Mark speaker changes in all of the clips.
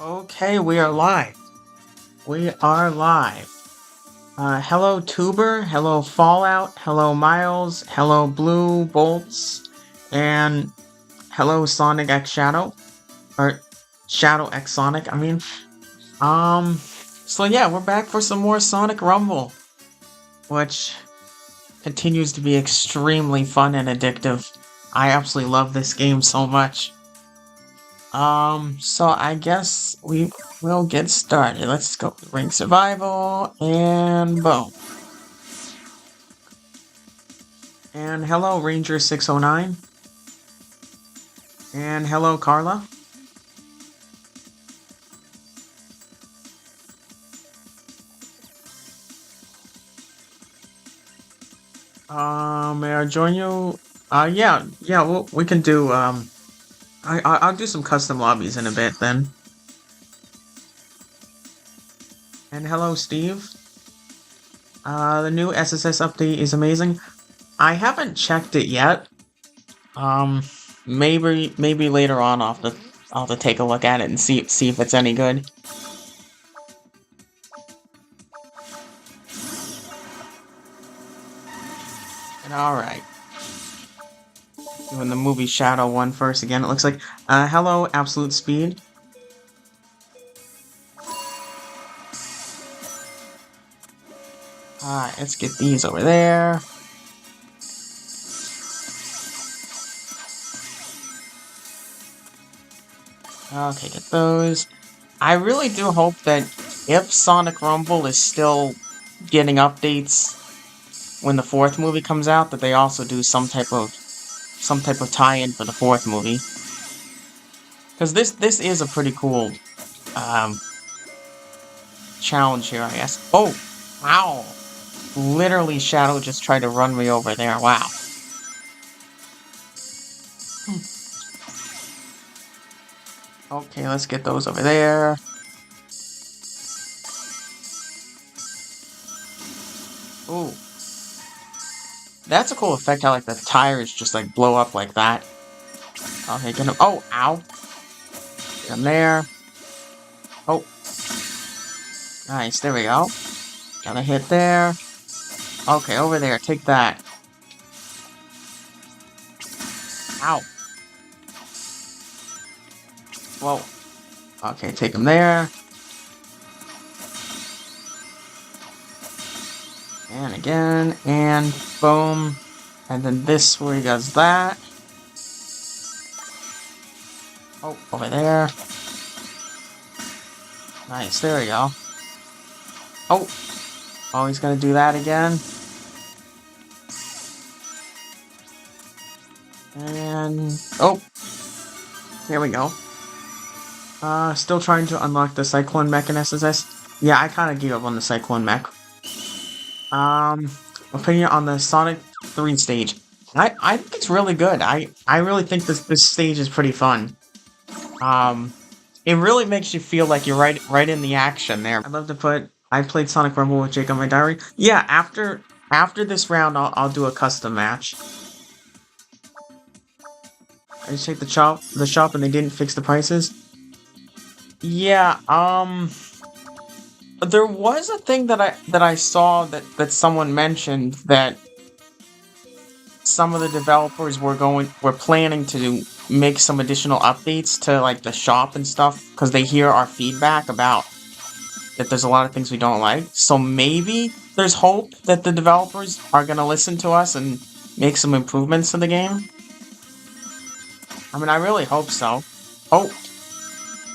Speaker 1: Okay, we are live. We are live. Hello Tuber, hello Fallout, hello Miles, hello Blue Bolts, and hello Sonic X Shadow, or Shadow X Sonic, I mean. So yeah, we're back for some more Sonic Rumble, which continues to be extremely fun and addictive. I absolutely love this game so much. So I guess we will get started. Let's go Ring Survival, and boom. And hello, Ranger 609. And hello, Carla. May I join you? Yeah, we can do, I'll do some custom lobbies in a bit then. And hello, Steve. The new SSS update is amazing. I haven't checked it yet. Um, maybe later on I'll have to take a look at it and see if it's any good. And alright. Doing the movie Shadow one first again, it looks like. Hello, Absolute Speed. Alright, let's get these over there. Okay, get those. I really do hope that if Sonic Rumble is still getting updates when the fourth movie comes out, that they also do some type of tie-in for the fourth movie. Because this is a pretty cool challenge here, I guess. Oh, wow! Literally, Shadow just tried to run me over there. Wow. Okay, let's get those over there. Ooh. That's a cool effect, how like the tires just like blow up like that. Okay, get him. Oh, ow. Get him there. Oh. Nice, there we go. Got a hit there. Okay, over there, take that. Ow. Whoa. Okay, take him there. And again, and boom. And then this where he does that. Oh, over there. Nice, there we go. Oh. Oh, he's gonna do that again. And... oh. There we go. Still trying to unlock the Cyclone Mech in SSS. Yeah, I kind of gave up on the Cyclone Mech. Opinion on the Sonic 3 stage. I think it's really good. I really think this stage is pretty fun. It really makes you feel like you're right in the action there. I'd love to put I played Sonic Rumble with Jake on my diary. Yeah, after this round I'll do a custom match. I just checked the shop and they didn't fix the prices. Yeah, there was a thing that I saw that someone mentioned that some of the developers were planning to make some additional updates to like the shop and stuff because they hear our feedback about that there's a lot of things we don't like. So maybe there's hope that the developers are gonna listen to us and make some improvements to the game. I mean, I really hope so. Oh,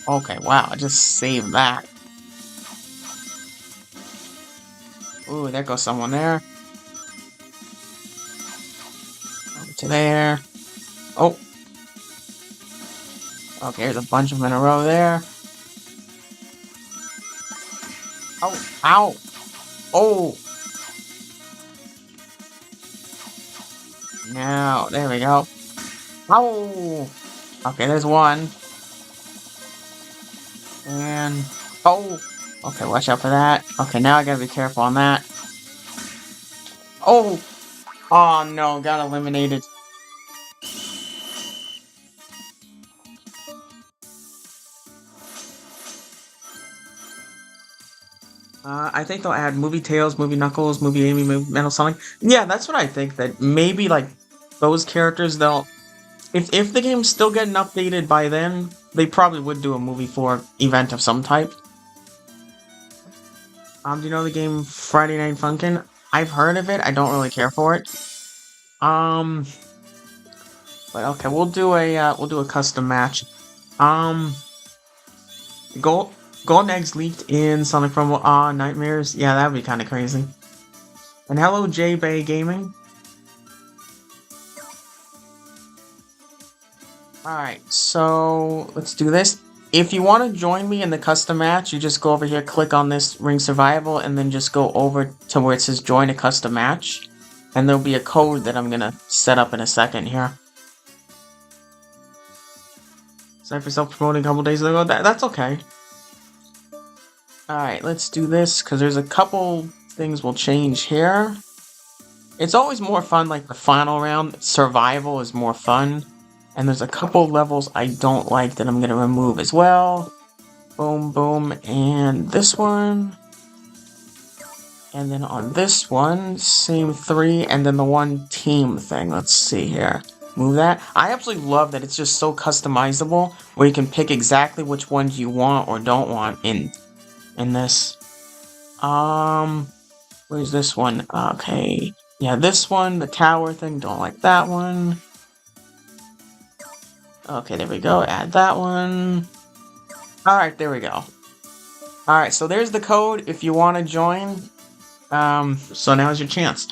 Speaker 1: okay, wow, I just saved that. Ooh, there goes someone there. Over to there. Oh. Okay, there's a bunch of them in a row there. Oh, ow. Oh. Now, there we go. Oh. Okay, there's one. And, oh. Okay, watch out for that. Okay, now I gotta be careful on that. Oh. Oh no, got eliminated. I think they'll add Movie Tails, Movie Knuckles, Movie Amy, Movie Metal Sonic. Yeah, that's what I think. That maybe like those characters, they'll if the game's still getting updated by then, they probably would do a movie 4 event of some type. Do you know the game Friday Night Funkin'? I've heard of it. I don't really care for it. Um, but okay, we'll do a custom match. Um, Gold Golden Eggs leaked in Sonic Rumble. Ah, Nightmares. Yeah, that would be kind of crazy. And hello, J Bay Gaming. Alright, so let's do this. If you want to join me in the custom match, you just go over here, click on this Ring Survival, and then just go over to where it says Join a Custom Match. And there'll be a code that I'm gonna set up in a second here. Sorry for self-promoting a couple days ago. That's okay. Alright, let's do this, because there's a couple things will change here. It's always more fun, like the final round. Survival is more fun. And there's a couple levels I don't like that I'm going to remove as well. Boom, boom, and this one. And then on this one, same 3, and then the one team thing. Let's see here. Move that. I absolutely love that it's just so customizable, where you can pick exactly which ones you want or don't want in this. Where's this one? Okay. Yeah, this one, the tower thing, don't like that one. Okay, there we go. Add that one. Alright, there we go. Alright, so there's the code if you want to join. So now's your chance.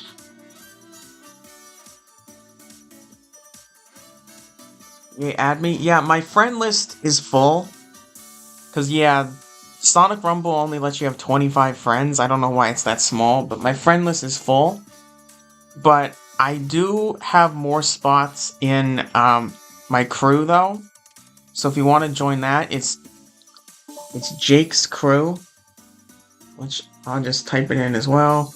Speaker 1: Yeah, add me. Yeah, my friend list is full. Because, yeah, Sonic Rumble only lets you have 25 friends. I don't know why it's that small, but my friend list is full. But I do have more spots in, my crew, though. So if you want to join that, it's Jake's crew, which I'll just type it in as well.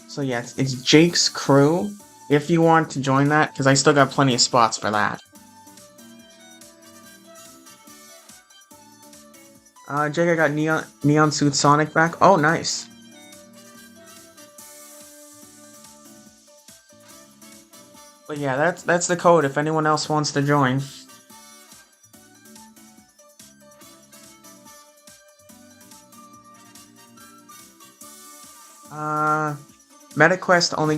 Speaker 1: So yeah, it's Jake's crew, if you want to join that, because I still got plenty of spots for that. Jake, I got Neon Suit Sonic back. Oh, nice. But yeah, that's the code if anyone else wants to join. MetaQuest only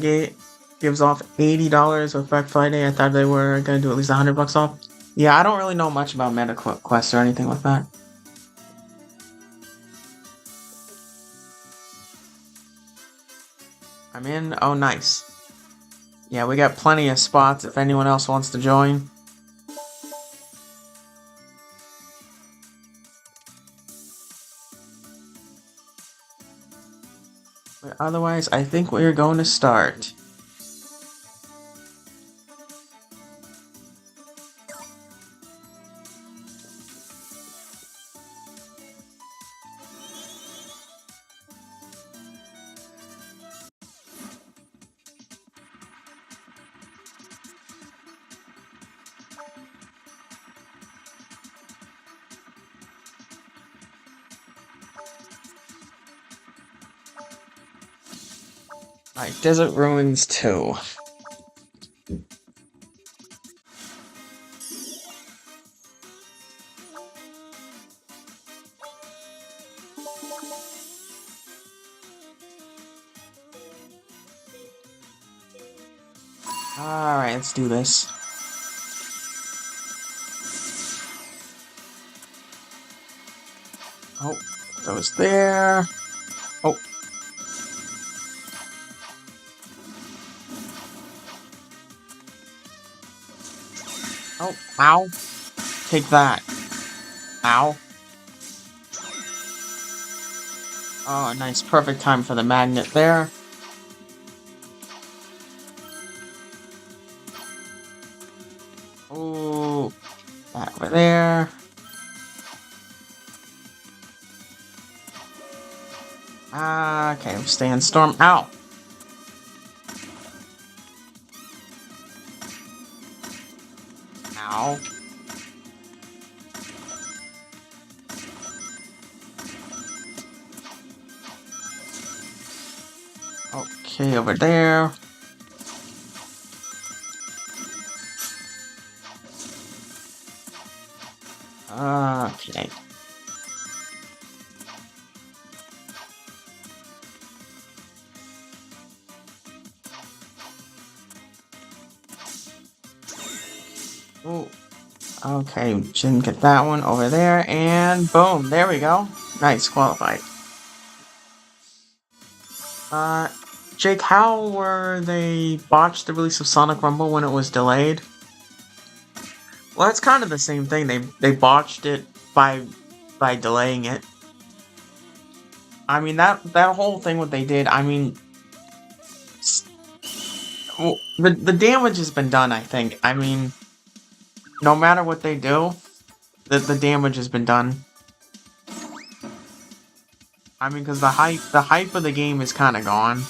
Speaker 1: gives off $80 with Black Friday. I thought they were gonna do at least $100 off. Yeah, I don't really know much about MetaQuest or anything like that. I'm in. Oh, nice. Yeah, we got plenty of spots if anyone else wants to join. But otherwise, I think we're going to start. Alright, Desert Ruins 2. Alright, let's do this. Oh, goes there. Oh. Oh, ow. Take that. Ow. Oh, nice. Perfect time for the magnet there. Ooh. That over there. Okay, stand storm. Ow. Ow. Okay, over there. Okay. Ooh. Okay, didn't get that one over there, and boom, there we go. Nice, qualified. Jake, how were they botched the release of Sonic Rumble when it was delayed? Well, it's kind of the same thing. They botched it by delaying it. I mean that whole thing what they did. I mean, well, the damage has been done. I think. I mean, no matter what they do, the damage has been done. I mean, because the hype of the game is kind of gone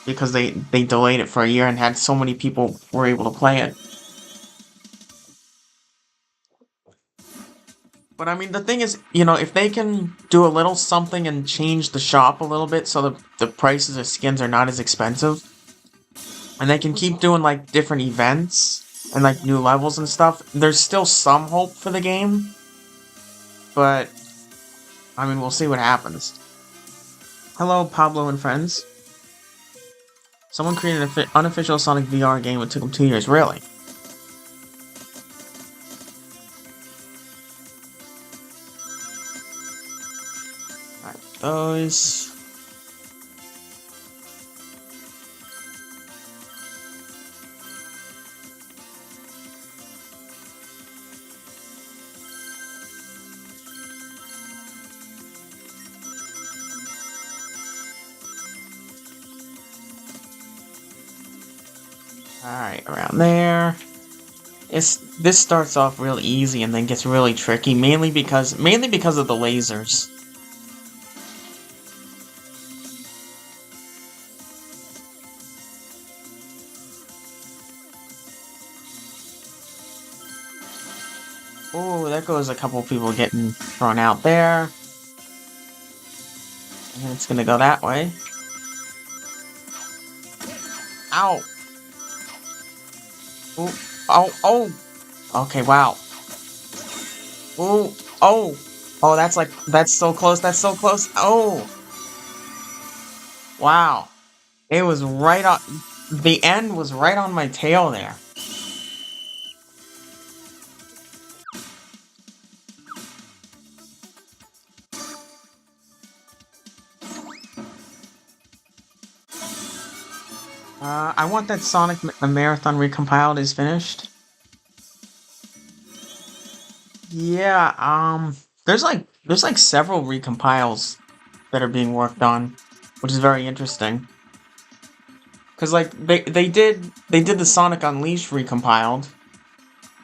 Speaker 1: because they delayed it for a year and had so many people were able to play it. But I mean, the thing is, if they can do a little something and change the shop a little bit so the prices of skins are not as expensive, and they can keep doing, like, different events and, like, new levels and stuff, there's still some hope for the game. But, I mean, we'll see what happens. Hello, Pablo and friends. Someone created an unofficial Sonic VR game. It took them 2 years, really. Alright, those. Alright, around there. This starts off real easy and then gets really tricky, mainly because of the lasers. Oh, there goes a couple people getting thrown out there. And it's gonna go that way. Ow! Oh, oh, oh! Okay, wow. Oh, oh! Oh, that's so close, that's so close! Oh! Wow. It was right on... The end was right on my tail there. I want that Sonic Marathon recompiled is finished. Yeah, there's like several recompiles that are being worked on, which is very interesting. Cause like they did the Sonic Unleashed recompiled,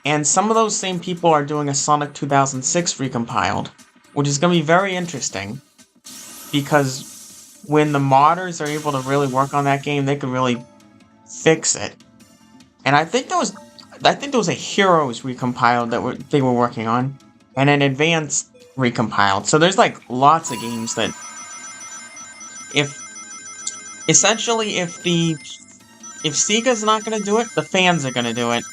Speaker 1: and some of those same people are doing a Sonic 2006 recompiled, which is gonna be very interesting. Because when the modders are able to really work on that game, they can really fix it. And I think there was a Heroes recompiled that they were working on, and an Advanced recompiled. So there's like lots of games that if essentially if Sega's not gonna do it, the fans are gonna do it.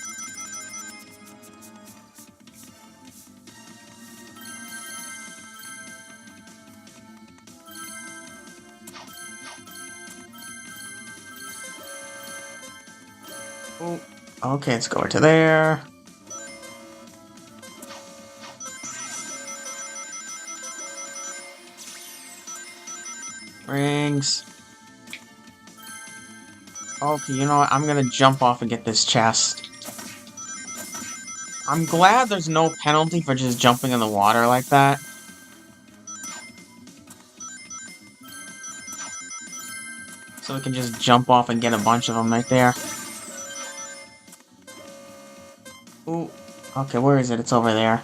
Speaker 1: Oh, okay, let's go to there. Rings. Okay, you know what? I'm gonna jump off and get this chest. I'm glad there's no penalty for just jumping in the water like that. So we can just jump off and get a bunch of them right there. Ooh. Okay, where is it? It's over there.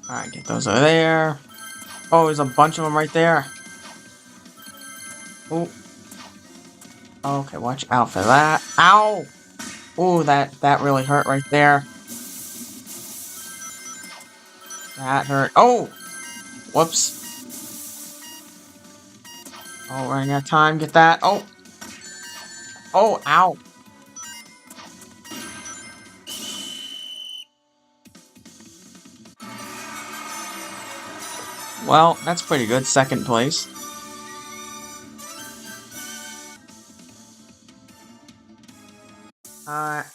Speaker 1: Alright, get those over there. Oh, there's a bunch of them right there. Ooh. Okay, watch out for that. Ow! Ooh, that really hurt right there. That hurt. Oh! Whoops. Oh, running out of time. Get that. Oh! Oh, ow. Well, that's pretty good. Second place.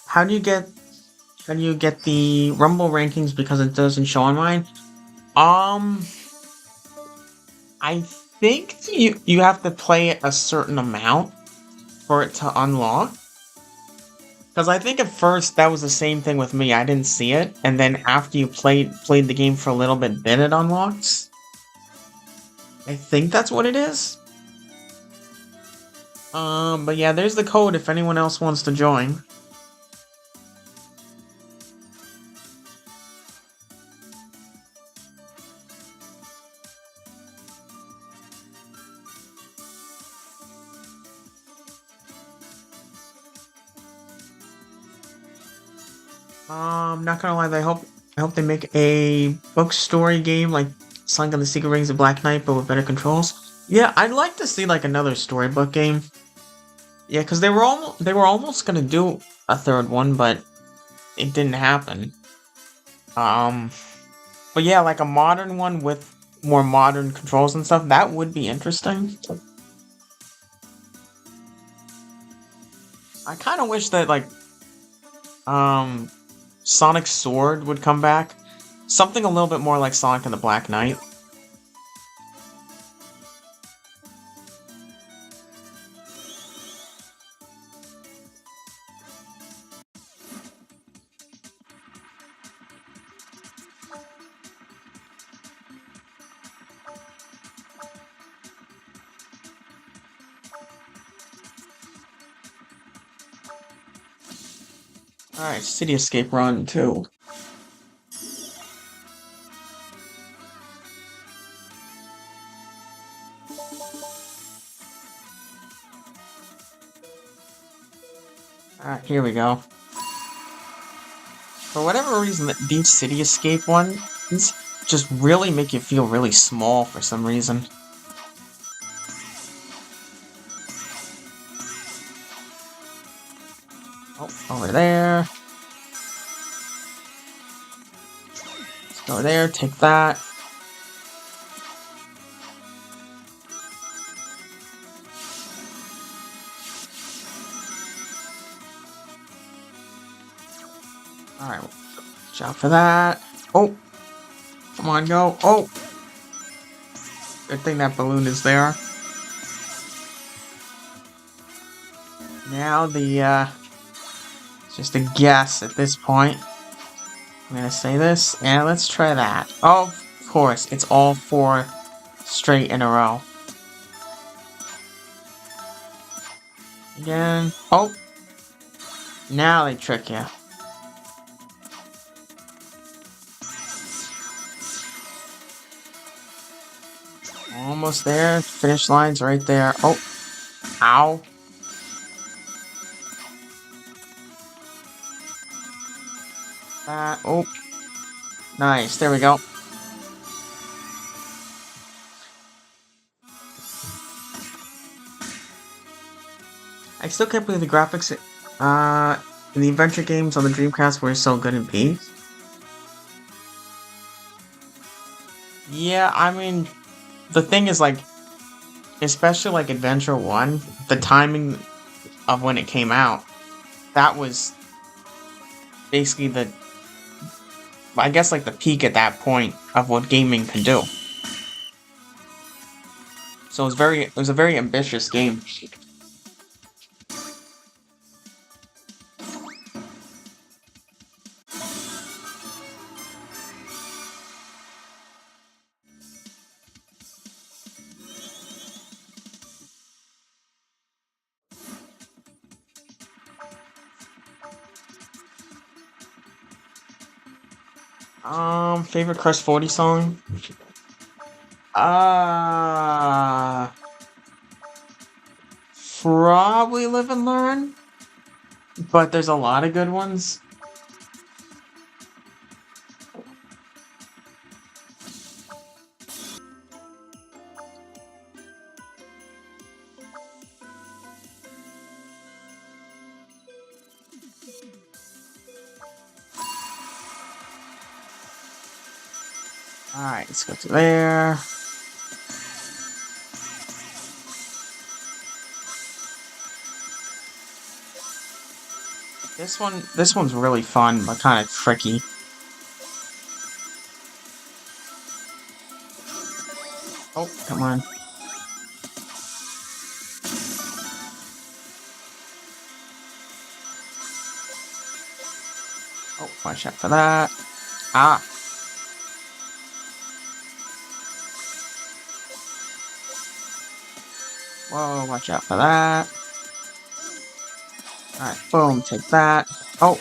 Speaker 1: How do you get the Rumble rankings because it doesn't show on mine? Um, I think you have to play it a certain amount for it to unlock. Because I think at first that was the same thing with me. I didn't see it, and then after you played the game for a little bit, then it unlocks. I think that's what it is. But yeah, there's the code if anyone else wants to join. Not gonna lie, I hope they make a book story game like Sonic and the Secret Rings of Black Knight, but with better controls. Yeah, I'd like to see like another storybook game. Yeah, because they were almost gonna do a third one, but it didn't happen. Um, but yeah, like a modern one with more modern controls and stuff, that would be interesting. I kind of wish that like um Sonic Sword would come back. Something a little bit more like Sonic and the Black Knight. Alright, City Escape Run 2. Alright, here we go. For whatever reason, these City Escape ones just really make you feel really small for some reason. Oh, over there. Let's go there, take that. Alright, watch out for that. Oh! Come on, go. Oh! Good thing that balloon is there. Now it's just a guess at this point. I'm gonna say this, and let's try that. Oh, of course, it's all 4 straight in a row. Again. Oh! Now they trick you. Almost there. Finish line's right there. Oh! Ow! Oh! Nice, there we go. I still can't believe the graphics in the adventure games on the Dreamcast were so good in P. Yeah, I mean, the thing is, like, especially like Adventure 1, the timing of when it came out, that was basically I guess, like, the peak at that point of what gaming can do. So it was a very ambitious game. Favorite Crush 40 song? Uh, Probably Live and Learn, but there's a lot of good ones. Alright, let's go to there. This one's really fun, but kind of tricky. Oh, come on. Oh, watch out for that. Ah. Whoa, watch out for that. Alright, boom, take that. Oh.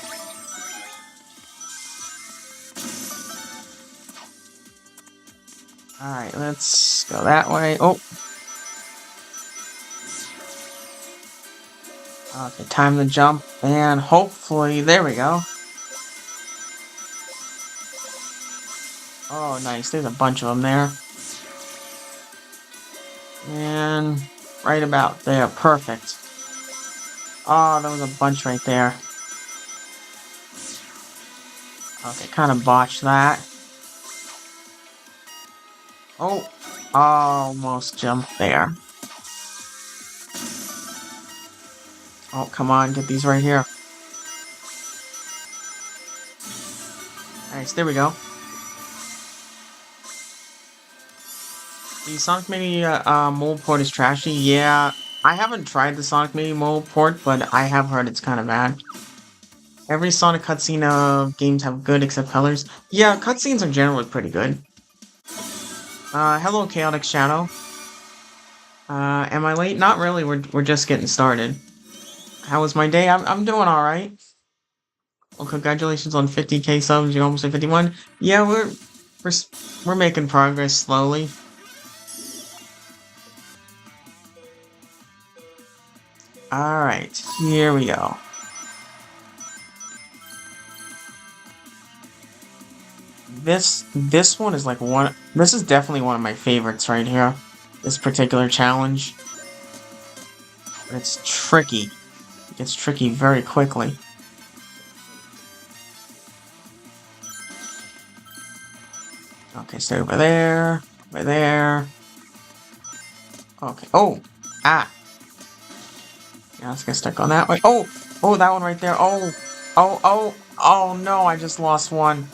Speaker 1: Alright, let's go that way. Oh. Okay, time to jump, and hopefully, there we go. Oh, nice, there's a bunch of them there. And right about there, perfect. Oh, there was a bunch right there. Okay, kind of botched that. Oh, almost jumped there. Oh, come on, get these right here. Nice, there we go. The Sonic Mini mobile port is trashy. Yeah, I haven't tried the Sonic Mini mobile port, but I have heard it's kind of bad. Every Sonic cutscene games have good except colors. Yeah, cutscenes are generally pretty good. Hello, Chaotic Shadow. Am I late? Not really. We're just getting started. How was my day? I'm doing all right. Well, congratulations on 50k subs. You're almost at 51. Yeah, we're making progress slowly. All right, here we go. This one is like one. This is definitely one of my favorites right here. This particular challenge. But it's tricky. It gets tricky very quickly. Okay, stay over there. Over there. Okay. Oh! Ah! Yeah, let's get stuck on that way. Oh! Oh, that one right there. Oh! Oh, oh! Oh no, I just lost one.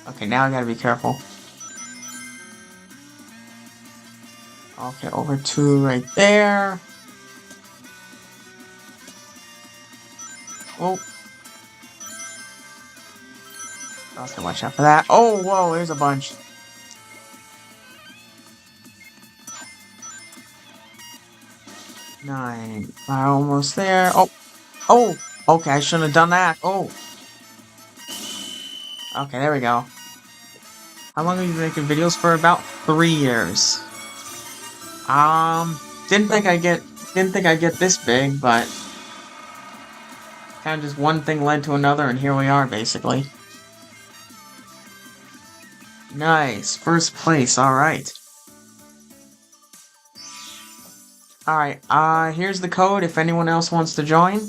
Speaker 1: Okay, now I gotta be careful. Okay, over two right there. Oh. Okay, watch out for that. Oh, whoa, there's a bunch. Nine. Almost there. Oh. Oh! Okay, I shouldn't have done that. Oh. Okay, there we go. How long have you been making videos for? About 3 years. Didn't think I'd get this big, but kind of just one thing led to another, and here we are, basically. Nice, first place, alright. Alright, here's the code if anyone else wants to join.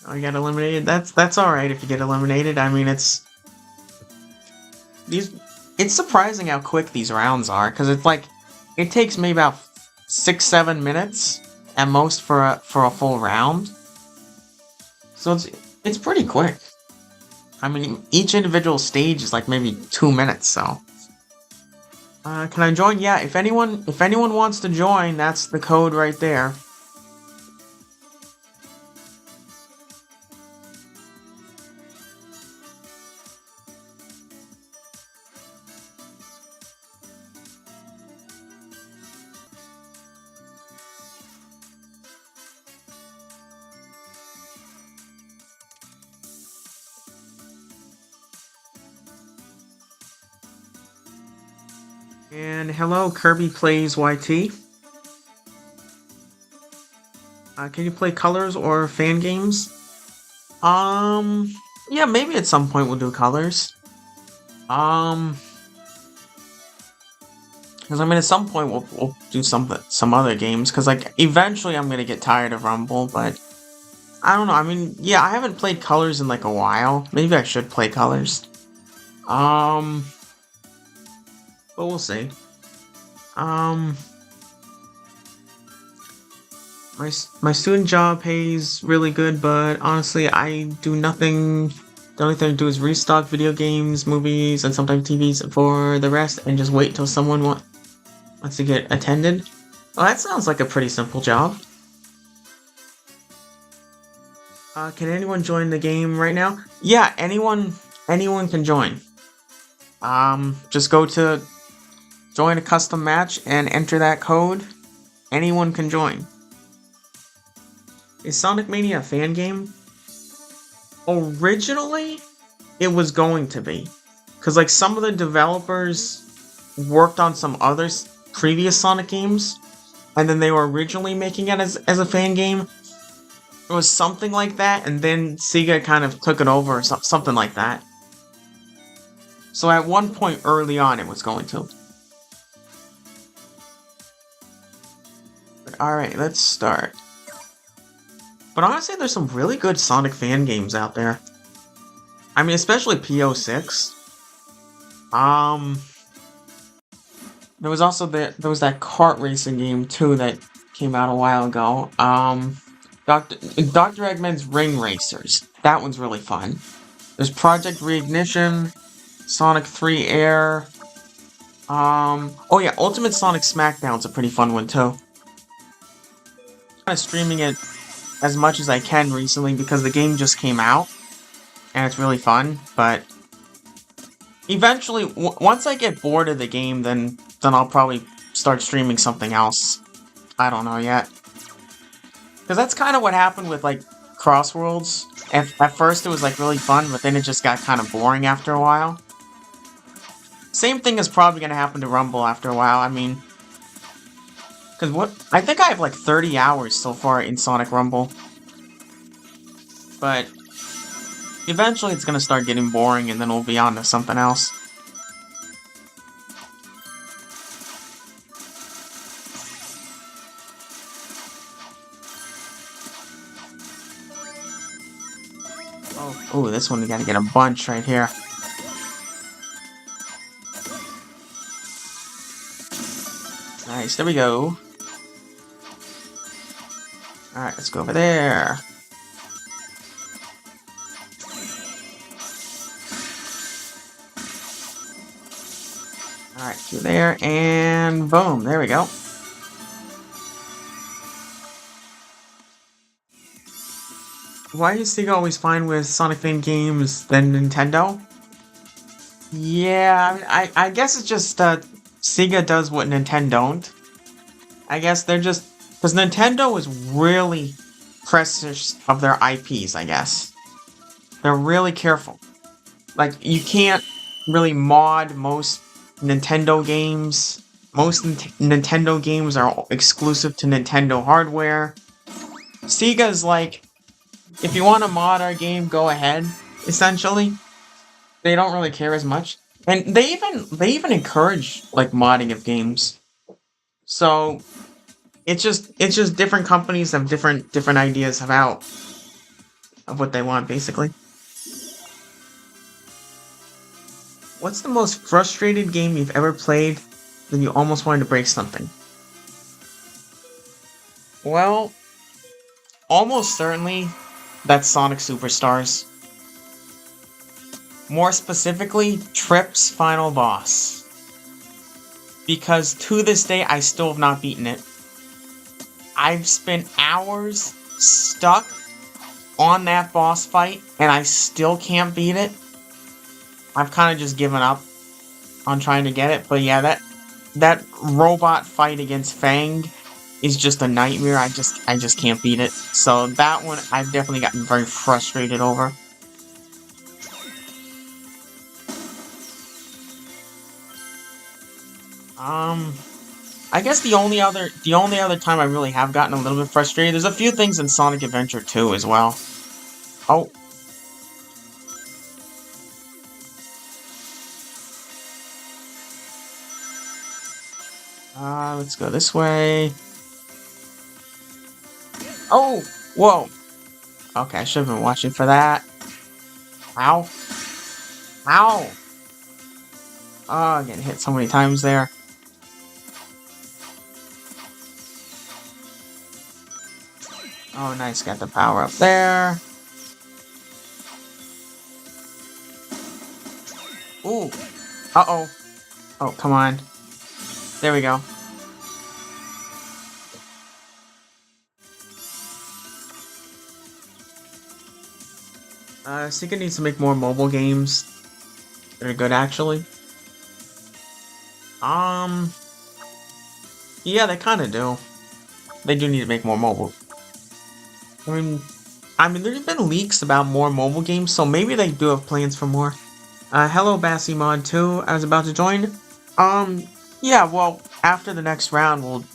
Speaker 1: Oh, you got eliminated? That's alright if you get eliminated. I mean, it's surprising how quick these rounds are, because it's like, it takes me about 6-7 minutes at most for a full round. So it's pretty quick. I mean, each individual stage is like maybe 2 minutes, so. Can I join? Yeah, if anyone wants to join, that's the code right there. And hello, Kirby Plays YT. Can you play colors or fan games? Yeah, maybe at some point we'll do colors. Because I mean, at some point we'll do some other games. Because like eventually I'm gonna get tired of Rumble, but I don't know. I mean, yeah, I haven't played Colors in like a while. Maybe I should play Colors. But we'll see. Um, my student job pays really good, but honestly, I do nothing. The only thing I do is restock video games, movies, and sometimes TVs for the rest, and just wait till someone wants to get attended. Well, that sounds like a pretty simple job. Can anyone join the game right now? Yeah, anyone can join. Just go to join a custom match and enter that code. Anyone can join. Is Sonic Mania a fan game? Originally, it was going to be. Because, like, some of the developers worked on some other previous Sonic games, and then they were originally making it as a fan game. It was something like that, and then Sega kind of took it over, or something like that. So at one point early on, it was going to. Alright, let's start. But honestly, there's some really good Sonic fan games out there. I mean, especially PO6. There was also there was that kart racing game too that came out a while ago. Dr. Eggman's Ring Racers. That one's really fun. There's Project Reignition, Sonic 3 Air. Oh yeah, Ultimate Sonic Smackdown's a pretty fun one too. I'm kind of streaming it as much as I can recently because the game just came out and it's really fun. But eventually, once I get bored of the game, then I'll probably start streaming something else. I don't know yet. Because that's kind of what happened with, like, Crossworlds. At first it was, like, really fun, but then it just got kind of boring after a while. Same thing is probably going to happen to Rumble after a while, I mean... Because I think I have, like, 30 hours so far in Sonic Rumble. But... eventually it's going to start getting boring, and then we'll be on to something else. Oh, this one we gotta get a bunch right here. Nice, there we go. Alright, let's go over there. Alright, through there, and boom, there we go. Why is Sega always fine with Sonic fan games than Nintendo? Yeah, I guess it's just Sega does what Nintendo don't. I guess they're just... because Nintendo is really precious of their IPs, I guess. They're really careful. Like, you can't really mod most Nintendo games. Most Nintendo games are exclusive to Nintendo hardware. Sega's like, if you want to mod our game, go ahead, essentially. They don't really care as much. And they even encourage, like, modding of games. So, it's just different companies have different ideas of what they want, basically. What's the most frustrated game you've ever played that you almost wanted to break something? Well, almost certainly, that's Sonic Superstars. More specifically, Trip's final boss. Because to this day, I still have not beaten it. I've spent hours stuck on that boss fight, and I still can't beat it. I've kind of just given up on trying to get it, but yeah, that robot fight against Fang is just a nightmare. I just can't beat it. So that one I've definitely gotten very frustrated over. I guess the only other time I really have gotten a little bit frustrated, there's a few things in Sonic Adventure 2 as well. Oh. Let's go this way. Oh, whoa. Okay, I should have been watching for that. Ow. Ow. Oh, getting hit so many times there. Oh, nice. Got the power up there. Ooh. Uh-oh. Oh, come on. There we go. Sega needs to make more mobile games that are good, actually. Um, yeah, they kind of do. They do need to make more mobile. I mean, there's been leaks about more mobile games, so maybe they do have plans for more. Hello, Bassy Mod 2. I was about to join. Um, yeah, well, after the next round, we'll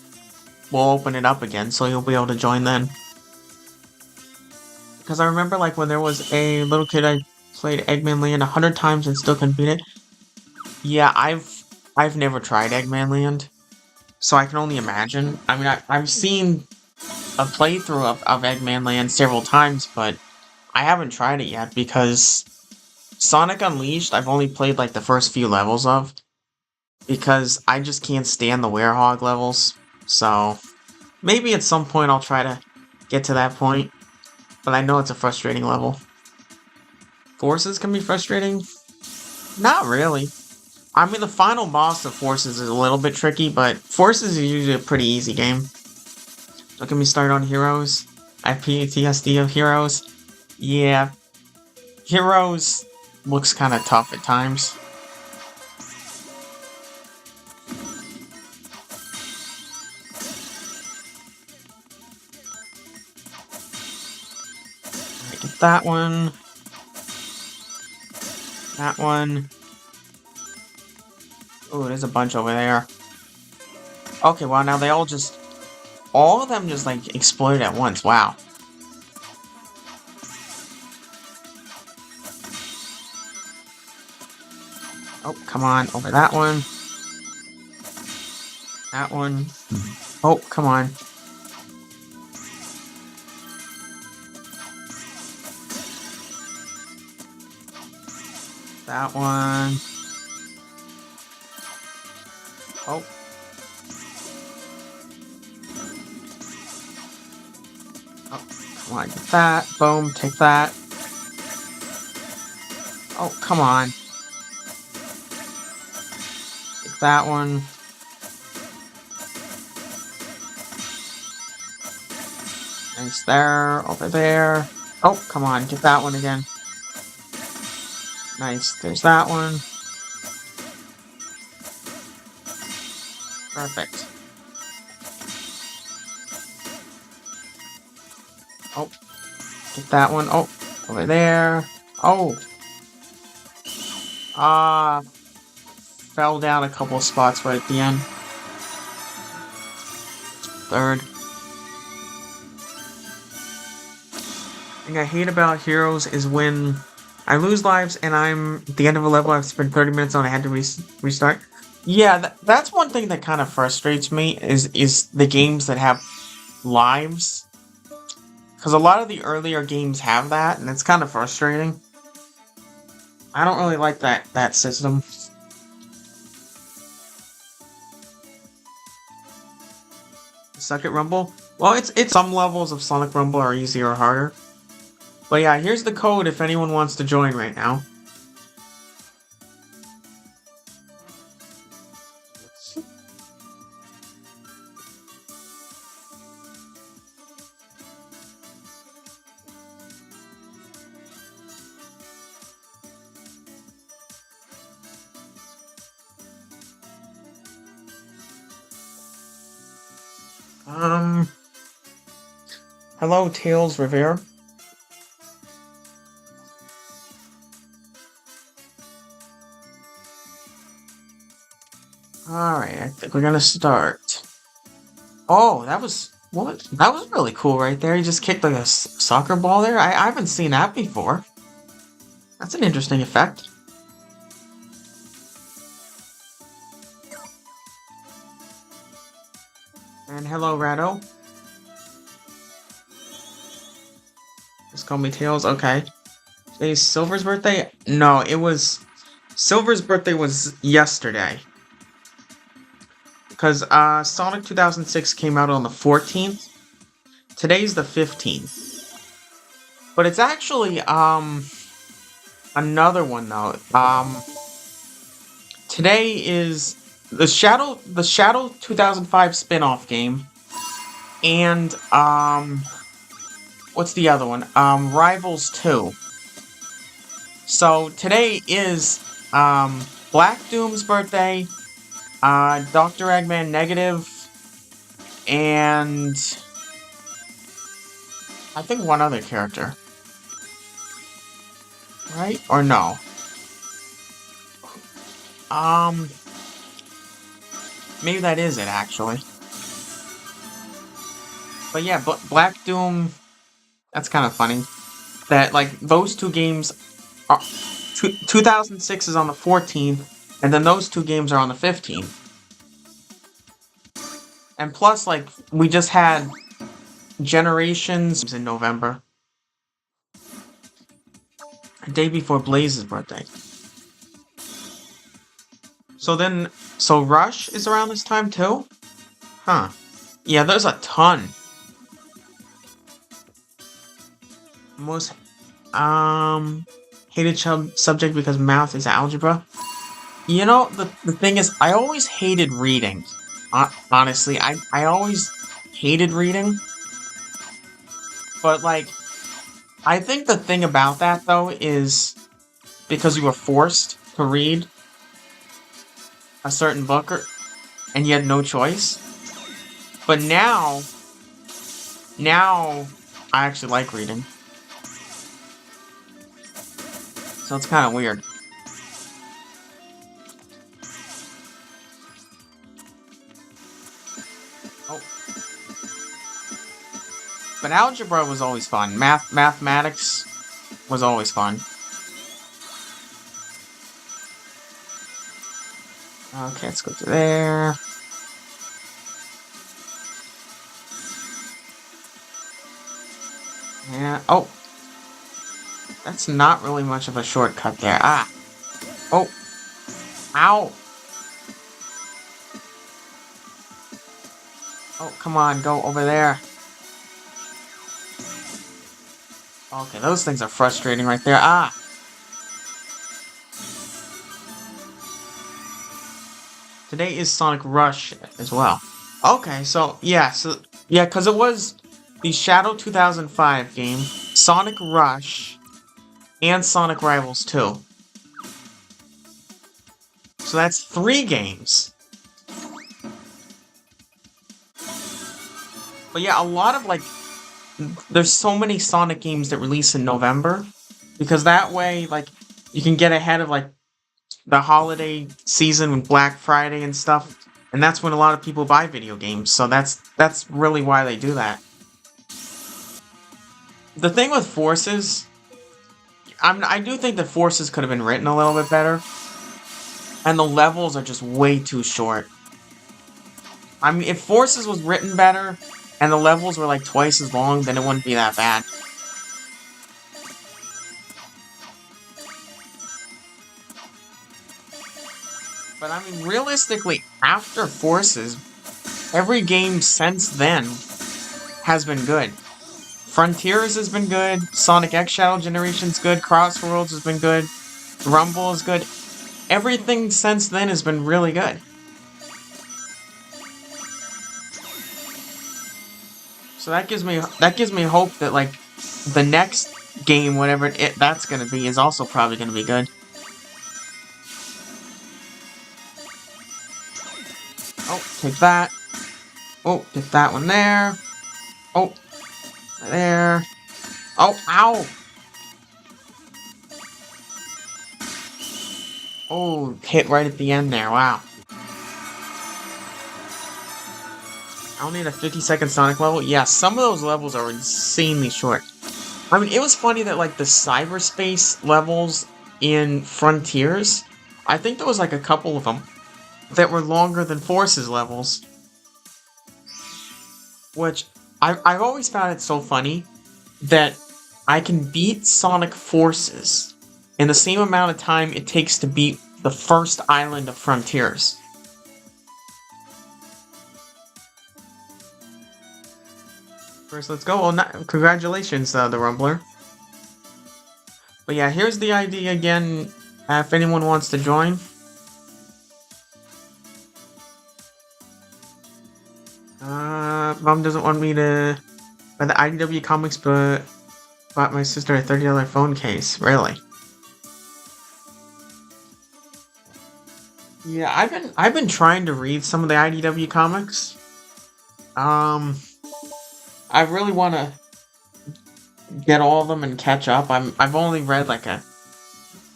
Speaker 1: open it up again, so you'll be able to join then. Because I remember, like, when there was a little kid I played Eggman Land 100 times and still couldn't beat it. Yeah, I've never tried Eggman Land, so I can only imagine. I mean, I've seen a playthrough of Eggman Land several times, but I haven't tried it yet because Sonic Unleashed I've only played like the first few levels of because I just can't stand the Werehog levels. So maybe at some point I'll try to get to that point, but I know it's a frustrating level. Forces can be frustrating? Not really. I mean, the final boss of Forces is a little bit tricky, but Forces is usually a pretty easy game. Don't get me started on Heroes. I have PTSD of Heroes. Yeah, Heroes looks kind of tough at times. Alright, get that one. That one. Oh, there's a bunch over there. Okay, well, now they all just... All of them just, like, exploded at once. Wow. Oh, come on. Over that one. That one. Oh, come on. That one. Oh. Oh, come on. Get that. Boom. Take that. Oh, come on. Take that one. Nice there. Over there. Oh, come on. Get that one again. Nice. There's that one. Perfect. Oh, get that one. Oh, over there. Oh. Fell down a couple spots right at the end. Third. The thing I hate about Heroes is when I lose lives and I'm at the end of a level I've spent 30 minutes on, I had to restart. Yeah, that's one thing that kind of frustrates me is the games that have lives. Because a lot of the earlier games have that, and it's kind of frustrating. I don't really like that system. Suck it, Rumble? Well, it's some levels of Sonic Rumble are easier or harder. But yeah, here's the code if anyone wants to join right now. Hello, Tails Rivera. Alright, I think we're gonna start. Oh, that was... What? That was really cool right there. He just kicked like a soccer ball there. I haven't seen that before. That's an interesting effect. And hello, Rado. Just call me Tails. Okay. Today's Silver's birthday? No, it was... Silver's birthday was yesterday. Because, Sonic 2006 came out on the 14th. Today's the 15th. But it's actually, another one, though. Today is the Shadow 2005 spin-off game. And, what's the other one? Rivals 2. So, today is, Black Doom's birthday, Dr. Eggman Negative, and I think one other character. Right? Or no? Maybe that is it, actually. But yeah, Black Doom, that's kind of funny. That, like, those two games are... 2006 is on the 14th, and then those two games are on the 15th. And plus, like, we just had Generations in November. A day before Blaze's birthday. So Rush is around this time too? Huh. Yeah, there's a ton. Most, hated subject because math is algebra. You know, the thing is, I always hated reading. Honestly, I always hated reading. But, like, I think the thing about that, though, is because you were forced to read a certain book, and you had no choice. But now, I actually like reading. So it's kind of weird. Oh. But algebra was always fun. Mathematics was always fun. Okay, let's go to there. Yeah, oh. That's not really much of a shortcut there. Ah. Oh. Ow. Oh, come on, go over there. Okay, those things are frustrating right there. Ah. Today is Sonic Rush as well. Okay, so, yeah, because it was the Shadow 2005 game, Sonic Rush, and Sonic Rivals 2. So that's 3 games. But yeah, a lot of, like, there's so many Sonic games that release in November, because that way, like, you can get ahead of, like, the holiday season with Black Friday and stuff, and that's when a lot of people buy video games, so that's really why they do that. The thing with Forces, I do think the Forces could have been written a little bit better, and the levels are just way too short. I mean, if Forces was written better, and the levels were like twice as long, then it wouldn't be that bad. But I mean, realistically, after Forces, every game since then has been good. Frontiers has been good, Sonic X Shadow Generation's good, Crossworlds has been good, Rumble is good. Everything since then has been really good. So that gives me hope that, like, the next game, whatever that's gonna be, is also probably gonna be good. Oh, take that. Oh, get that one there. Oh, there. Oh, ow! Oh, hit right at the end there, wow. I only need a 50-second Sonic level? Yeah, some of those levels are insanely short. I mean, it was funny that, like, the cyberspace levels in Frontiers, I think there was, like, a couple of them that were longer than Forces levels. which I've always found it so funny that I can beat Sonic Forces in the same amount of time it takes to beat the first island of Frontiers. First, let's go. Well, congratulations, the Rumbler. But yeah, here's the ID again, if anyone wants to join. Mom doesn't want me to buy the IDW comics, but bought my sister a $30 phone case. Really? Yeah, I've been trying to read some of the IDW comics. I really want to get all of them and catch up. I've only read like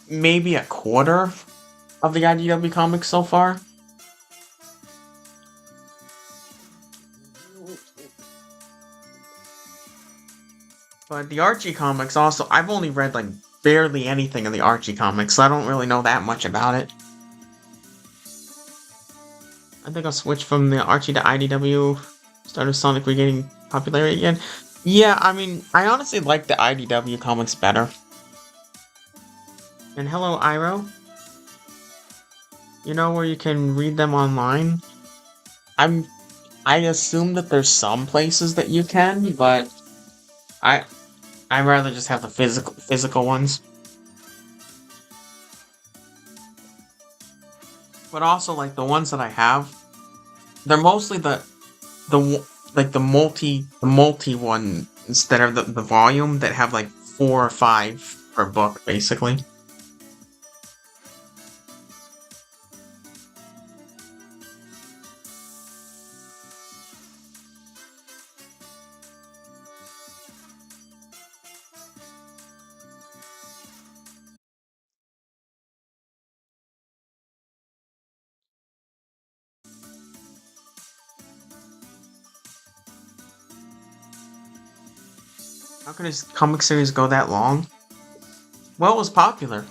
Speaker 1: maybe a quarter of the IDW comics so far. But the Archie comics also, I've only read like barely anything of the Archie comics, so I don't really know that much about it. I think I'll switch from the Archie to IDW. Start with Sonic regaining popularity again. Yeah, I mean, I honestly like the IDW comics better. And hello, Iro. You know where you can read them online? I assume that there's some places that you can, but I'd rather just have the physical ones. But also, like, the ones that I have, they're mostly the multi one instead of the volume that have like 4 or 5 per book, basically. How can his comic series go that long? Well, it was popular.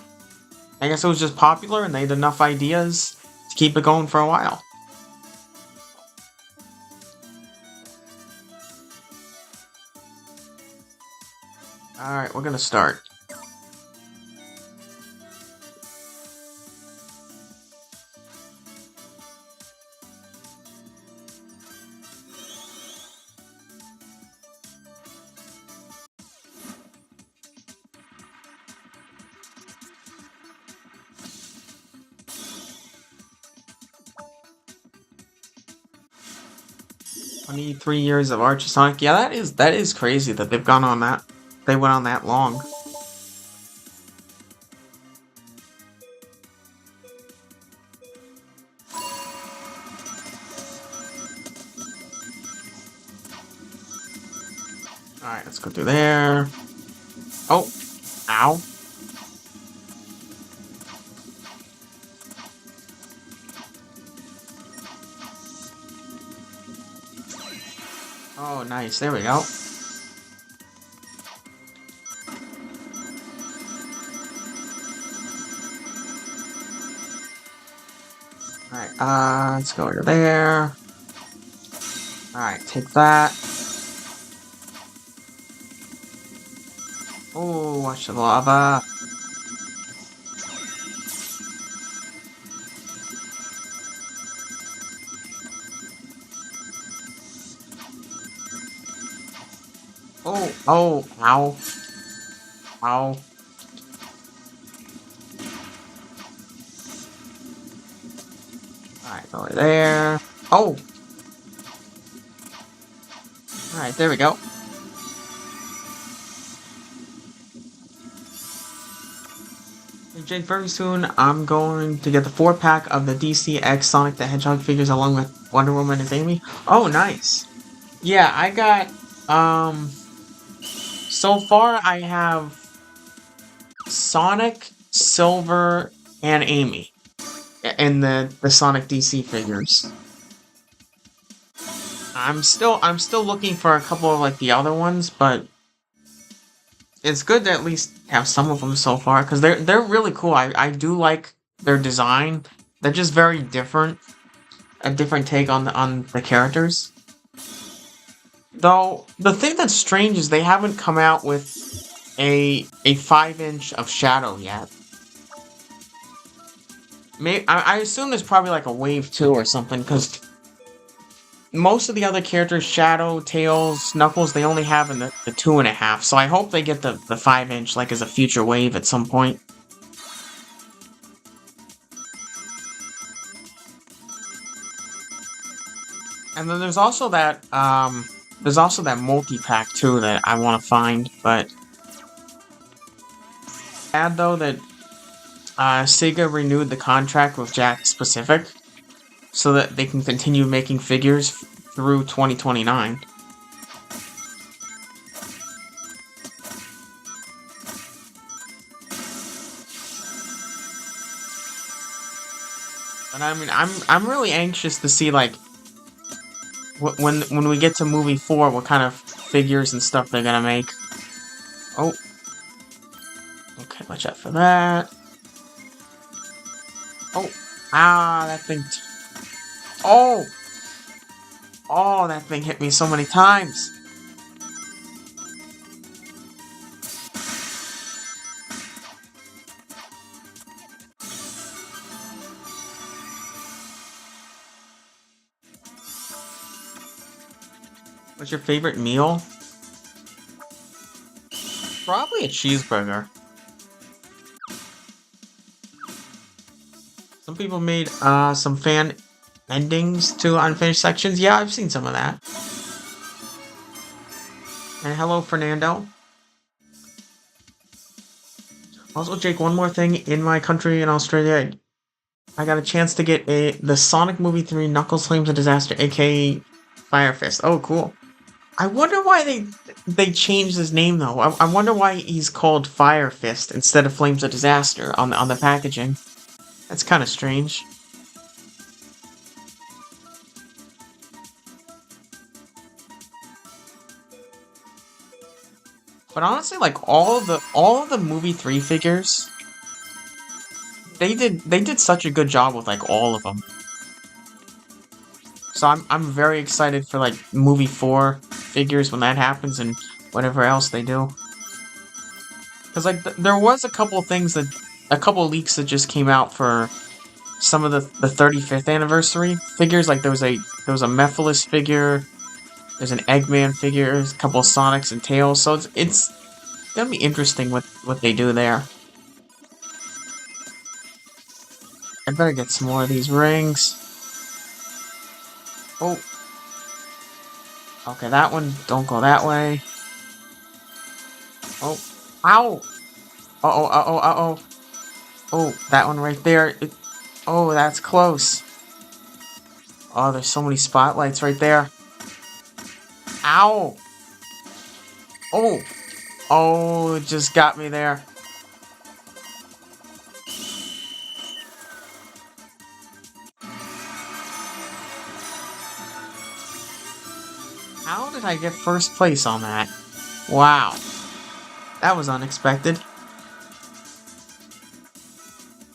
Speaker 1: I guess it was just popular and they had enough ideas to keep it going for a while. Alright, we're gonna start. "23 years of Archie Sonic." Yeah, that is crazy that they've gone on that. They went on that long. Alright, let's go through there. Oh, ow. Oh, nice. There we go. Alright, let's go over there. Alright, take that. Oh, watch the lava. Oh, oh, ow. Ow. Alright, over there. Oh! Alright, there we go. Hey Jake, very soon I'm going to get the 4-pack of the DC X Sonic the Hedgehog figures along with Wonder Woman and Amy. Oh, nice. Yeah, I got, so far I have Sonic, Silver, and Amy in the Sonic DC figures. I'm still looking for a couple of like the other ones, but it's good to at least have some of them so far because they're really cool. I do like their design. They're just very different, a different take on the characters. Though the thing that's strange is they haven't come out with a 5-inch of Shadow yet. I assume there's probably like a wave 2 or something, because most of the other characters, Shadow, Tails, Knuckles, they only have in the 2.5. So I hope they get the 5-inch like as a future wave at some point. And then there's also that multi-pack too that I want to find, but sad though that Sega renewed the contract with Jakks Pacific so that they can continue making figures through 2029. But I mean, I'm really anxious to see like when we get to movie 4, what kind of figures and stuff they're gonna make. Oh, okay, watch out for that. Oh, that thing. Oh, that thing hit me so many times. What's your favorite meal? Probably a cheeseburger. Some people made some fan endings to unfinished sections. Yeah, I've seen some of that. And hello, Fernando. Also, Jake, one more thing. In my country in Australia, I got a chance to get the Sonic Movie 3 Knuckles Flames of Disaster, aka Fire Fist. Oh, cool. I wonder why they changed his name though. I wonder why he's called Fire Fist instead of Flames of Disaster on the packaging. That's kind of strange. But honestly, like all of the movie 3 figures, they did such a good job with like all of them. So I'm very excited for like movie 4 figures when that happens and whatever else they do. Because like there was a couple leaks that just came out for some of the 35th anniversary figures. Like there was a Mephiles figure, there's an Eggman figure, there's a couple of Sonics and Tails. So it's gonna be interesting what they do there. I better get some more of these rings. Oh, okay, that one don't go that way. Oh, ow! Uh oh, uh oh, uh oh. Oh, that one right there. Oh, that's close. Oh, there's so many spotlights right there. Ow! Oh! Oh, it just got me there. How did I get first place on that? Wow. That was unexpected.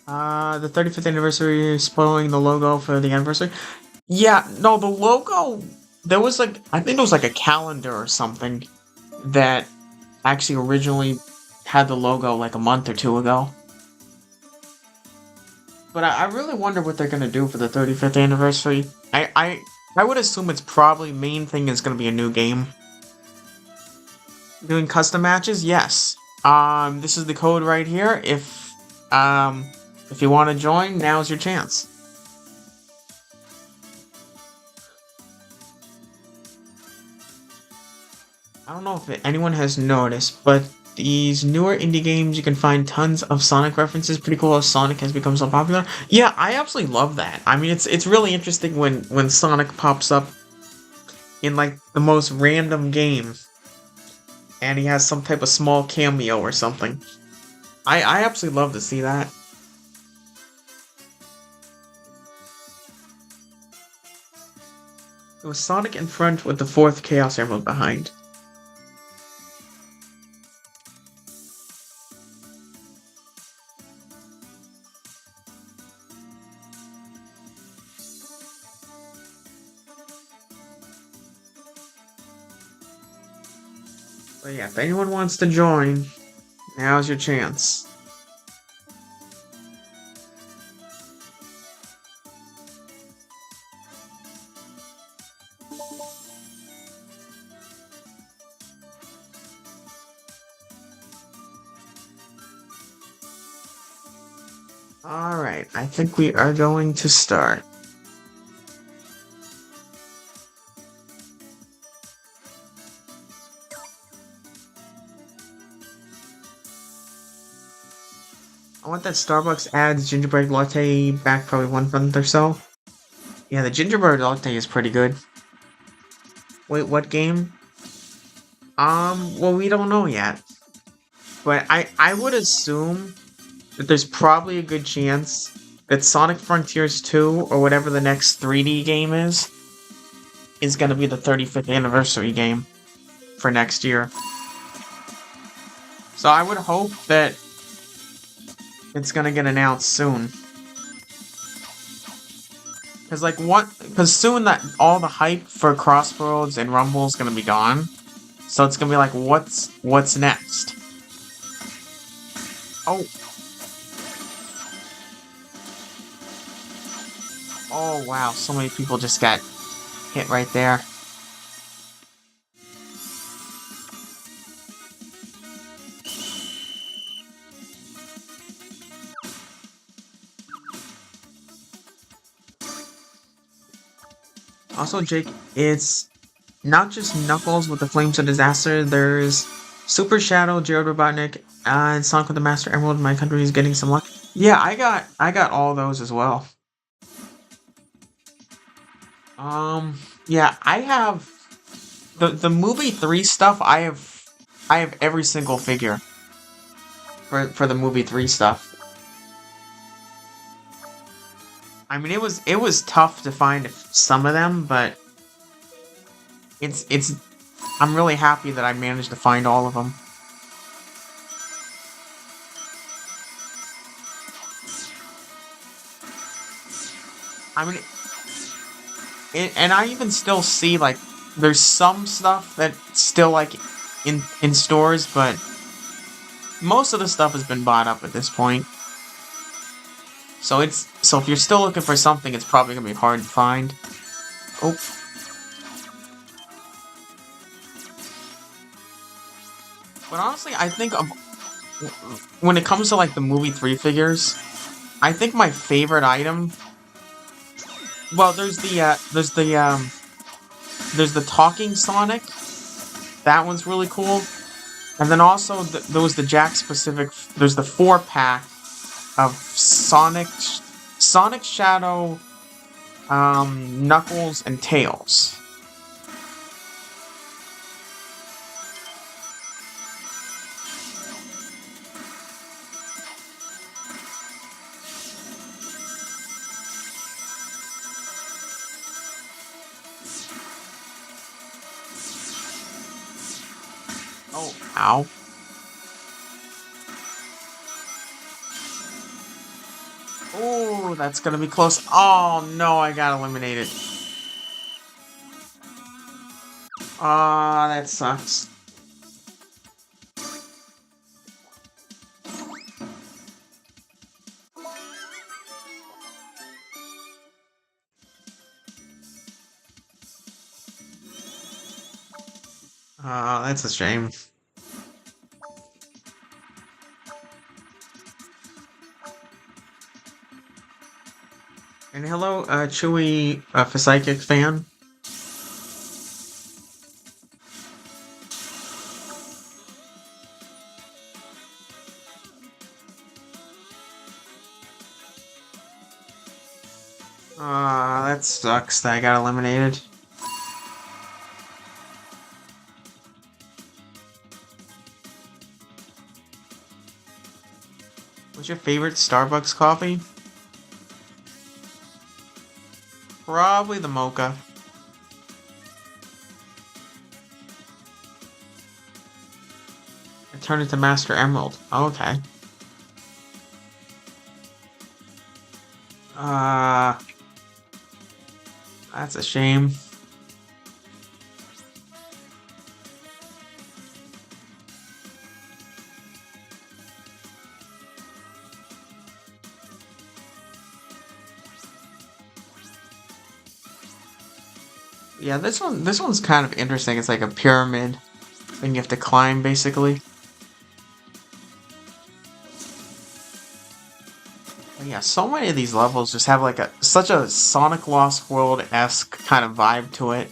Speaker 1: The 35th anniversary spoiling the logo for the anniversary. Yeah, no, the logo, there was like, I think it was like a calendar or something that actually originally had the logo like a month or two ago. But I really wonder what they're gonna do for the 35th anniversary. I would assume its probably main thing is gonna be a new game. Doing custom matches, yes. This is the code right here. If you want to join, now's your chance. I don't know if anyone has noticed, but these newer indie games, you can find tons of Sonic references. Pretty cool how Sonic has become so popular. Yeah, I absolutely love that. I mean, it's really interesting when Sonic pops up in like the most random game, and he has some type of small cameo or something. I absolutely love to see that. It was Sonic in front with the fourth Chaos Emerald behind. But yeah, if anyone wants to join, now's your chance. Alright, I think we are going to start. I want that Starbucks adds gingerbread latte back probably 1 month or so. Yeah, the gingerbread latte is pretty good. Wait, what game? Well, we don't know yet. But I would assume that there's probably a good chance that Sonic Frontiers 2, or whatever the next 3D game is gonna be the 35th anniversary game for next year. So I would hope that it's gonna get announced soon. Cause soon that all the hype for Crossroads and Rumble is gonna be gone. So it's gonna be like, what's next? Oh. Oh wow, so many people just got hit right there. Also, Jake, it's not just Knuckles with the Flames of Disaster, there's Super Shadow, Jared Robotnik, and Sonic with the Master Emerald. My country is getting some luck. Yeah, I got all those as well. Yeah, I have the movie 3 stuff. I have every single figure for the movie 3 stuff. I mean, it was tough to find some of them, but it's I'm really happy that I managed to find all of them. I mean, and I even still see like there's some stuff that's still like in stores, but most of the stuff has been bought up at this point. So if you're still looking for something, it's probably gonna be hard to find. Oh, but honestly, I think when it comes to like the movie 3 figures, I think my favorite item. Well, there's the talking Sonic. That one's really cool. And then also there was the Jack specific. There's the 4-pack of Sonic Shadow, Knuckles, and Tails. Oh, ow. Oh, that's gonna be close. Oh no, I got eliminated. Ah, that sucks. Ah, that's a shame. And hello, Chewy, Psychic fan. Ah, that sucks that I got eliminated. What's your favorite Starbucks coffee? Probably the mocha. I turned into Master Emerald. Okay. Uh, that's a shame. Yeah, this one's kind of interesting. It's like a pyramid, and you have to climb basically. But yeah, so many of these levels just have like such a Sonic Lost World-esque kind of vibe to it.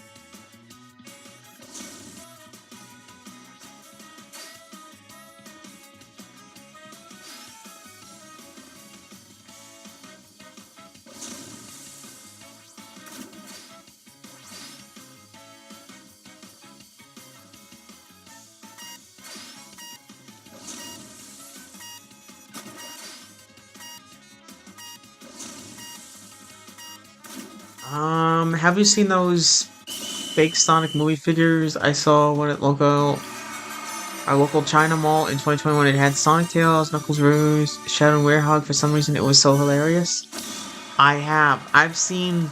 Speaker 1: Have you seen those fake Sonic movie figures I saw when at our local China mall in 2021? It had Sonic Tails, Knuckles Rouge, Shadow and Werehog. For some reason, it was so hilarious. I have. I've seen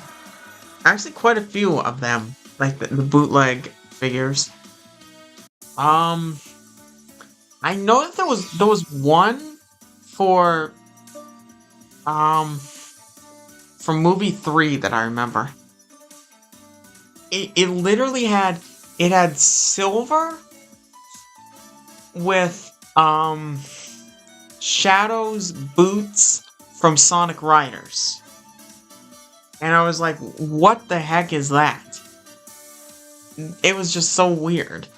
Speaker 1: actually quite a few of them, like the bootleg figures. Um, I know that there was one for um from movie 3 that I remember. It literally had silver with Shadow's boots from Sonic Riders. And I was like, what the heck is that? It was just so weird.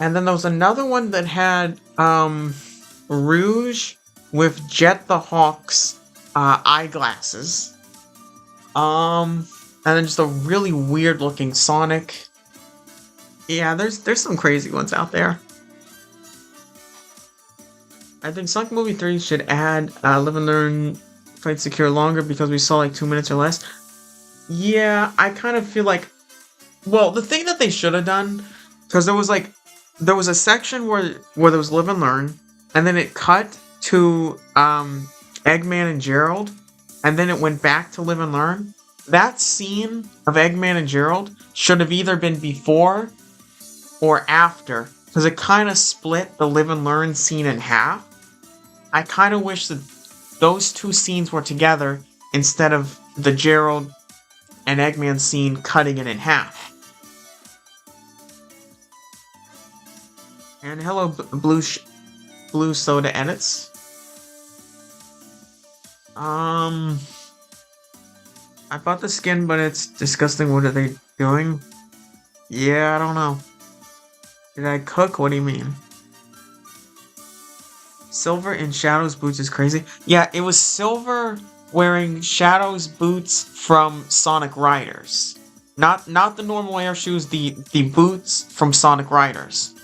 Speaker 1: And then there was another one that had Rouge with Jet the Hawk's eyeglasses. And then just a really weird looking Sonic. Yeah, there's some crazy ones out there. I think Sonic Movie 3 should add Live and Learn Fight Secure longer because we saw like 2 minutes or less. Yeah, I kind of feel like, well, the thing that they should have done, because there was a section where there was Live and Learn, and then it cut to Eggman and Gerald, and then it went back to Live and Learn. That scene of Eggman and Gerald should have either been before or after, because it kind of split the Live and Learn scene in half. I kind of wish that those two scenes were together instead of the Gerald and Eggman scene cutting it in half. And hello, Blue Soda Edits. I bought the skin, but it's disgusting. What are they doing? Yeah, I don't know. Did I cook? What do you mean? Silver in Shadow's boots is crazy. Yeah, it was Silver wearing Shadow's boots from Sonic Riders. Not the normal air shoes, the boots from Sonic Riders.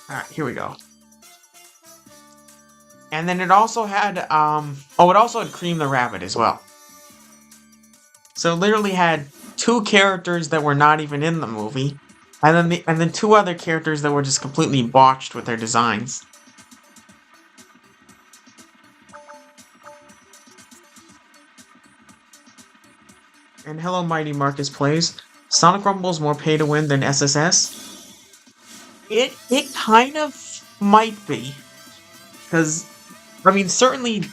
Speaker 1: Alright, here we go. And then it also had it also had Cream the Rabbit as well. So it literally had two characters that were not even in the movie, and then two other characters that were just completely botched with their designs. And hello, Mighty Marcus Plays. Sonic Rumble's more pay to win than SSS. It kind of might be, because I mean certainly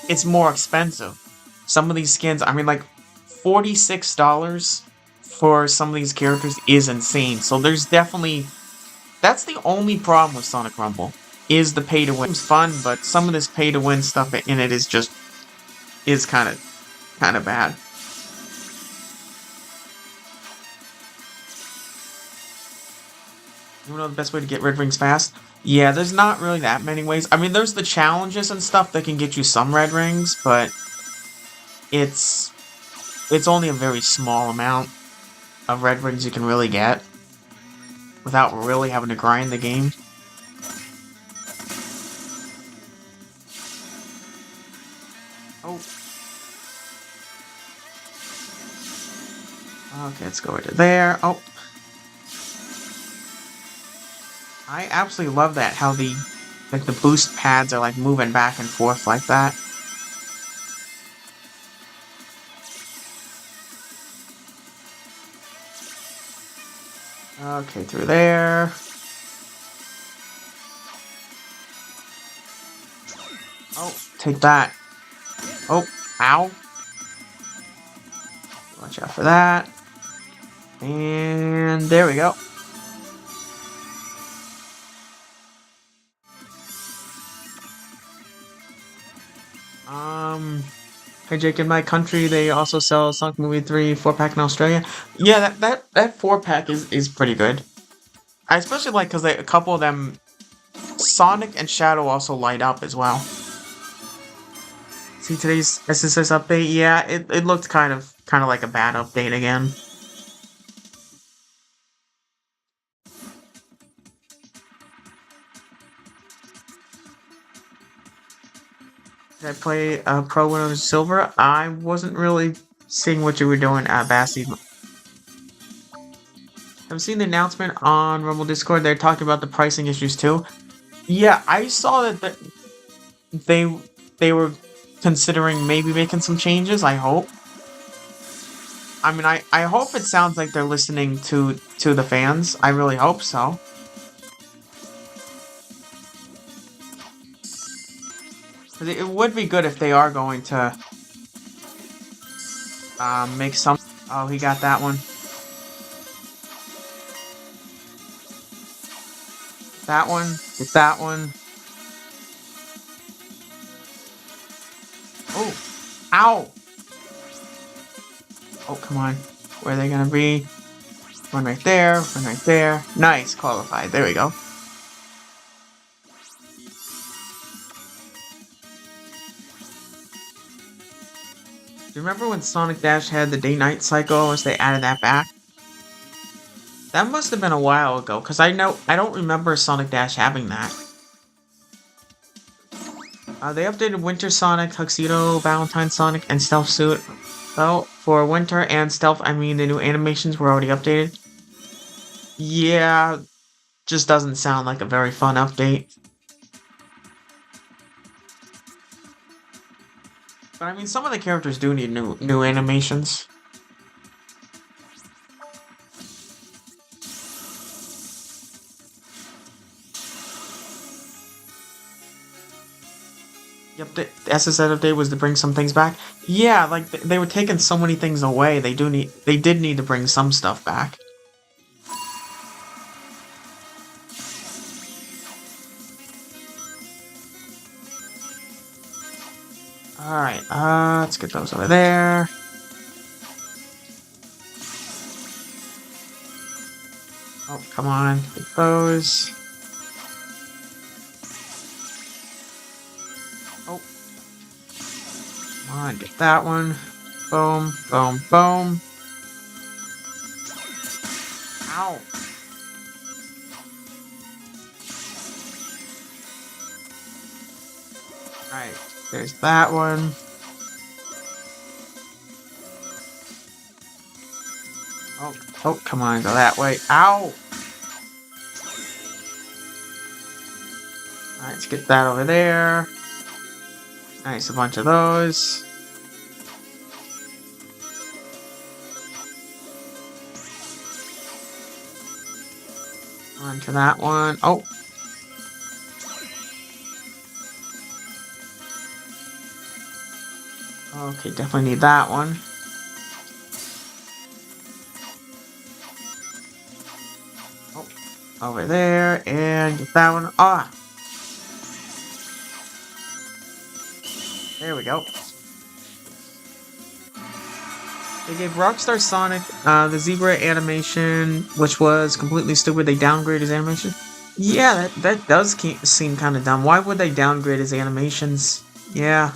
Speaker 1: it's more expensive. Some of these skins, I mean, like $46 for some of these characters is insane. So there's definitely, that's the only problem with Sonic Rumble, is the pay to win. It's fun, but some of this pay to win stuff in it is kind of bad. You know the best way to get red rings fast? Yeah, there's not really that many ways. I mean, there's the challenges and stuff that can get you some red rings, but it's only a very small amount of red rings you can really get without really having to grind the game. Oh. Okay, let's go into there. Oh. I absolutely love that, how the boost pads are like moving back and forth like that. Okay, through there. Oh, take that. Oh, Ow. Watch out for that. And there we go. Hey Jake, in my country they also sell Sonic Movie 3 4-pack in Australia. Yeah, that 4-pack is pretty good. I especially like because a couple of them, Sonic and Shadow, also light up as well. See today's SSS update? Yeah, it looked kind of like a bad update again. Did I play Pro when I was Silver? I wasn't really seeing what you were doing at Bassy. I've seen the announcement on Rumble Discord. They're talking about the pricing issues too. Yeah, I saw that they they were considering maybe making some changes. I hope. I mean, I hope it sounds like they're listening to the fans. I really hope so. Because it would be good if they are going to make some. Oh, he got that one. That one. Get that one. Oh, ow! Oh, come on. Where are they gonna be? One right there. One right there. Nice, qualified. There we go. Do you remember when Sonic Dash had the day-night cycle? Once they added that back? That must have been a while ago, because I don't remember Sonic Dash having that. They updated Winter Sonic, Tuxedo, Valentine Sonic, and Stealth Suit. Well, for Winter and Stealth, I mean the new animations were already updated. Yeah, just doesn't sound like a very fun update. But I mean, some of the characters do need new animations. Yep, the SSS update was to bring some things back. Yeah, like they were taking so many things away. They did need to bring some stuff back. Alright, let's get those over there. Oh, come on, get those. Oh. Come on, get that one. Boom, boom, boom. Ow. Alright, there's that one. Oh, oh, come on, go that way. Ow! Alright, let's get that over there. Nice, a bunch of those. On to that one. Oh! Okay, definitely need that one. Oh, over there, and get that one. Ah! There we go. They gave Rockstar Sonic the zebra animation, which was completely stupid. They downgraded his animation. Yeah, that does seem kind of dumb. Why would they downgrade his animations? Yeah.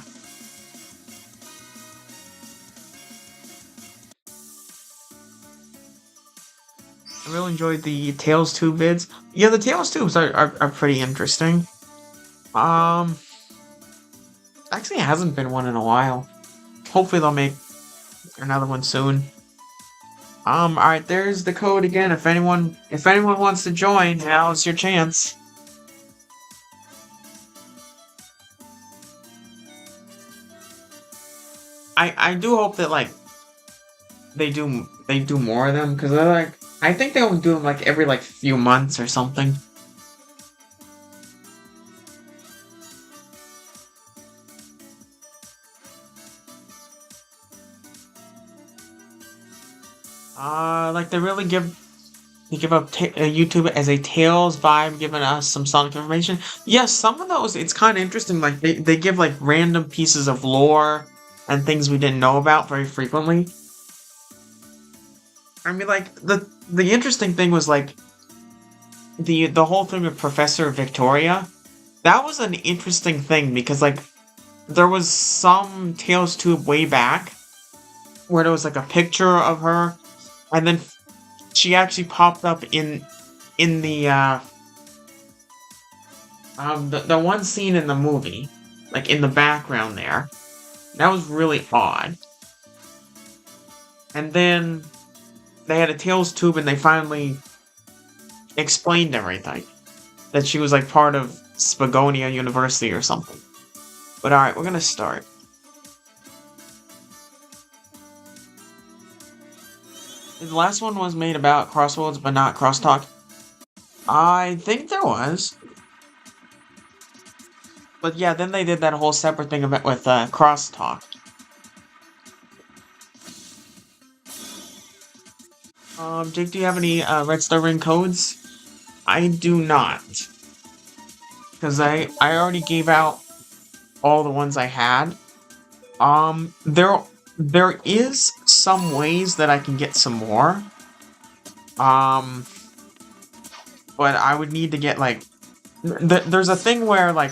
Speaker 1: I really enjoyed the Tails Tube vids. Yeah, the Tails Tubes are pretty interesting. Actually, it hasn't been one in a while. Hopefully they'll make another one soon. Alright, there's the code again. If anyone wants to join, now's your chance. I do hope that like they do more of them, because they're like, I think they only do them like every like few months or something. Like they give up YouTube as a Tales vibe, giving us some Sonic information. Yes, some of those it's kind of interesting. Like they give like random pieces of lore and things we didn't know about very frequently. I mean, like the interesting thing was like the whole thing with Professor Victoria. That was an interesting thing because like there was some Tales tube way back where there was like a picture of her, and then she actually popped up in the one scene in the movie, like in the background there. That was really odd. And then they had a Tails tube and they finally explained everything. That she was like part of Spagonia University or something. But alright, we're gonna start. The last one was made about Crossroads but not Crosstalk. I think there was. But yeah, then they did that whole separate thing about with Crosstalk. Jake, do you have any Red Star Ring codes? I do not. Because I already gave out all the ones I had. There is some ways that I can get some more. But I would need to get like there's a thing where like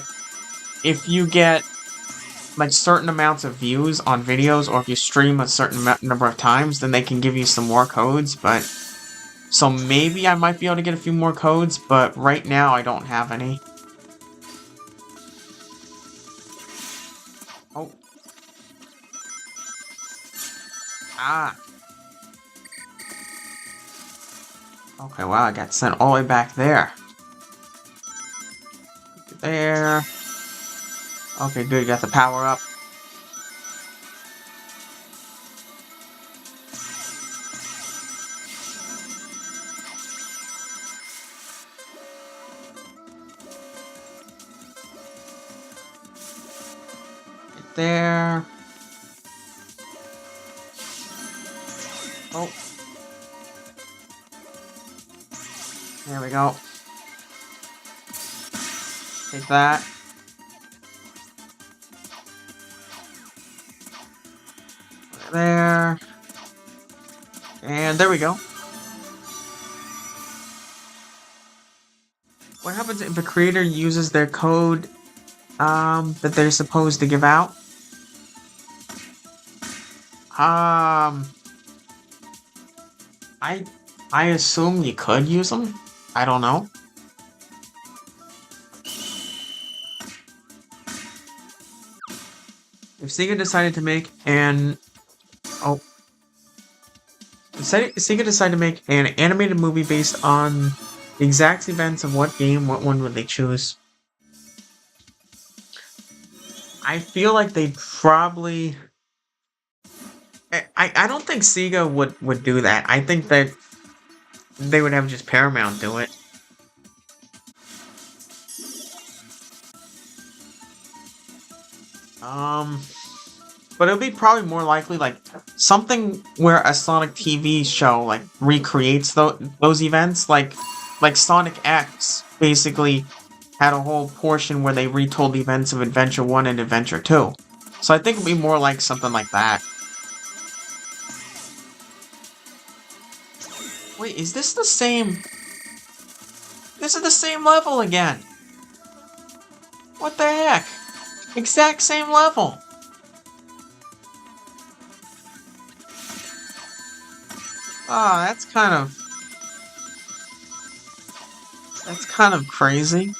Speaker 1: if you get like certain amounts of views on videos or if you stream a certain number of times, then they can give you some more codes, but so maybe I might be able to get a few more codes, but right now I don't have any. Oh. Ah. Okay, wow, I got sent all the way back there. There. Okay, good, got the power up. Right there. Oh. There we go. Take that. There. And there we go. What happens if a creator uses their code that they're supposed to give out? I I assume you could use them. I don't know. If Sega decided to make an oh, if Sega decided to make an animated movie based on the exact events of what game, what one would they choose? I feel like they probably. I don't think Sega would do that. I think that they would have just Paramount do it. But it would be probably more likely like something where a Sonic TV show like recreates those events, like Sonic X basically had a whole portion where they retold the events of Adventure 1 and Adventure 2. So I think it'd be more like something like that. Wait, is this the same? This is the same level again. What the heck? Exact same level. Ah, that's kind of crazy.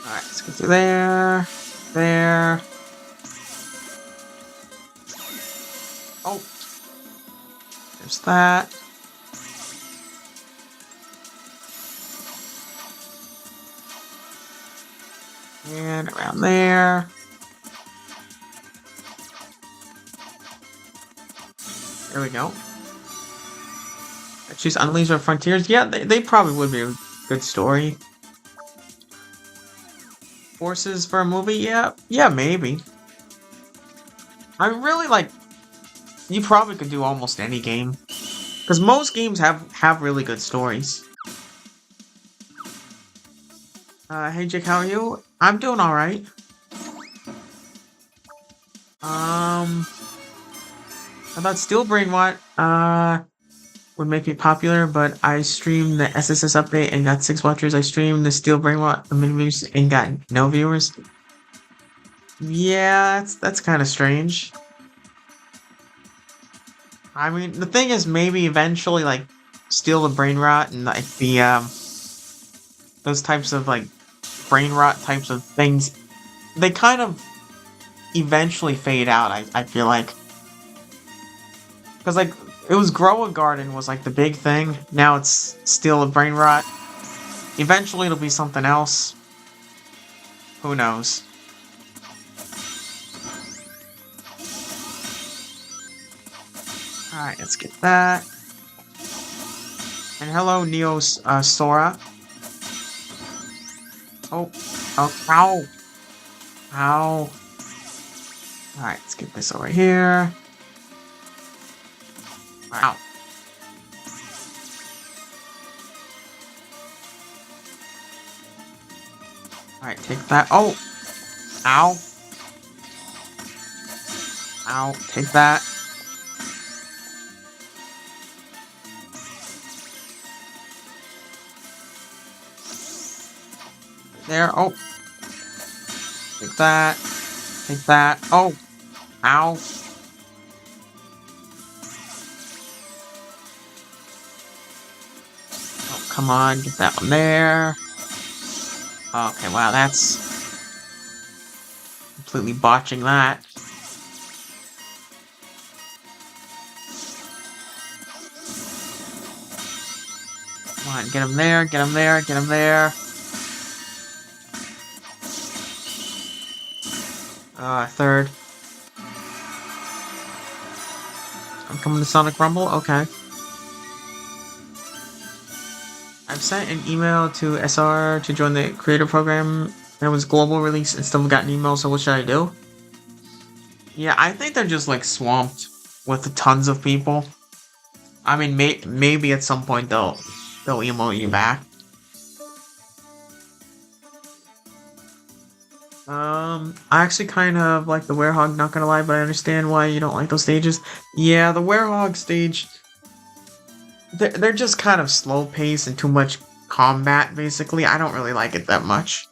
Speaker 1: Alright, let's go through there. There. Oh. There's that. And around there. There we go. She's Unleashed on Frontiers. Yeah, they probably would be a good story. Forces for a movie? Yeah, maybe. I really like. You probably could do almost any game, because most games have really good stories. Hey Jake, how are you? I'm doing all right. I thought Steel Brain would make me popular, but I streamed the SSS update and got 6 watchers. I streamed the Steel Brain mini and got no viewers. Yeah, that's kind of strange. I mean, the thing is, maybe eventually, like, Steal the Brain Rot and like those types of like brain rot types of things, they kind of eventually fade out. I feel like, because like it was Grow a Garden was like the big thing. Now it's Steal the Brain Rot. Eventually, it'll be something else. Who knows? Alright, let's get that. And hello, Sora. Oh, ow. Ow. Alright, let's get this over here. Ow. Alright, take that. Oh! Ow. Ow, take that. There, oh. Take that. Take that. Oh! Ow. Oh, come on, get that one there. Okay, wow, that's completely botching that. Come on, get him there, get him there, get him there. Third. I'm coming to Sonic Rumble? Okay. I've sent an email to SR to join the creator program, and it was global release and still got an email, so what should I do? Yeah, I think they're just like swamped with tons of people. I mean, maybe at some point they'll email you back. I actually kind of like the Werehog, not gonna lie, but I understand why you don't like those stages. Yeah, the Werehog stage, they're just kind of slow paced and too much combat, basically. I don't really like it that much.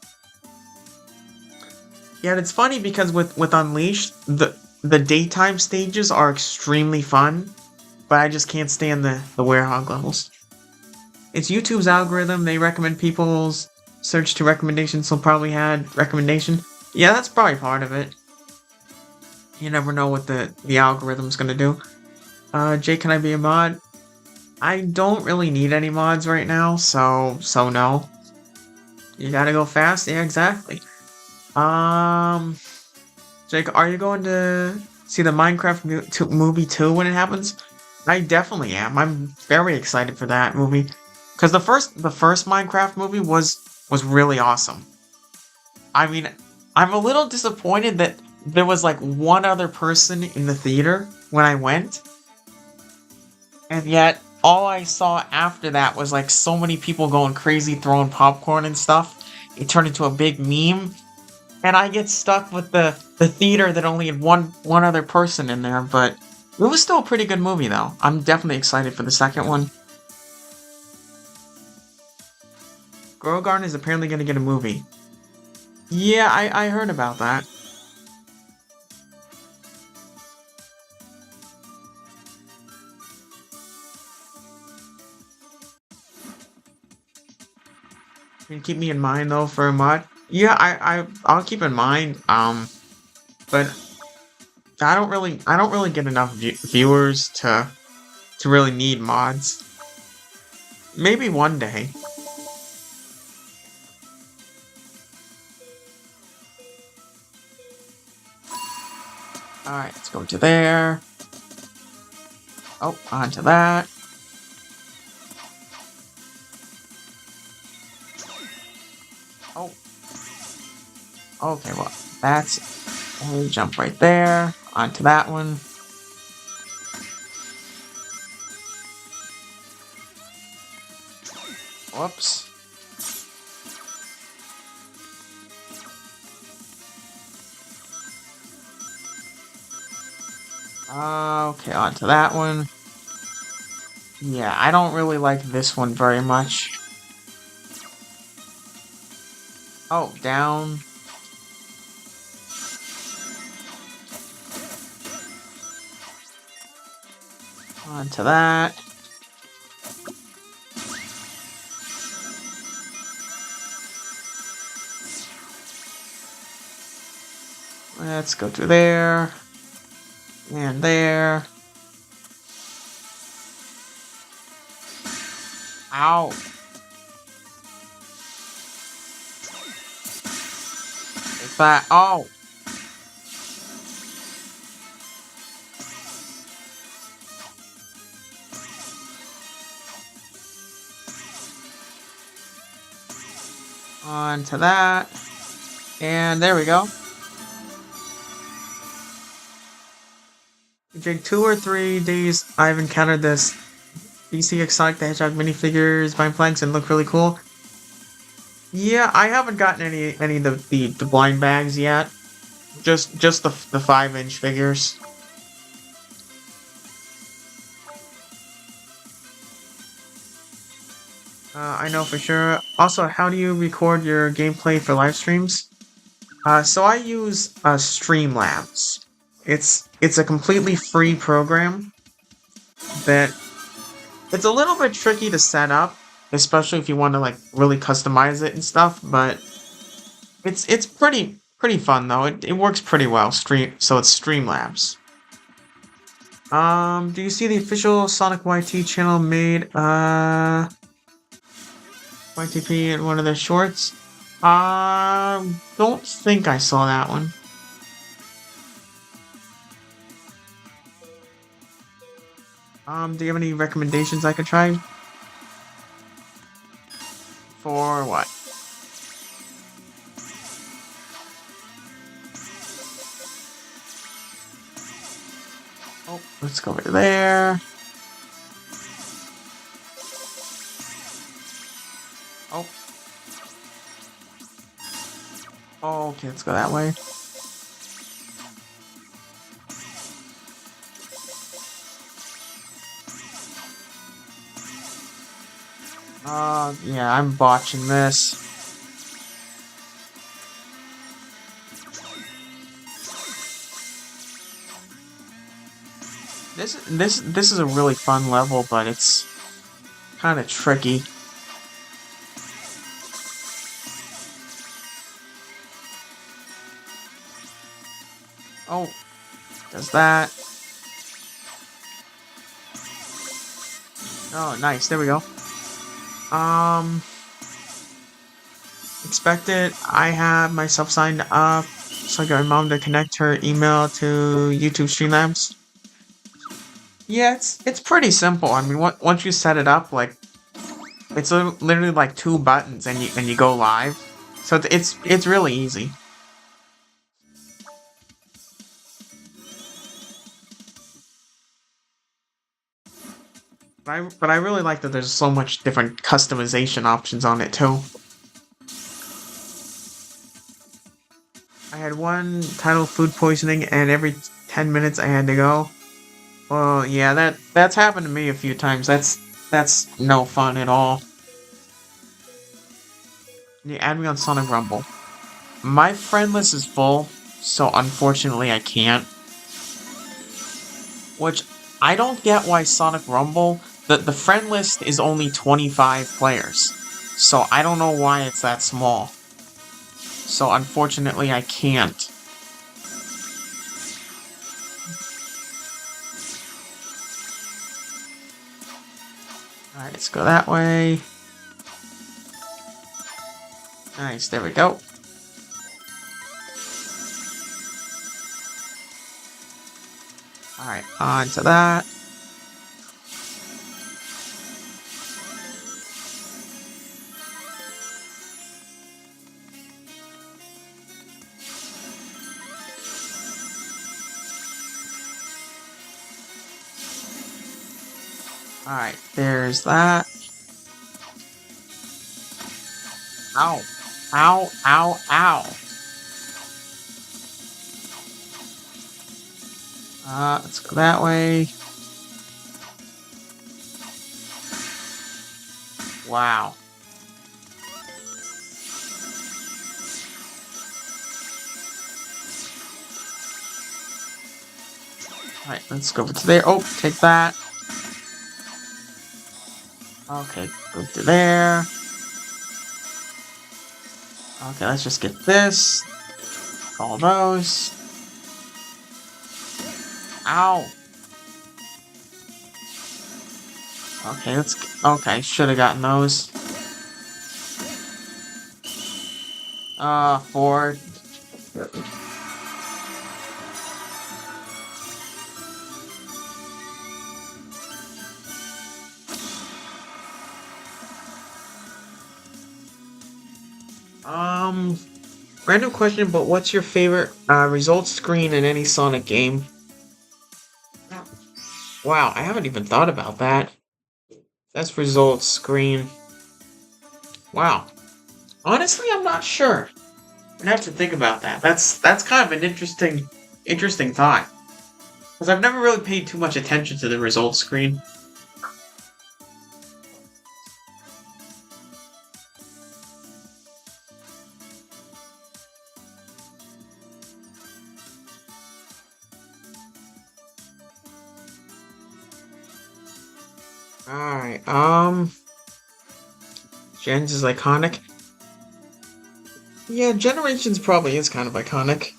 Speaker 1: Yeah, and it's funny because with Unleashed, the daytime stages are extremely fun, but I just can't stand the Werehog levels. It's YouTube's algorithm, they recommend people's search to recommendations, so probably had recommendation. Yeah, that's probably part of it. You never know what the algorithm's gonna do. Jay, can I be a mod? I don't really need any mods right now, so no. You gotta go fast? Yeah, exactly. Jake, are you going to see the Minecraft movie 2 when it happens? I definitely am. I'm very excited for that movie. Because the first Minecraft movie was really awesome. I mean, I'm a little disappointed that there was like one other person in the theater when I went. And yet, all I saw after that was like so many people going crazy throwing popcorn and stuff. It turned into a big meme. And I get stuck with the theater that only had one other person in there, but it was still a pretty good movie though. I'm definitely excited for the second one. Grow Garden is apparently gonna get a movie. Yeah, I heard about that. Can you keep me in mind though for a mod? Yeah, I'll keep in mind. But I don't really get enough viewers to really need mods. Maybe one day. Alright, let's go to there. Oh, onto that. Okay, well, that's... We'll jump right there. Onto that one. Whoops. Okay, onto that one. Yeah, I don't really like this one very much. Oh, down. Onto that. Let's go through there. And there. Ow. Take that. Oh. Onto that. And there we go. During 2 or 3 days, I've encountered this. You see Sonic the Hedgehog minifigures, Vine Flanks, and look really cool. Yeah, I haven't gotten any of the blind bags yet. Just the 5-inch figures. I know for sure. Also, how do you record your gameplay for live streams? So I use Streamlabs. It's a completely free program that it's a little bit tricky to set up, especially if you want to like really customize it and stuff. But it's pretty fun though. It works pretty well. So it's Streamlabs. Do you see the official Sonic YT channel made YTP in one of their shorts? Don't think I saw that one. Do you have any recommendations I could try? For what? Oh, let's go over there. Oh. Oh, okay, let's go that way. Yeah, I'm botching this. This is a really fun level, but it's kind of tricky. Oh, does that? Oh, nice. There we go. Um, expected. I have myself signed up, so I got my mom to connect her email to YouTube Streamlabs. Yeah, it's pretty simple. I mean, once you set it up, like it's literally like 2 buttons, and you go live. So it's really easy. But I really like that there's so much different customization options on it too. I had one title food poisoning, and every 10 minutes I had to go. Well, yeah, that's happened to me a few times. That's no fun at all. You add me on Sonic Rumble. My friend list is full, so unfortunately I can't. Which I don't get why Sonic Rumble. The friend list is only 25 players, so I don't know why it's that small. So unfortunately I can't. Alright, let's go that way. Nice, there we go. Alright, on to that. Alright, there's that. Ow. Ow, ow, ow. Let's go that way. Wow. Alright, let's go over to there. Oh, take that. Okay, go to there. Okay, let's just get this. All those. Ow. Okay, okay, should have gotten those. Four. Um, Random question, but what's your favorite results screen in any Sonic game? Wow, I haven't even thought about that. That's results screen. Wow. Honestly, I'm not sure. I'd have to think about that. That's kind of an interesting thought. Because I've never really paid too much attention to the results screen. Alright, Gens is iconic. Yeah, Generations probably is kind of iconic.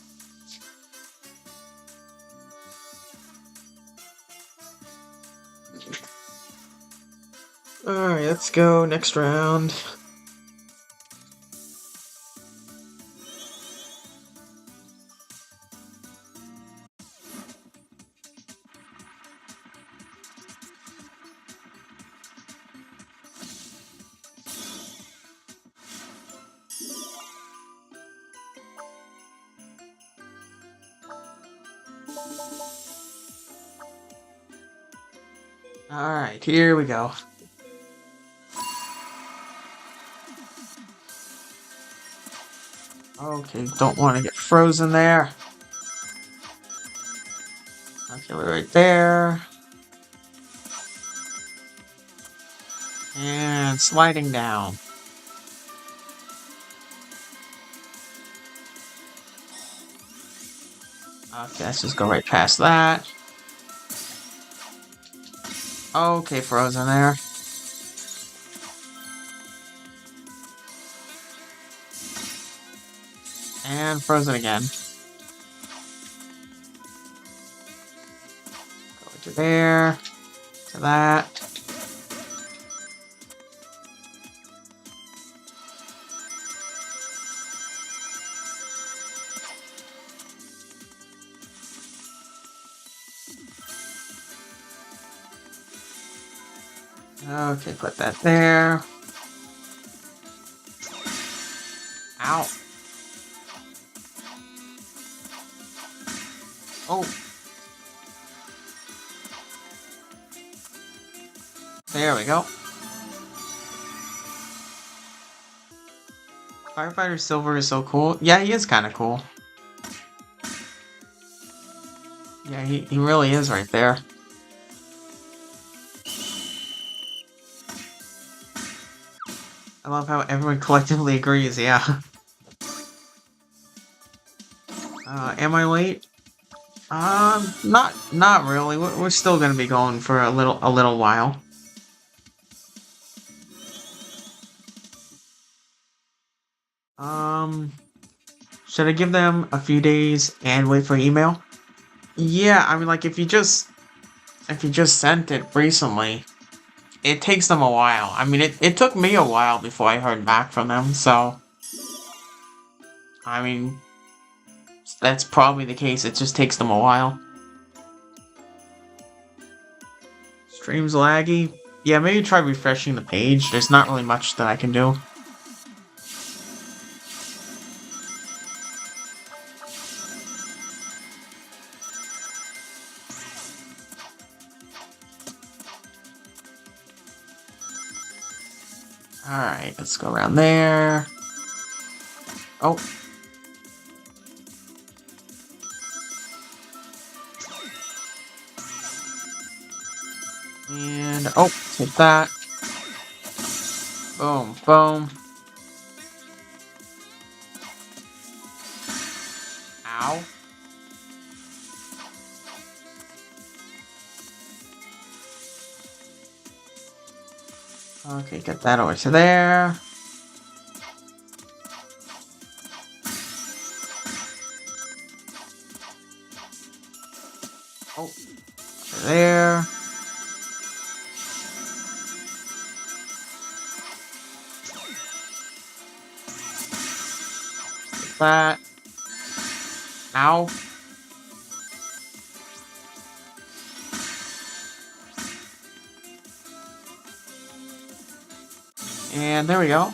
Speaker 1: Alright, let's go next round. Alright, here we go. Okay, don't want to get frozen there. Okay, we're right there. And sliding down. Okay, let's just go right past that. Okay, frozen there. And frozen again. Go to there. To that. Okay, put that there. Ow. Oh. There we go. Firefighter Silver is so cool. Yeah, he is kind of cool. Yeah, he really is right there. I love how everyone collectively agrees, yeah. Am I late? Not really. We're still gonna be going for a little while. Um, should I give them a few days and wait for email? Yeah, I mean, like if you just sent it recently, it takes them a while. I mean, it took me a while before I heard back from them, so I mean, that's probably the case. It just takes them a while. Stream's laggy. Yeah, maybe try refreshing the page. There's not really much that I can do. Alright, let's go around there. Oh. And, oh, take that. Boom, boom. Ow. Okay, get that over to there. Oh, there. Get that. Ow. And there we go.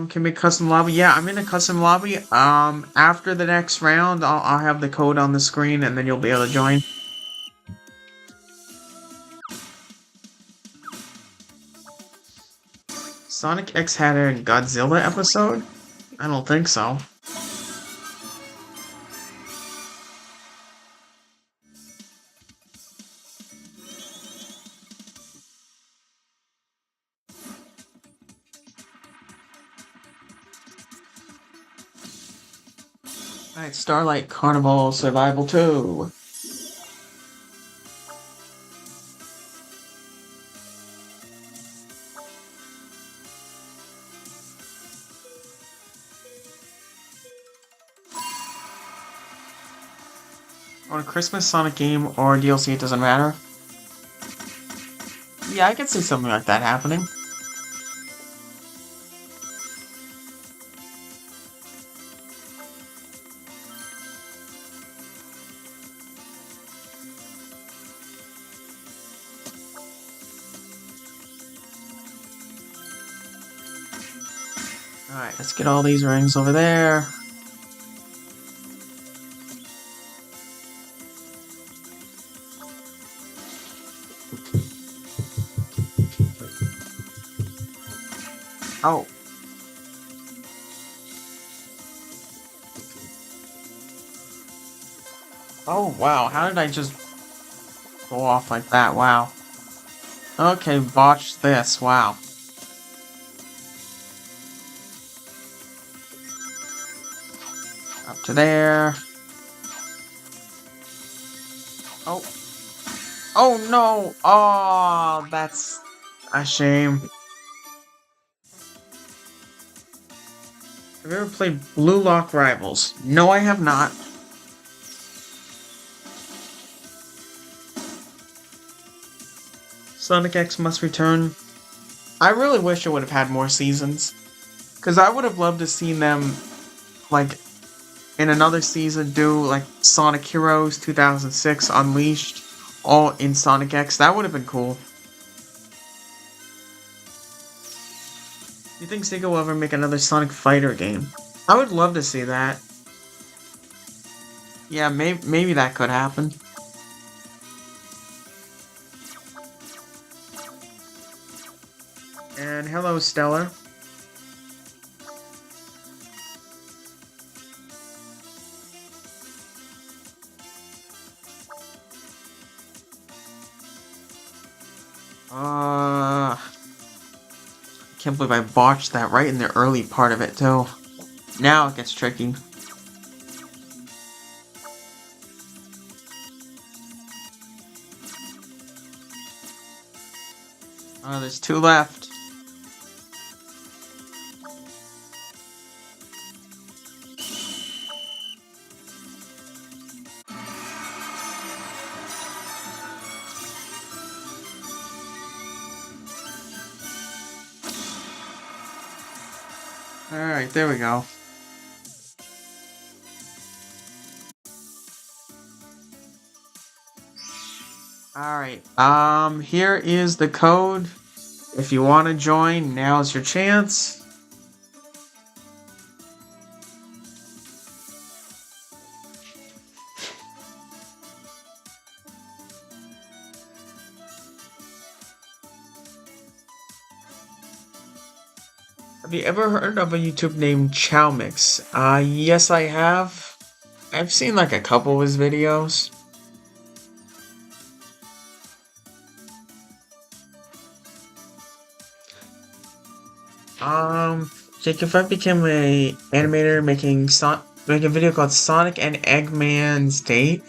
Speaker 1: Can make custom lobby. Yeah, I'm in a custom lobby. After the next round, I'll have the code on the screen, and then you'll be able to join. Sonic X had a Godzilla episode? I don't think so. Alright, Starlight Carnival Survival 2. On a Christmas Sonic game or DLC, it doesn't matter. Yeah, I could see something like that happening. Alright, let's get all these rings over there. Oh. Oh, wow. How did I just go off like that? Wow. Okay, botched this. Wow. Up to there. Oh. Oh, no. Oh, that's a shame. Have you ever played Blue Lock Rivals? No, I have not. Sonic X Must Return. I really wish it would have had more seasons. Because I would have loved to see them, like, in another season do, like, Sonic Heroes 2006 Unleashed, all in Sonic X. That would have been cool. Do you think Sega will ever make another Sonic Fighter game? I would love to see that. Yeah, maybe that could happen. And hello, Stellar. Can't believe I botched that right in the early part of it, too. Now it gets tricky. Oh, there's two left. Alright, there we go. Alright, here is the code. If you want to join, now's your chance. Have you ever heard of a YouTube named Chowmix? Yes, I have. I've seen like a couple of his videos. Jake, if I became a animator make a video called Sonic and Eggman's Date,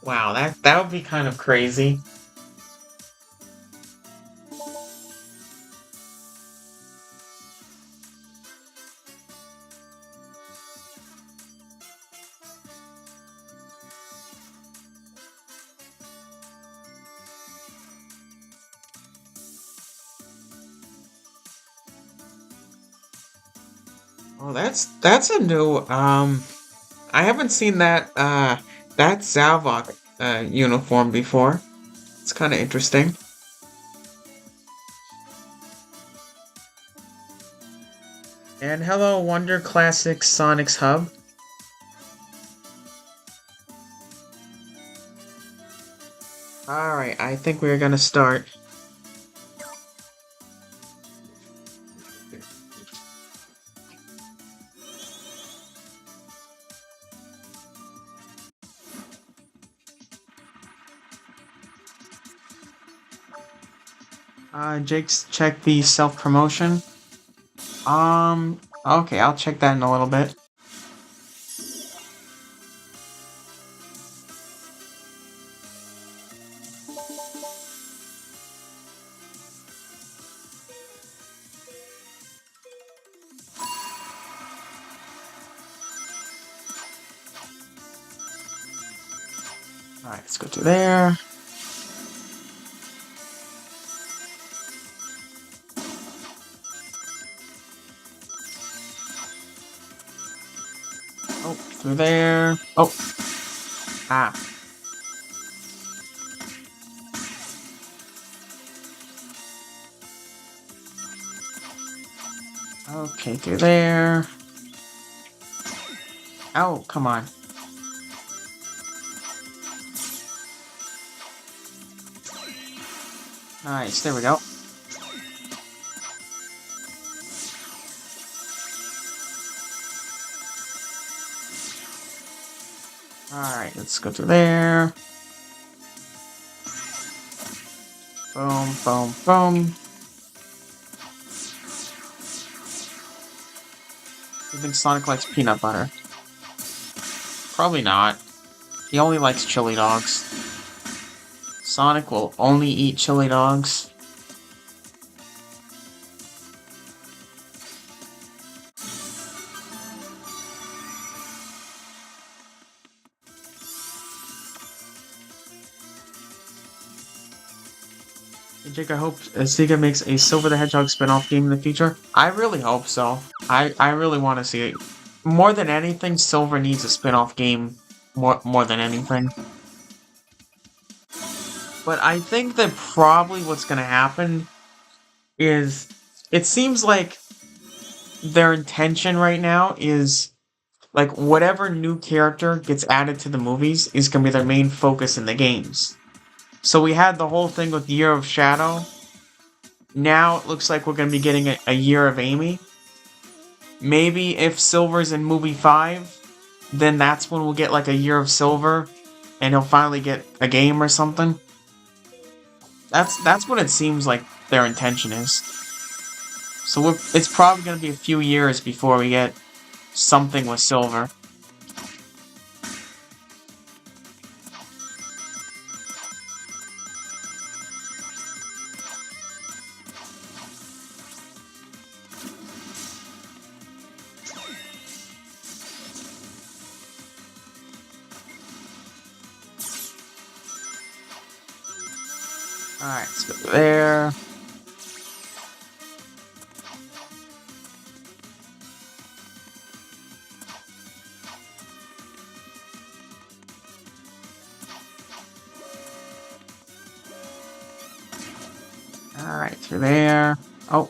Speaker 1: wow, that would be kind of crazy. Oh, that's a new I haven't seen that Zavok uniform before. It's kind of interesting. And hello, Wonder Classic Sonic's Hub. Alright, I think we're gonna start. Jake's check the self-promotion. Okay, I'll check that in a little bit. Alright, let's go to there. Oh, through there. Oh. Ah. Okay, through there. Oh, come on. Nice, there we go. Alright, let's go through there. Boom, boom, boom. You think Sonic likes peanut butter? Probably not. He only likes chili dogs. Sonic will only eat chili dogs. Hey Jake, I hope Sega makes a Silver the Hedgehog spin-off game in the future. I really hope so. I really want to see it. More than anything, Silver needs a spin-off game. More than anything. But I think that probably what's going to happen is... It seems like their intention right now is... Like, whatever new character gets added to the movies is going to be their main focus in the games. So we had the whole thing with Year of Shadow. Now it looks like we're going to be getting a Year of Amy. Maybe if Silver's in movie 5, then that's when we'll get like a Year of Silver, and he'll finally get a game or something. That's what it seems like their intention is. So it's probably going to be a few years before we get something with Silver. Alright, let's go there. Alright, through there. Oh.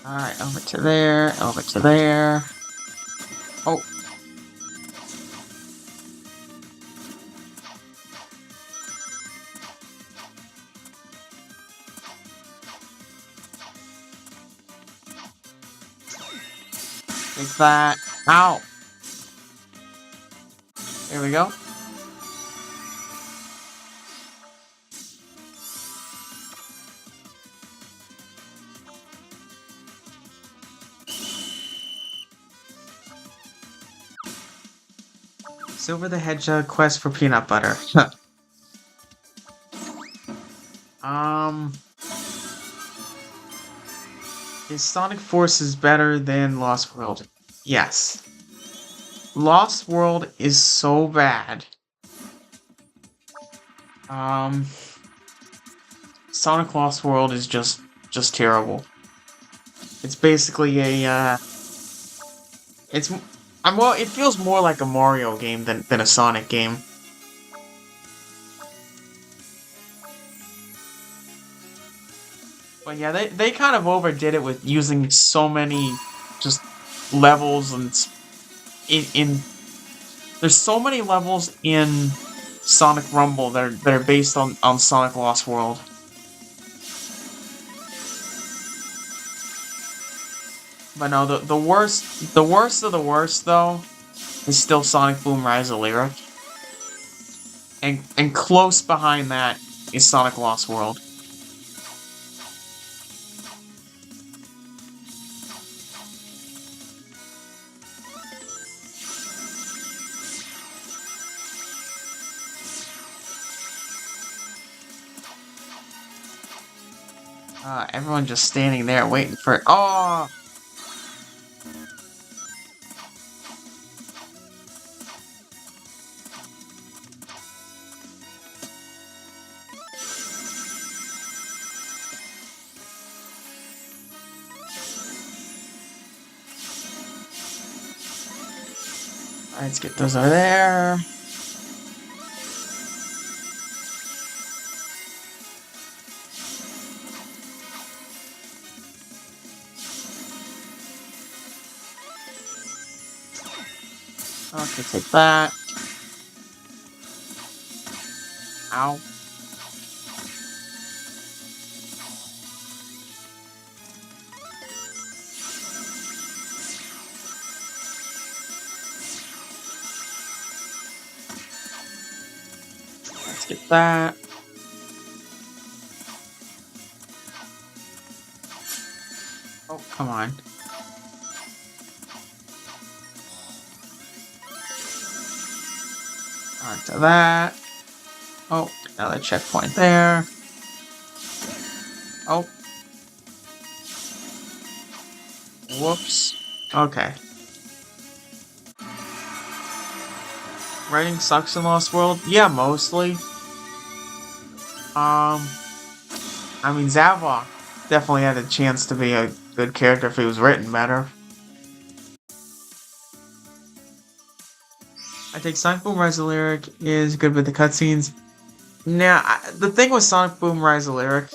Speaker 1: Alright, over to there, over to there. Oh. Take that. Ow. There we go. Silver the Hedgehog quest for peanut butter. um, is Sonic Forces better than Lost World? Yes. Lost World is so bad. Um, Sonic Lost World is just terrible. It's basically a it's well, it feels more like a Mario game than a Sonic game. But yeah, they kind of overdid it with using so many just levels and in there's so many levels in Sonic Rumble that are based on Sonic Lost World. But no, the worst of the worst though is still Sonic Boom Rise of Lyric. And close behind that is Sonic Lost World. Everyone just standing there waiting for it. Oh! Alright, let's get those over there. Okay, take that. Ow. Let's get that. Oh, come on. Alright, to that. Oh, another checkpoint there. Oh. Whoops. Okay. Writing sucks in Lost World? Yeah, mostly. I mean, Zavok definitely had a chance to be a good character if he was written better. I think Sonic Boom Rise of Lyric is good with the cutscenes. Nah, the thing with Sonic Boom Rise of Lyric,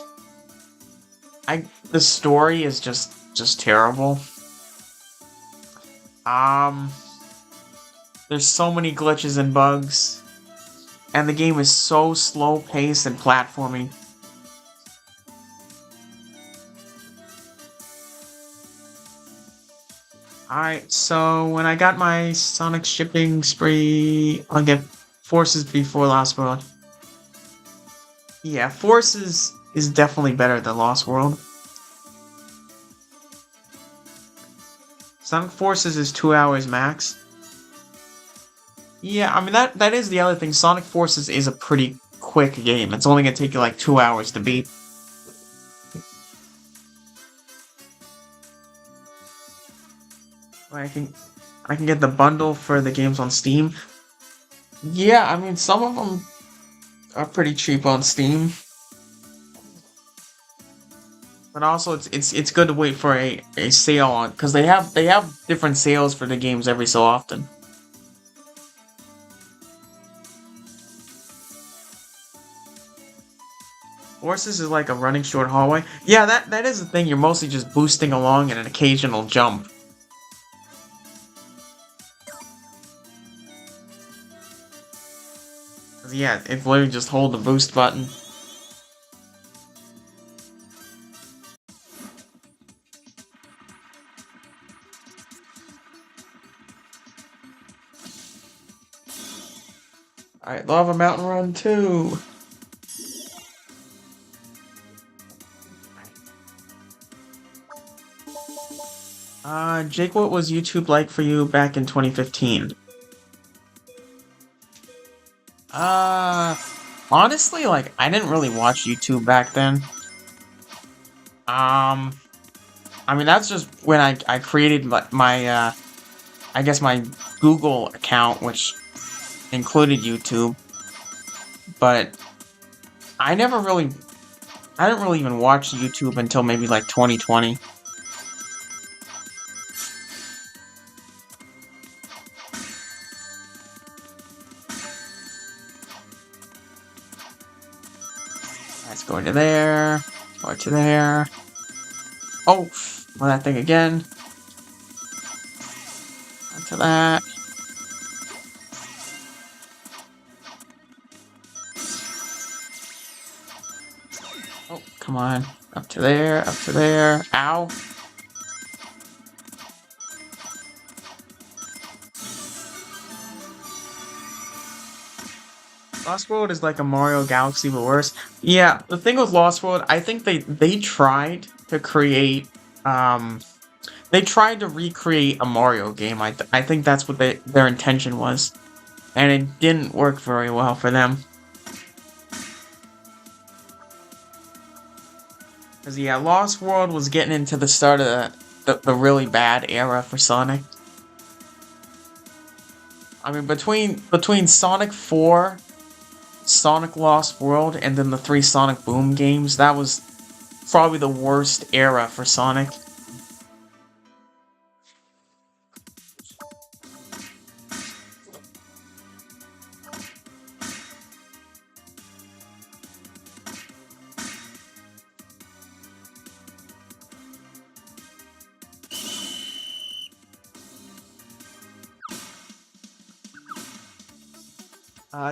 Speaker 1: the story is just terrible. Um, there's so many glitches and bugs, and the game is so slow paced and platforming. Alright, so when I got my Sonic shipping spree, I'll get Forces before Lost World. Yeah, Forces is definitely better than Lost World. Sonic Forces is 2 hours max. Yeah, I mean that is the other thing. Sonic Forces is a pretty quick game. It's only gonna take you like 2 hours to beat. I can get the bundle for the games on Steam. Yeah, I mean some of them are pretty cheap on Steam. But also it's good to wait for a sale on because they have different sales for the games every so often. Forces is like a running short hallway. Yeah, that is the thing. You're mostly just boosting along and an occasional jump. 'Cause yeah, it's literally just hold the boost button. Alright, Lava Mountain Run 2. Jake, what was YouTube like for you back in 2015? Uh, Honestly, like, I didn't really watch YouTube back then. Um, I mean, that's just when I created my I guess my Google account, which included YouTube, but I never really, I didn't really even watch YouTube until maybe like 2020. Let's go into there, go to there. Oh, well, that thing again. Onto that. Oh, come on. Up to there, up to there. Ow. Lost World is like a Mario Galaxy but worse. Yeah, the thing with Lost World, I think they tried to create they tried to recreate a Mario game. I think that's what their intention was, and it didn't work very well for them. Cause yeah, Lost World was getting into the start of the really bad era for Sonic. I mean, between Sonic 4, Sonic Lost World, and then the 3 Sonic Boom games, that was probably the worst era for Sonic.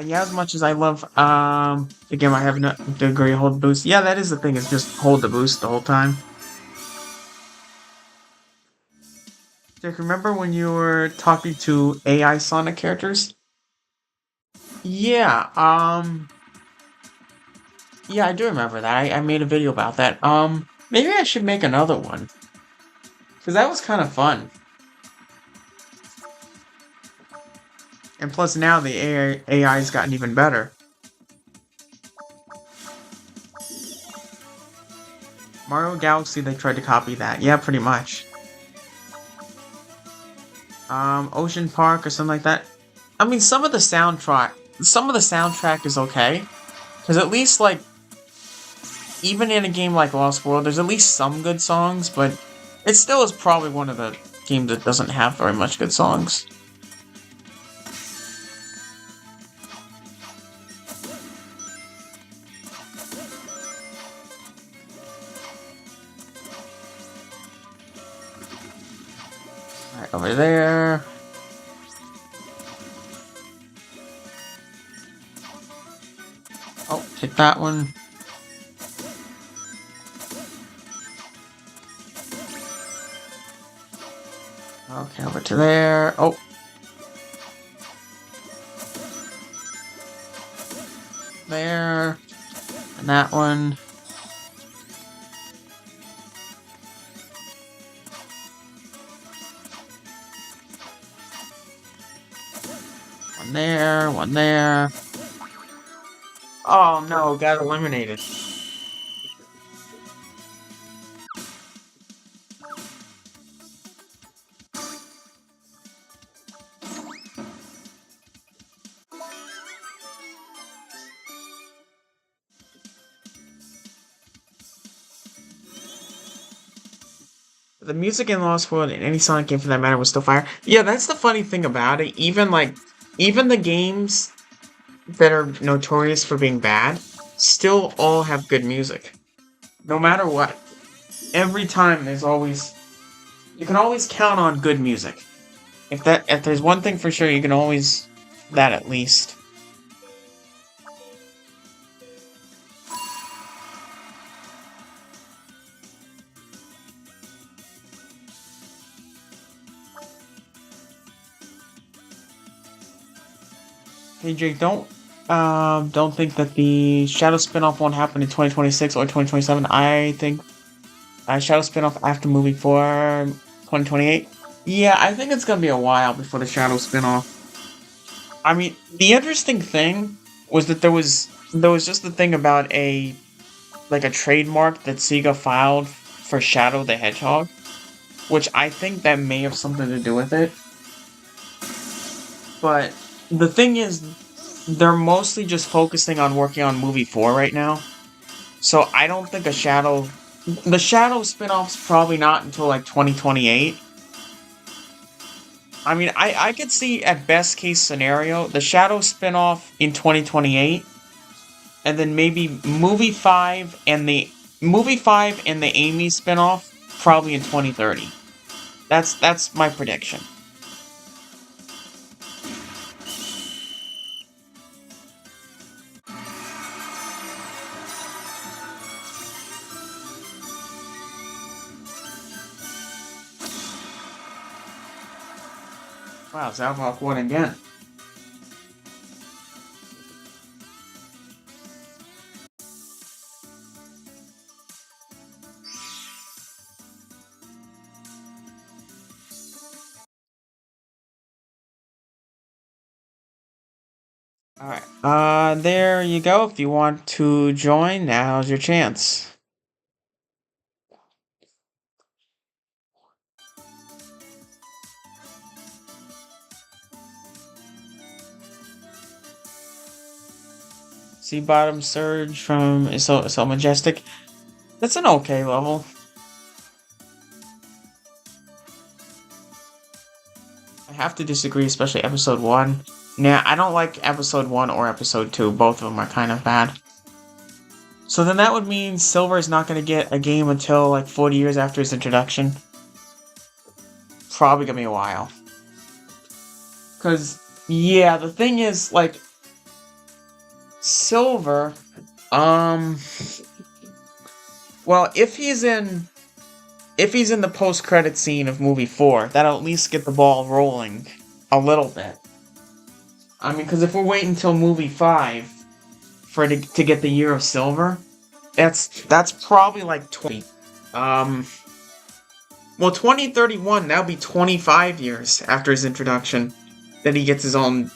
Speaker 1: Yeah, as much as I love, the game I have no degree hold boost. Yeah, that is the thing, is just hold the boost the whole time. Dick, remember when you were talking to AI Sonic characters? Yeah, yeah, I do remember that. I made a video about that. Maybe I should make another one. Because that was kind of fun. And plus now the AI's gotten even better. Mario Galaxy, they tried to copy that. Yeah, pretty much. Ocean Park or something like that. I mean, some of the soundtrack is okay. Because at least, like, even in a game like Lost World, there's at least some good songs, but it still is probably one of the games that doesn't have very much good songs. Alright, over there. Oh, take that one. Okay, over to there. Oh. There. And that one. One there, one there. Oh no, got eliminated. The music in Lost World and any Sonic game for that matter was still fire. Yeah, that's the funny thing about it. Even the games that are notorious for being bad still all have good music. No matter what. Every time you can always count on good music. If there's one thing for sure, you can always that at least. Hey Jake, don't Don't think that the Shadow spinoff won't happen in 2026 or 2027. I think Shadow spinoff after movie 4, 2028. Yeah, I think it's gonna be a while before the Shadow spinoff. I mean, the interesting thing was that there was just the thing about a trademark that Sega filed for Shadow the Hedgehog, which I think that may have something to do with it. But the thing is, they're mostly just focusing on working on movie 4 right now. So I don't think the Shadow spin-off's probably not until like 2028. I mean, I could see at best case scenario the Shadow spin-off in 2028, and then maybe movie 5 and the Amy spin-off probably in 2030. That's my prediction. Wow, Zavok won again. Alright. There you go. If you want to join, now's your chance. Sea bottom surge from so majestic. That's an okay level. I have to disagree, especially episode 1. Nah, I don't like episode 1 or episode 2. Both of them are kind of bad. So then that would mean Silver is not going to get a game until like 40 years after its introduction. Probably gonna be a while. Cause yeah, the thing is like Silver, um, well, if he's in the post-credit scene of movie 4, that'll at least get the ball rolling a little bit. I mean, because if we're waiting until movie 5 for it to get the Year of Silver, that's probably like 20. Well, 2031, that'll be 25 years after his introduction that he gets his own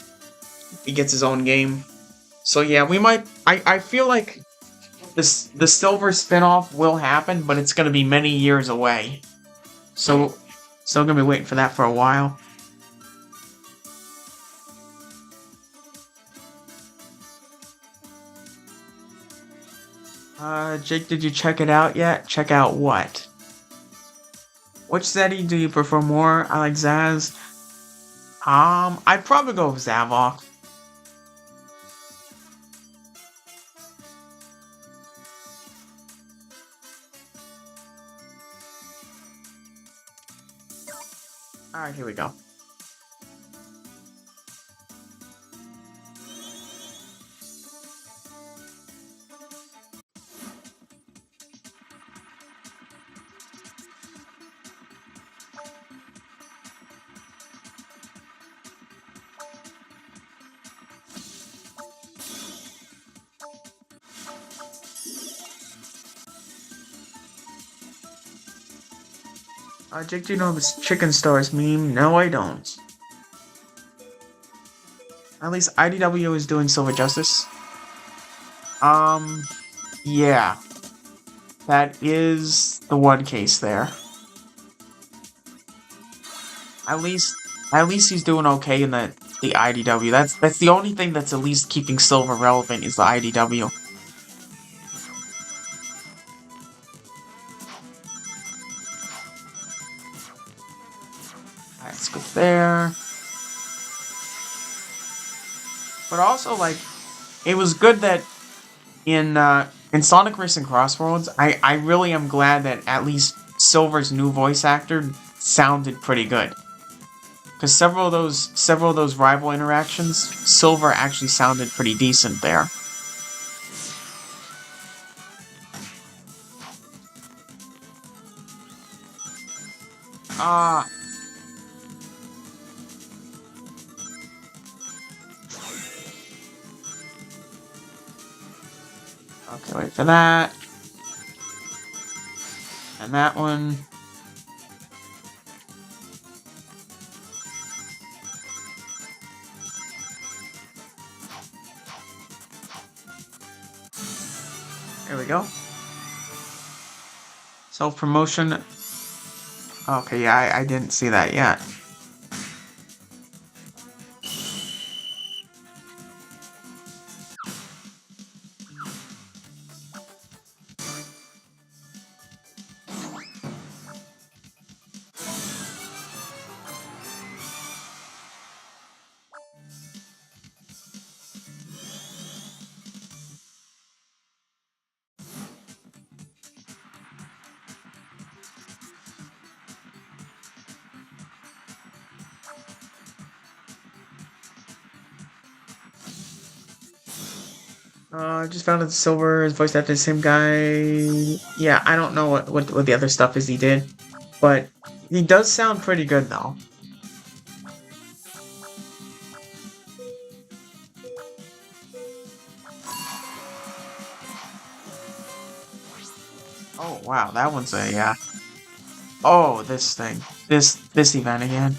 Speaker 1: game. So yeah, we might. I feel like the Silver spinoff will happen, but it's gonna be many years away. So still gonna be waiting for that for a while. Jake, did you check it out yet? Check out what? Which Zeddy do you prefer more? I like Zaz. I'd probably go with Zavok. Alright, here we go. Jake, do you know this chicken stars meme? No, I don't. At least IDW is doing Silver Justice. Yeah. That is the one case there. At least, at least he's doing okay in the IDW. That's the only thing that's at least keeping Silver relevant is the IDW. Alright, let's go there. But also, like, it was good that in Sonic Racing Crossroads, I really am glad that at least Silver's new voice actor sounded pretty good. Because several of those rival interactions, Silver actually sounded pretty decent there. Uh, Okay, wait for that. And that one. There we go. Self-promotion. Okay, yeah, I didn't see that yet. I just found that Silver is voiced after the same guy. Yeah, I don't know what the other stuff is he did, but he does sound pretty good though. Oh wow, that one's a yeah. Oh, this thing, this event again.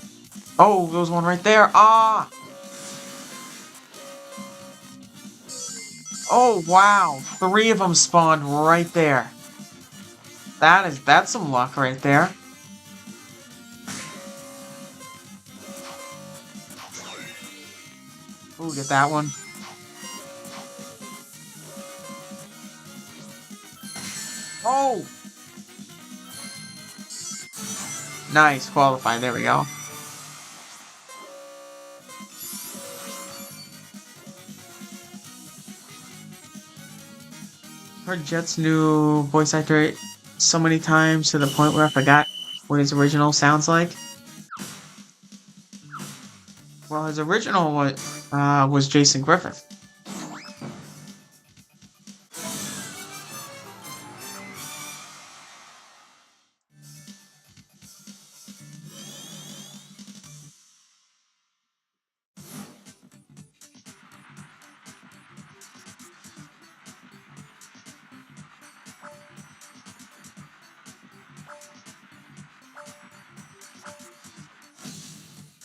Speaker 1: Oh, there was one right there. Ah. Oh wow, 3 of them spawned right there. That's some luck right there. Ooh, get that one. Oh! Nice, qualify, there we go. Heard Jet's new voice actor so many times to the point where I forgot what his original sounds like. Well, his original was Jason Griffith.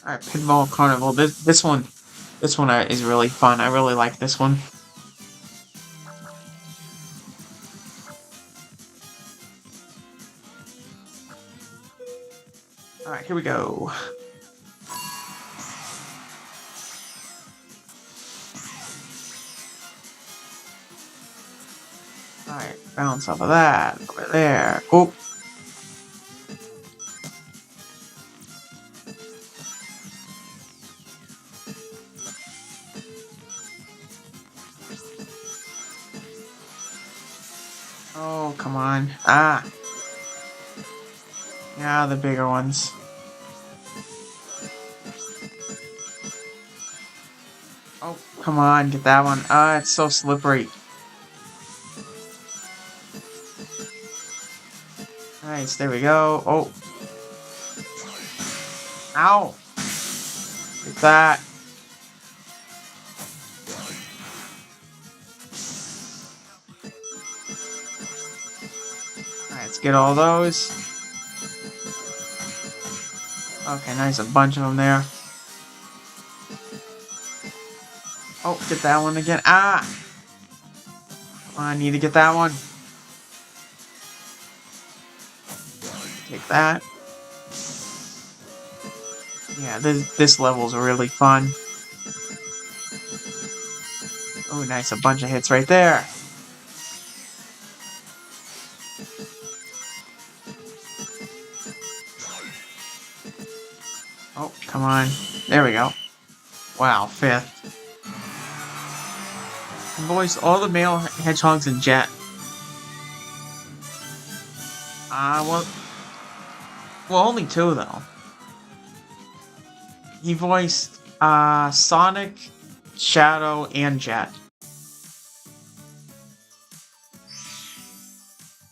Speaker 1: Alright, Pinball Carnival. This one is really fun. I really like this one. Alright, here we go. Alright, bounce off of that. Over there. Oh! Oh, come on. Ah! Yeah, the bigger ones. Oh, come on, get that one. Ah, it's so slippery. Nice, there we go. Oh. Ow! Get that. Alright, let's get all those. Okay, nice, a bunch of them there. Oh, get that one again. Ah! Come on, I need to get that one. Take that. Yeah, this level's really fun. Oh, nice, a bunch of hits right there. Oh, come on. There we go. Wow, 5th. Voice all the male hedgehogs in Jet. Well, only 2 though. He voiced Sonic, Shadow, and Jet.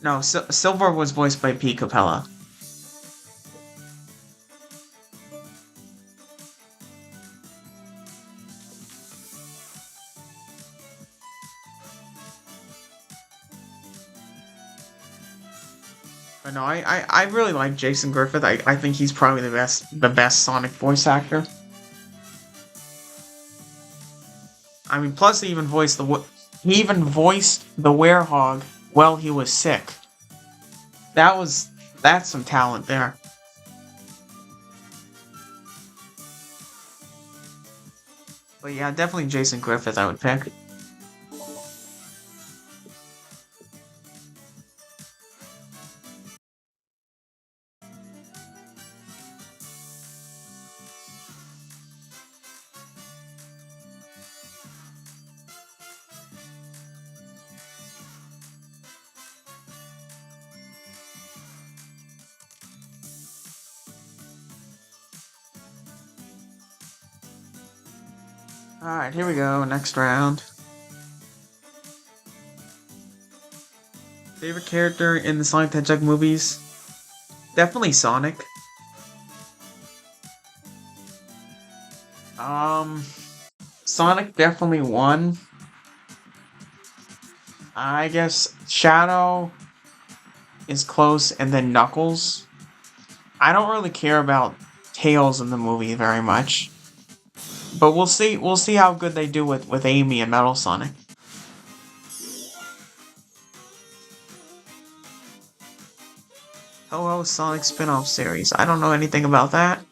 Speaker 1: No, Silver was voiced by P. Capella. But no, I really like Jason Griffith. I think he's probably the best Sonic voice actor. I mean, plus he even voiced the Werehog while he was sick. That was that's some talent there. But yeah, definitely Jason Griffith I would pick. Alright, here we go, next round. Favorite character in the Sonic the Hedgehog movies? Definitely Sonic. Um, Sonic definitely won. I guess Shadow is close, and then Knuckles. I don't really care about Tails in the movie very much. But we'll see. We'll see how good they do with Amy and Metal Sonic. Ho-Oh Sonic spin-off series. I don't know anything about that.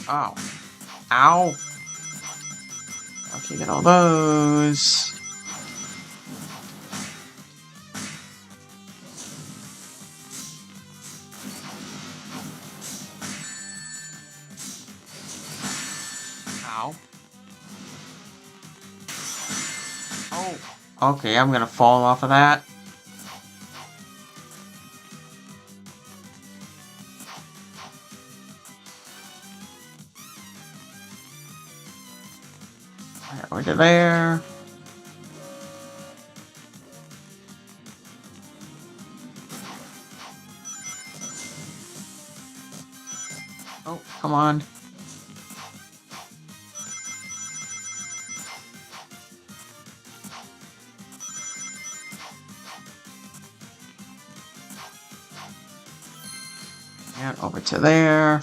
Speaker 1: Oh. Ow. Okay, get all those. Ow. Oh. Okay, I'm gonna fall off of that. Alright, over to there. Oh, come on. And over to there.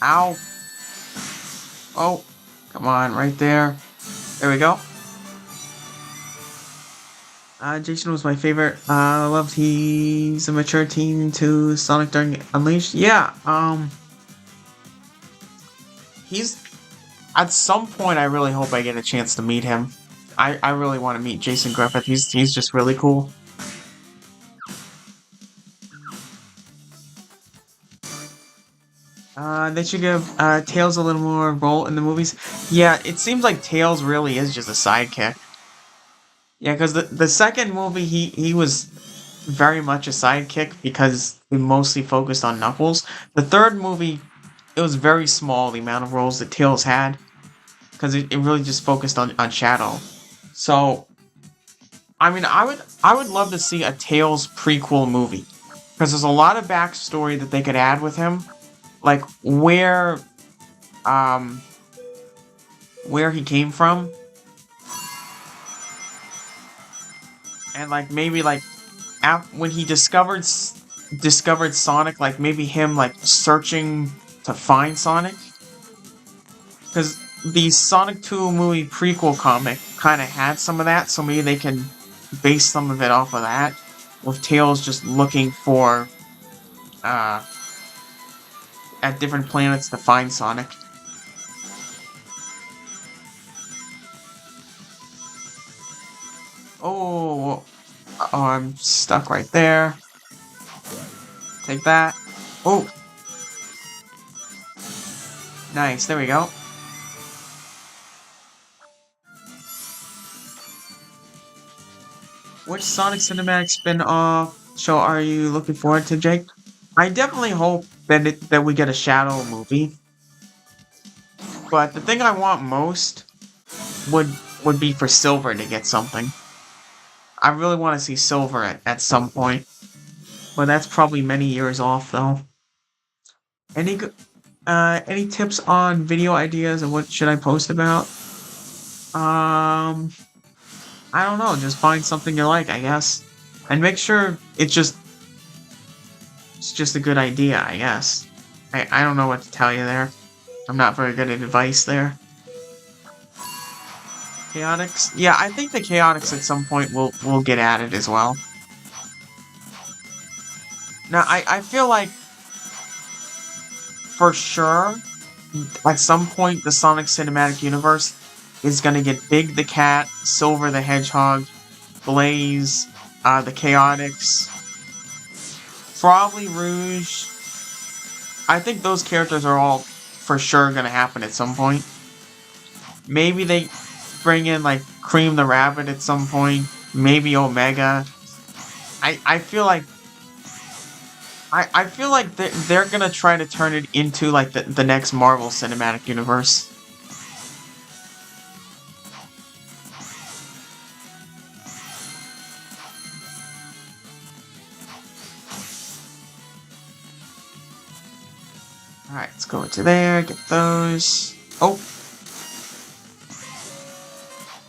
Speaker 1: Ow. Oh, come on, right there. There we go. Jason was my favorite. I loved he's a mature teen to Sonic during Unleashed. Yeah, he's at some point I really hope I get a chance to meet him. I really want to meet Jason Griffith. He's just really cool. They should give Tails a little more role in the movies. Yeah, it seems like Tails really is just a sidekick. Yeah, because the second movie he was very much a sidekick because we mostly focused on Knuckles. The third movie, it was very small, the amount of roles that Tails had, because it really just focused on Shadow. So, I mean, I would love to see a Tails prequel movie, because there's a lot of backstory that they could add with him, like um where he came from, and like maybe like when he discovered Sonic, like maybe him like searching to find Sonic, because the Sonic 2 movie prequel comic kind of had some of that, so maybe they can base some of it off of that, with Tails just looking for uh at different planets to find Sonic. Oh, oh, I'm stuck right there. Take that. Oh, nice. There we go. Which Sonic Cinematic spin-off show are you looking forward to, Jake? I definitely hope that we get a Shadow movie. But the thing I want most would would be for Silver to get something. I really want to see Silver at some point. But that's probably many years off, though. Any tips on video ideas and what should I post about? Um, I don't know. Just find something you like, I guess, and make sure it's just a good idea, I guess. I don't know what to tell you there. I'm not very good at advice there. Chaotix? Yeah, I think the Chaotix at some point will get added as well. Now, I feel like, for sure, at some point, the Sonic Cinematic Universe is gonna get Big the Cat, Silver the Hedgehog, Blaze, the Chaotix, probably Rouge. I think those characters are all for sure gonna happen at some point. Maybe they bring in, like, Cream the Rabbit at some point. Maybe Omega. I feel like I feel like they're gonna try to turn it into like the next Marvel Cinematic Universe. Alright, let's go into there, get those. Oh.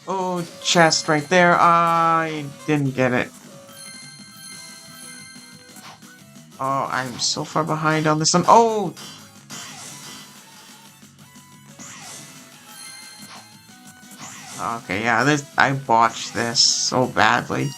Speaker 1: Oh, chest right there. I didn't get it. Oh, I'm so far behind on this one. Oh! Okay, yeah, I botched this so badly.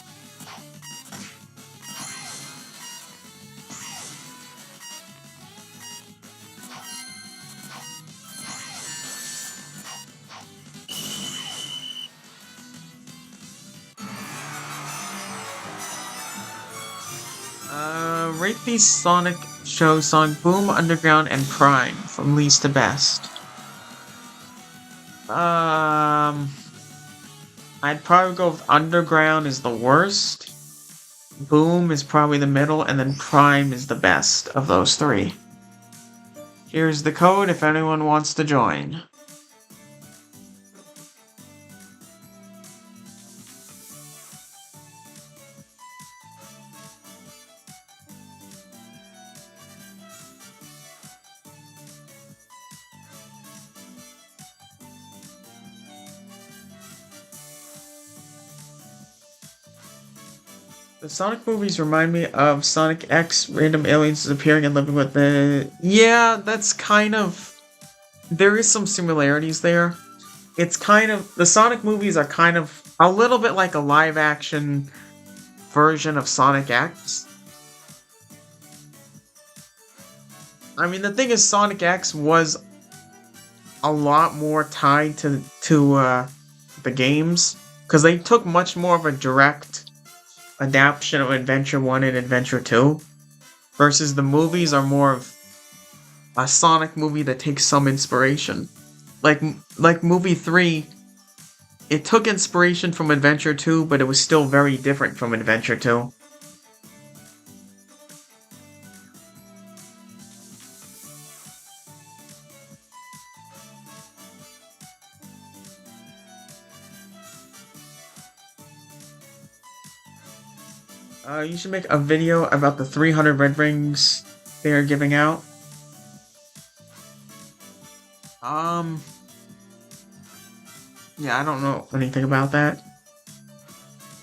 Speaker 1: Rate these Sonic shows Sonic Boom, Underground, and Prime from least to best. I'd probably go with Underground is the worst. Boom is probably the middle, and then Prime is the best of those three. Here's the code if anyone wants to join. The Sonic movies remind me of Sonic X, random aliens appearing and living with the... Yeah, that's kind of... There is some similarities there. It's kind of... The Sonic movies are kind of a little bit like a live-action version of Sonic X. I mean, the thing is, Sonic X was a lot more tied to the games, because they took much more of a direct adaptation of Adventure 1 and Adventure 2, versus the movies are more of a Sonic movie that takes some inspiration. Like movie 3, it took inspiration from Adventure 2, but it was still very different from Adventure 2. You should make a video about the 300 red rings they are giving out. Yeah, I don't know anything about that.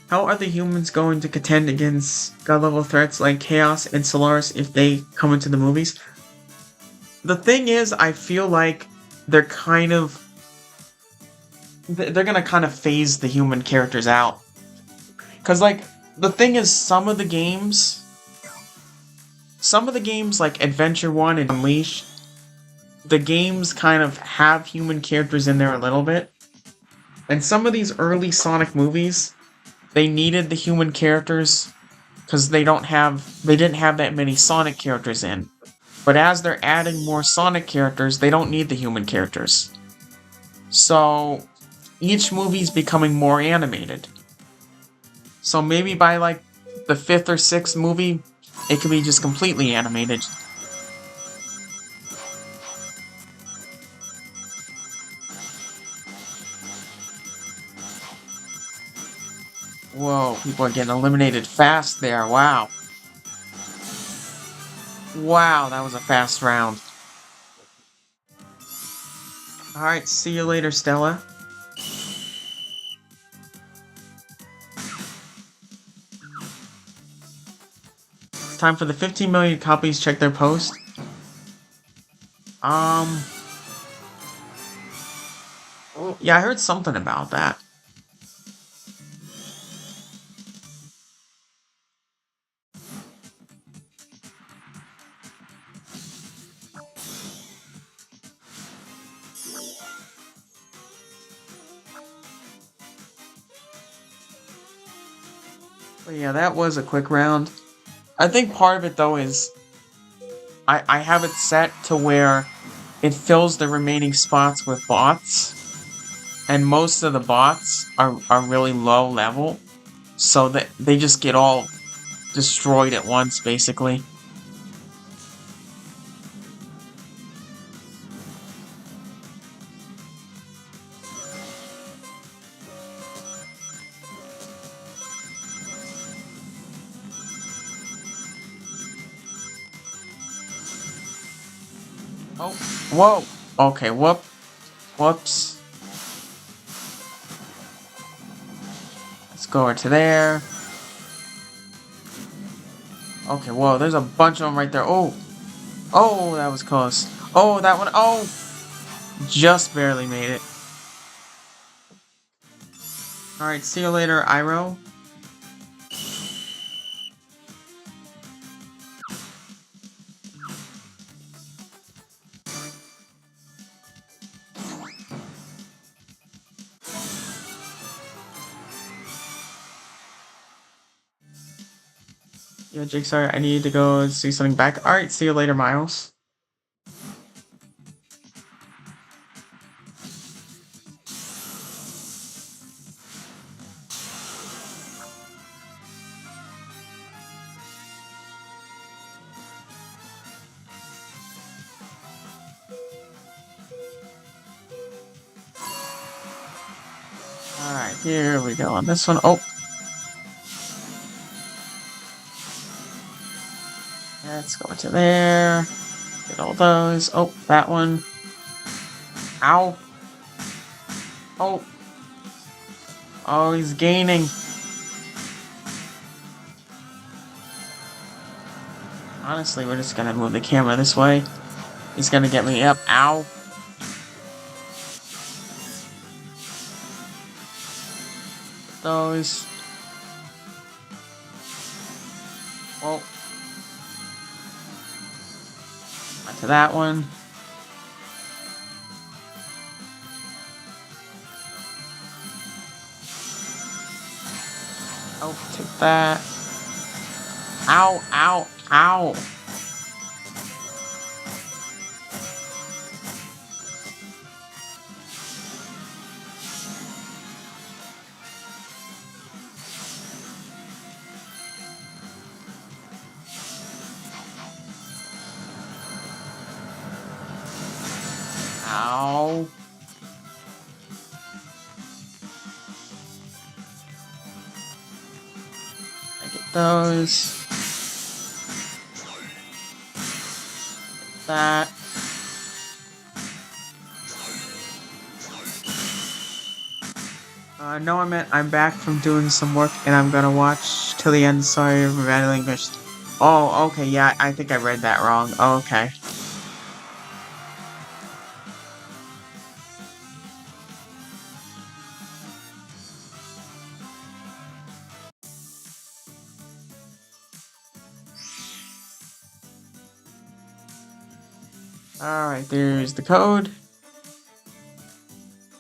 Speaker 1: How are the humans going to contend against god-level threats like Chaos and Solaris if they come into the movies? The thing is, I feel like they're gonna kind of phase the human characters out. Because, like, the thing is, some of the games like Adventure 1 and Unleashed, the games kind of have human characters in there a little bit. And some of these early Sonic movies, they needed the human characters because they didn't have that many Sonic characters in. But as they're adding more Sonic characters, they don't need the human characters. So each movie's becoming more animated. So maybe by like the 5th or 6th movie, it could be just completely animated. Whoa, people are getting eliminated fast there, wow. Wow, that was a fast round. Alright, see you later, Stella. Time for the 15 million copies. Check their post. Yeah, I heard something about that. But yeah, that was a quick round. I think part of it though is I have it set to where it fills the remaining spots with bots, and most of the bots are really low level, so that they just get all destroyed at once, basically. Oh, whoa. Okay, whoops. Let's go over to there. Okay, whoa, there's a bunch of them right there. Oh, that was close. Oh, that one. Oh, just barely made it. Alright, see you later, Iroh. Yeah, Jake, sorry, I need to go see something back. Alright, see you later, Miles. Alright, here we go on this one. Oh. Let's go to there. Get all those. Oh, that one. Ow. Oh. Oh, he's gaining. Honestly, we're just gonna move the camera this way. He's gonna get me up. Ow. Those. Oh. Onto that one. Oh, take that. Ow, ow, ow. Ow. I get those. That. No, I meant I'm back from doing some work and I'm gonna watch till the end. Sorry for bad English. Oh, okay, yeah, I think I read that wrong. Oh, okay. Alright, there's the code.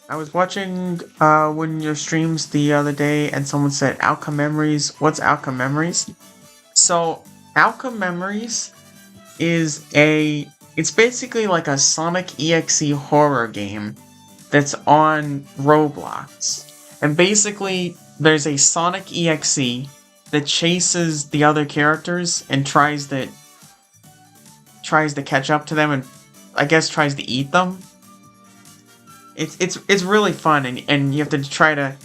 Speaker 1: I was watching one of your streams the other day and someone said Outcome Memories. What's Outcome Memories? So, Outcome Memories is it's basically like a Sonic EXE horror game that's on Roblox. And basically, there's a Sonic EXE that chases the other characters and tries to catch up to them and I guess tries to eat them. It's really fun and you have to try to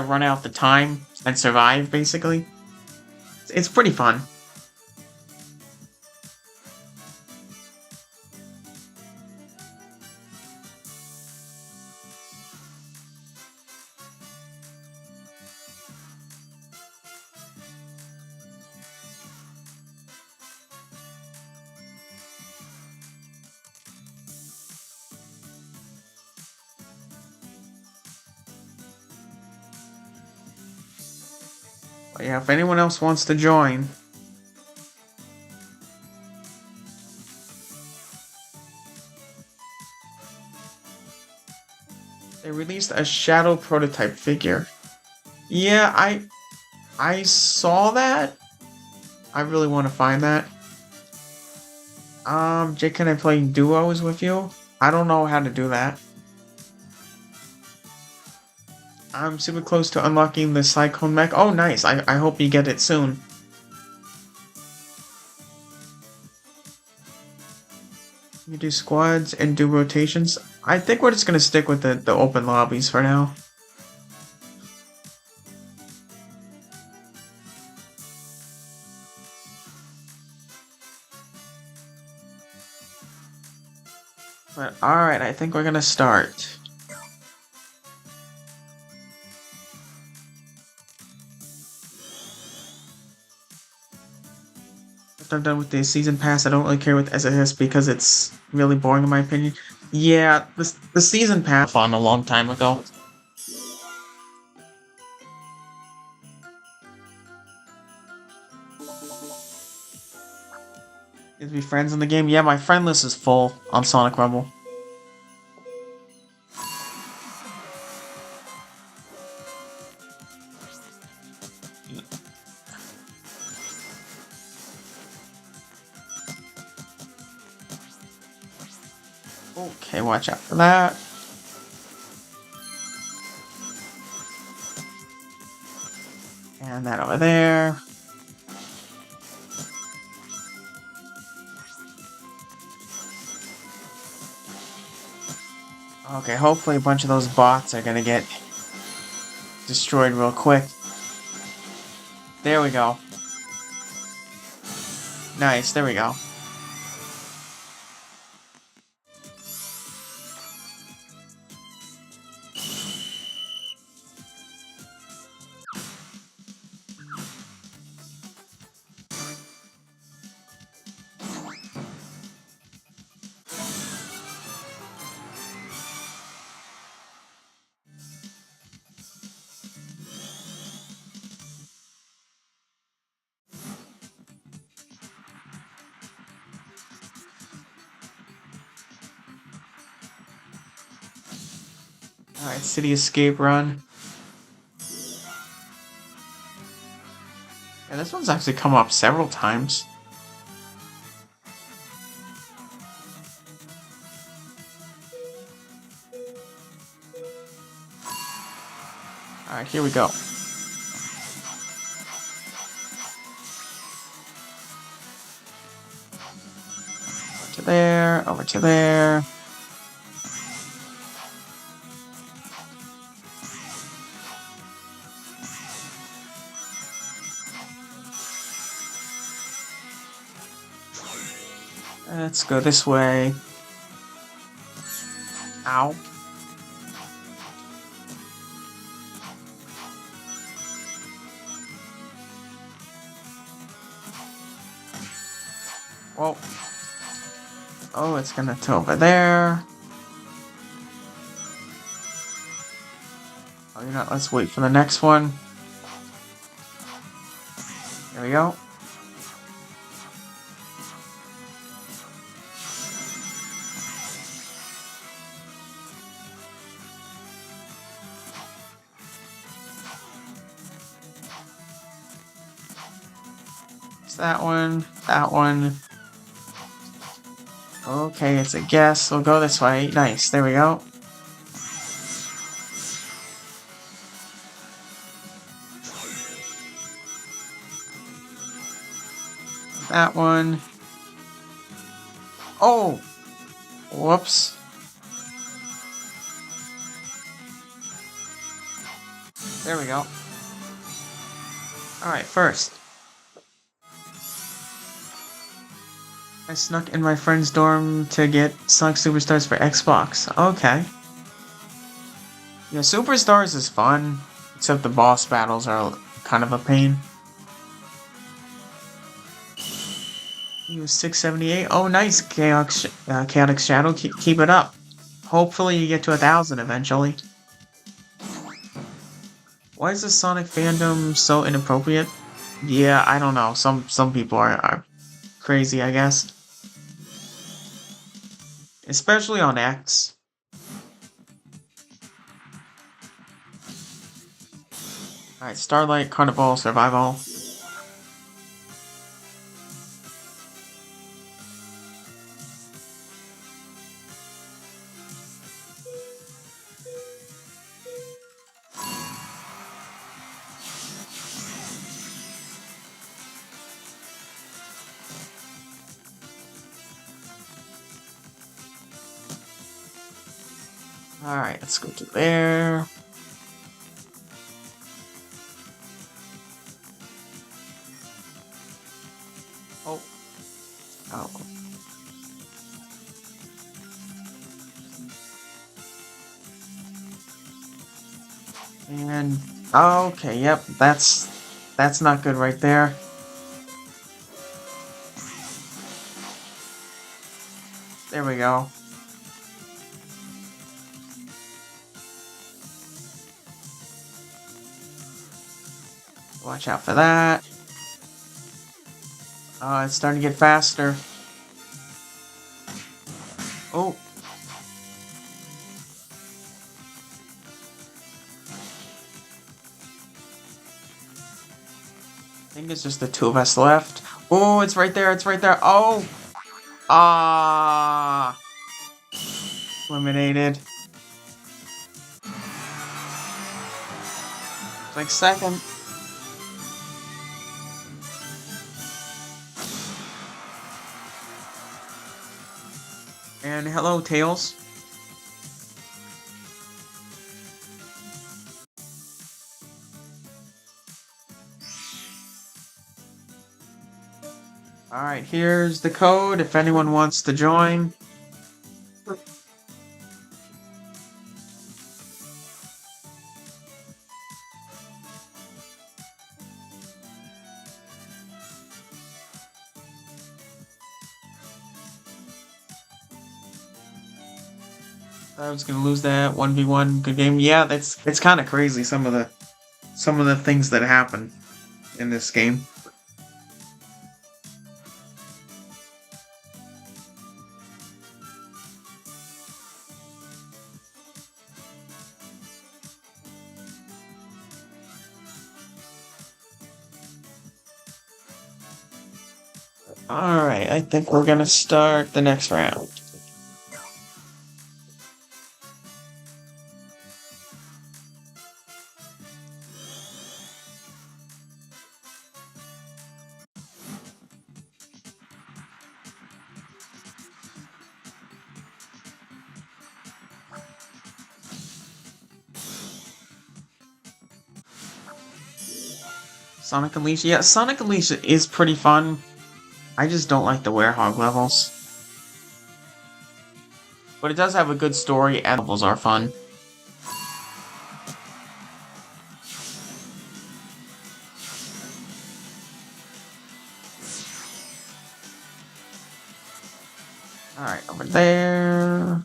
Speaker 1: run out the time and survive basically. It's pretty fun. But yeah, if anyone else wants to join. They released a shadow prototype figure. Yeah, I saw that. I really want to find that. Jake, can I play duos with you? I don't know how to do that. I'm super close to unlocking the Cyclone mech. Oh, nice. I hope you get it soon. You do squads and do rotations. I think we're just gonna stick with the open lobbies for now. But alright, I think we're gonna start. After I'm done with the season pass, I don't really care with SSS because it's really boring in my opinion. Yeah, the season pass fun a long time ago. Is we friends in the game? Yeah, my friend list is full on Sonic Rumble. Okay, watch out for that. And that over there. Okay, hopefully a bunch of those bots are gonna get destroyed real quick. There we go. Nice, there we go. Alright, City Escape Run. Yeah, this one's actually come up several times. Alright, here we go. Over to there, over to there. Let's go this way. Ow. Whoa. Oh, it's gonna to over there. Oh, you're not. Let's wait for the next one. There we go. It's that one. That one. Okay, it's a guess. We'll go this way. Nice. There we go. That one. Oh! Whoops. There we go. Alright, first. I snuck in my friend's dorm to get Sonic Superstars for Xbox. Okay. Yeah, Superstars is fun, except the boss battles are kind of a pain. He was 678. Oh, nice, Chaotic Shadow. Keep it up. Hopefully you get to 1,000 eventually. Why is the Sonic fandom so inappropriate? Yeah, I don't know. Some people are crazy, I guess. Especially on X. Alright, Starlight Carnival Survival. Alright, let's go to there. Oh. Oh. And okay, yep, that's not good right there. There we go. Watch out for that. It's starting to get faster. Oh. I think it's just the two of us left. Oh, it's right there, it's right there. Oh! Ah! Eliminated. It's like second. And hello, Tails. Alright, here's the code if anyone wants to join. I was gonna lose that 1v1 good game. Yeah, it's kind of crazy some of the things that happen in this game. Alright, I think we're gonna start the next round. Sonic Unleashed? Yeah, Sonic Unleashed is pretty fun. I just don't like the Werehog levels. But it does have a good story and levels are fun. Alright, over there.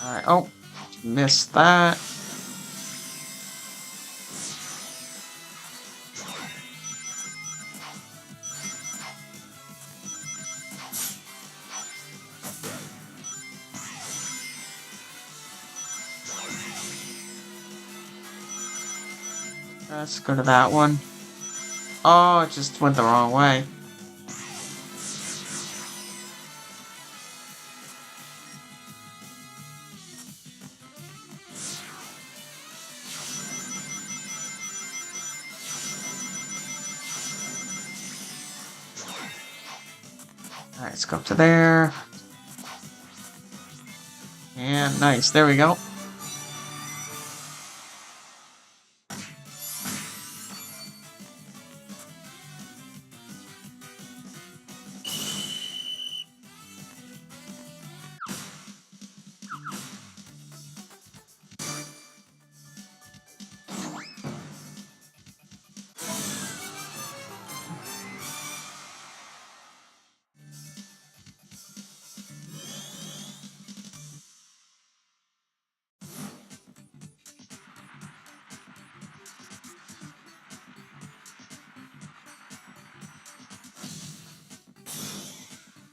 Speaker 1: Alright, oh, missed that. Let's go to that one. Oh, it just went the wrong way. Alright, let's go up to there. And nice, there we go.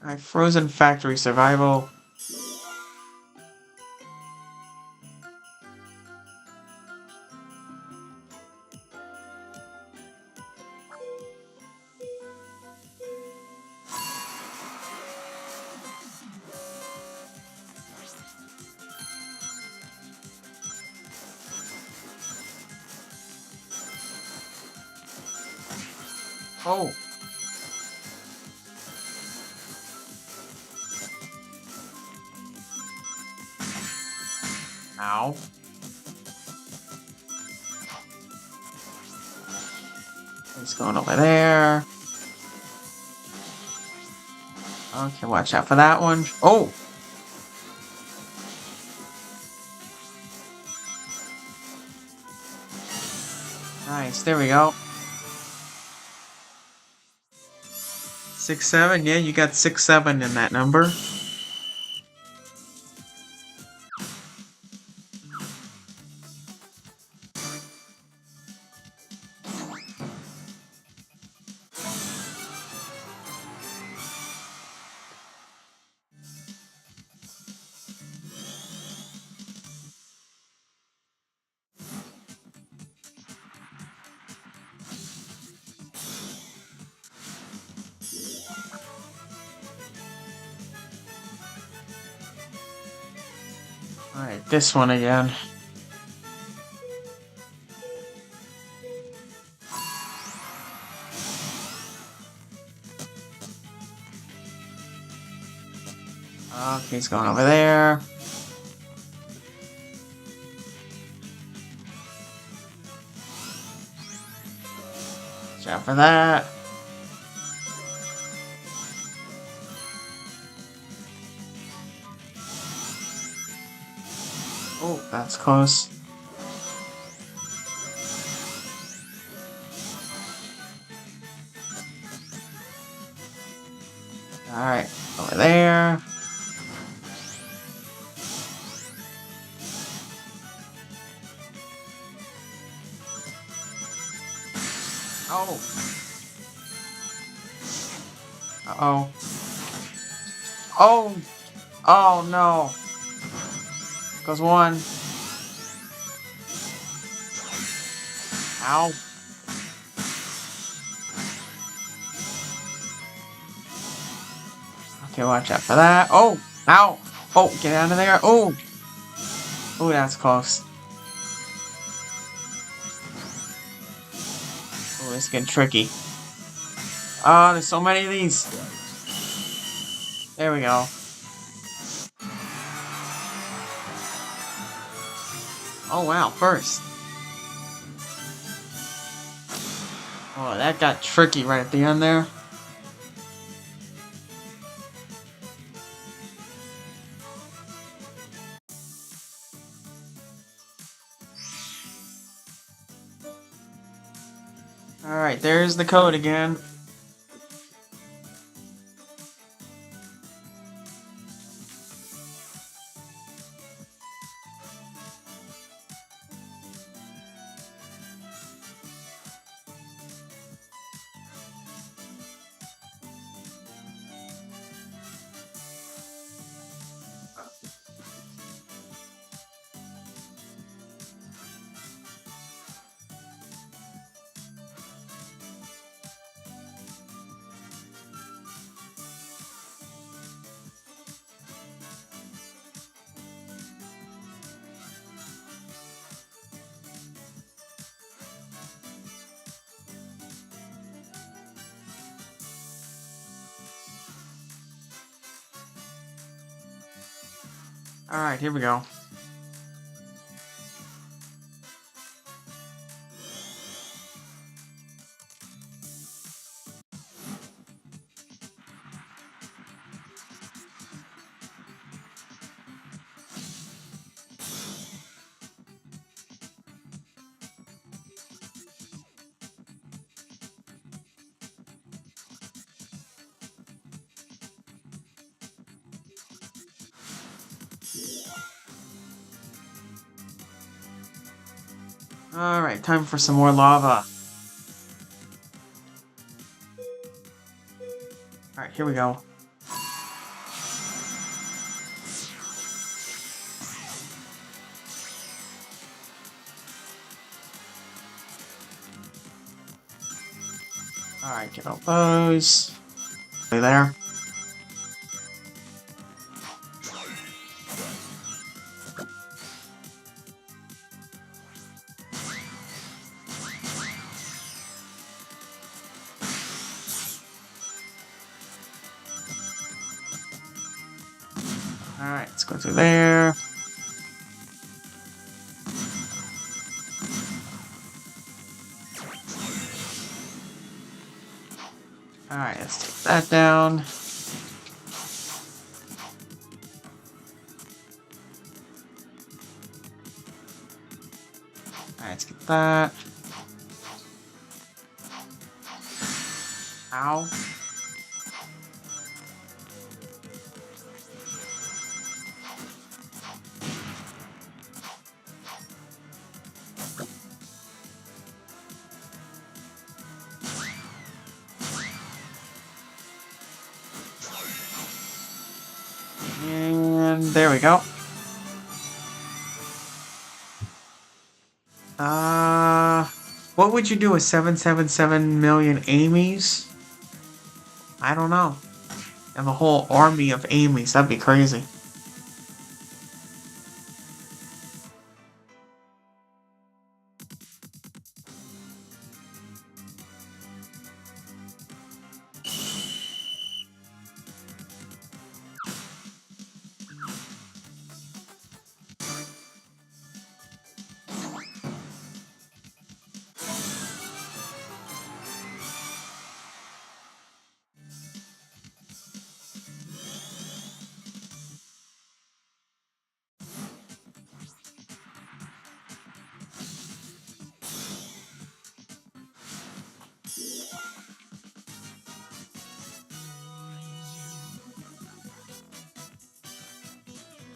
Speaker 1: Alright, Frozen Factory Survival. Oh. Ow. He's going over there. Okay, watch out for that one. Oh! Nice, there we go. 6-7, yeah, you got 6-7 in that number. Alright, this one again. Okay, he's going over there. Watch out for that. Oh, that's close. Alright, over there. Oh. Uh-oh. Oh! Oh, no. Goes one. Ow. Okay, watch out for that. Oh! Ow! Oh, get out of there. Oh! Oh, that's close. Oh, it's getting tricky. Oh, there's so many of these. There we go. Oh, wow, first. Oh, that got tricky right at the end there. Alright, there's the code again. Alright, here we go. Alright, time for some more lava. Alright, here we go. Alright, get all those. There. Alright, let's go through there. Alright, let's take that down. Alright, let's get that. Ow. And there we go. What would you do with 777 million Amy's? I don't know. Have a whole army of Amy's. That'd be crazy.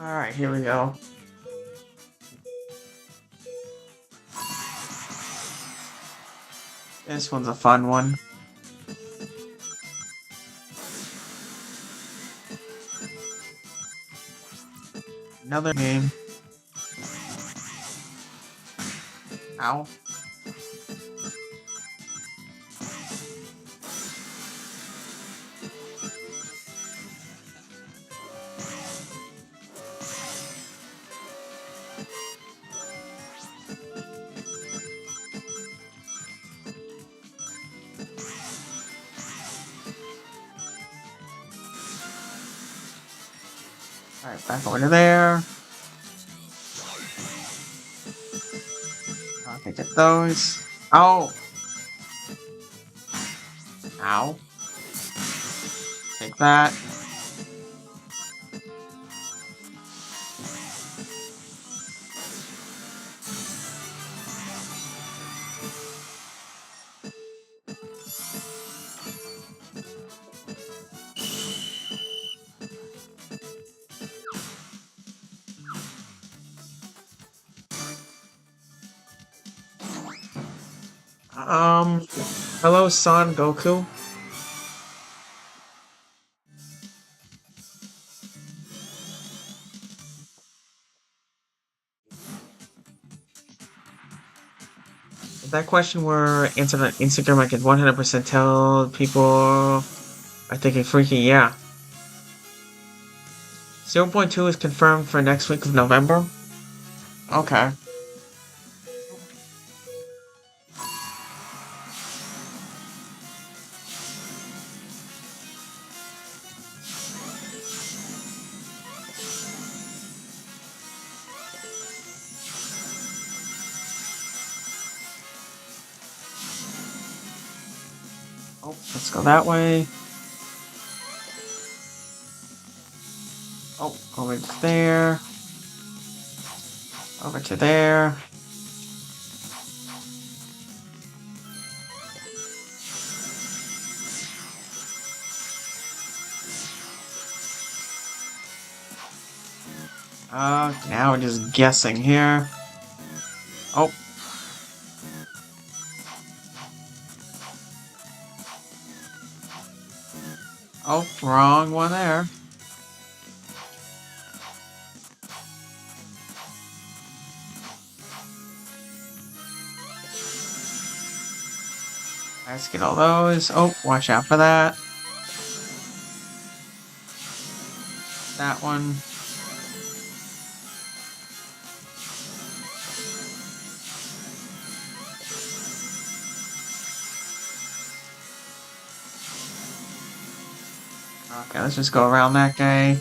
Speaker 1: Alright, here we go. This one's a fun one. Another game. Ow. Alright, back over to there. Okay, get those. Oh! Ow. Take that. Hello, Son Goku. If that question were answered on Instagram, I could 100% tell people are thinking freaky, yeah. 0.2 is confirmed for next week of November. Okay. Oh, let's go that way. Oh, over there. Over to there. Now we're just guessing here. Oh. Oh, wrong one there. Let's get all those. Oh, watch out for that. That one. Okay, let's just go around that guy.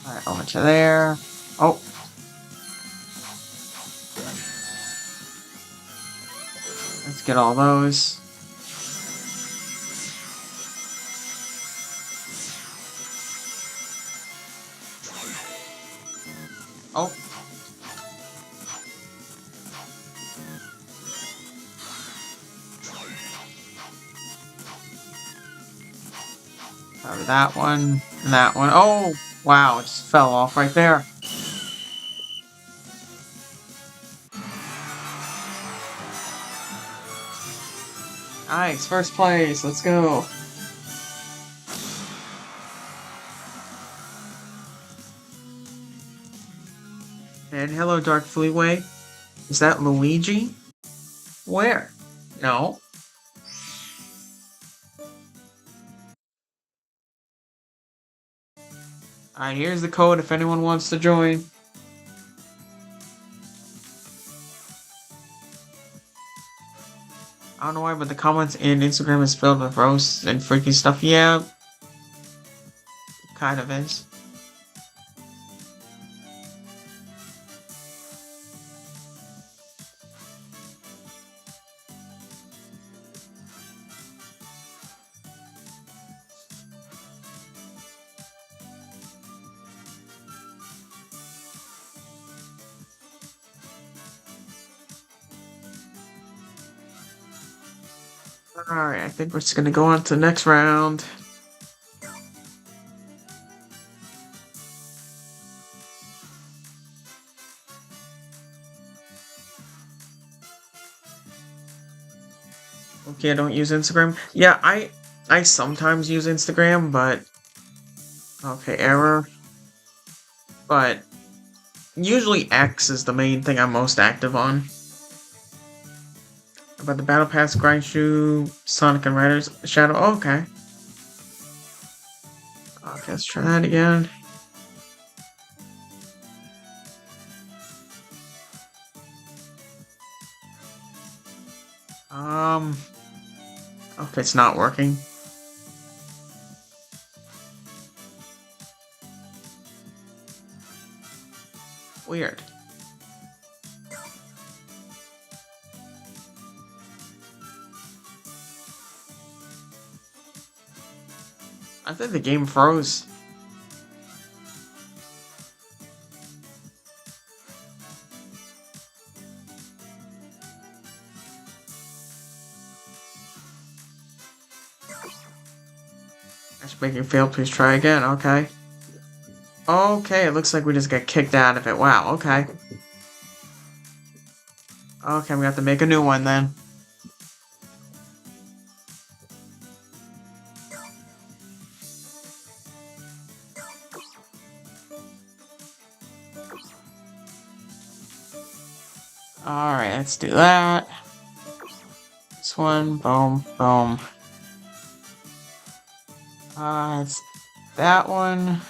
Speaker 1: Alright, over to there. Oh. Let's get all those. Oh. Probably that one. And that one. Oh! Wow, it just fell off right there. Nice, first place. Let's go. And hello, Dark Fleetway. Is that Luigi? Where? No. Alright, here's the code if anyone wants to join. I don't know why, but the comments in Instagram is filled with roasts and freaky stuff. Yeah, it kind of is. Alright, I think we're just gonna go on to the next round. Okay, I don't use Instagram. Yeah, I sometimes use Instagram, but okay, error. But usually X is the main thing I'm most active on. About the Battle Pass, Grind Shoe, Sonic and Riders, Shadow. Oh, okay. Okay, let's try that again. Okay, it's not working. Weird. I think the game froze. Matchmaking failed, please try again, okay. Okay, it looks like we just got kicked out of it. Wow, okay. Okay, we have to make a new one then. Alright, let's do that. This one, boom, boom. It's that one.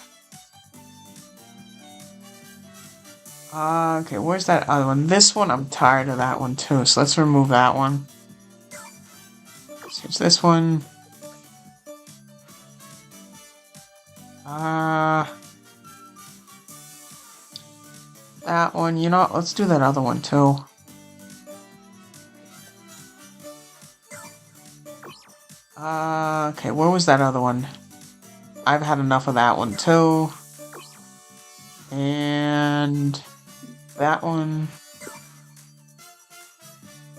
Speaker 1: Okay, where's that other one? This one, I'm tired of that one too, so let's remove that one. So it's this one. That one, you know what? Let's do that other one too. Okay, where was that other one? I've had enough of that one too. And that one.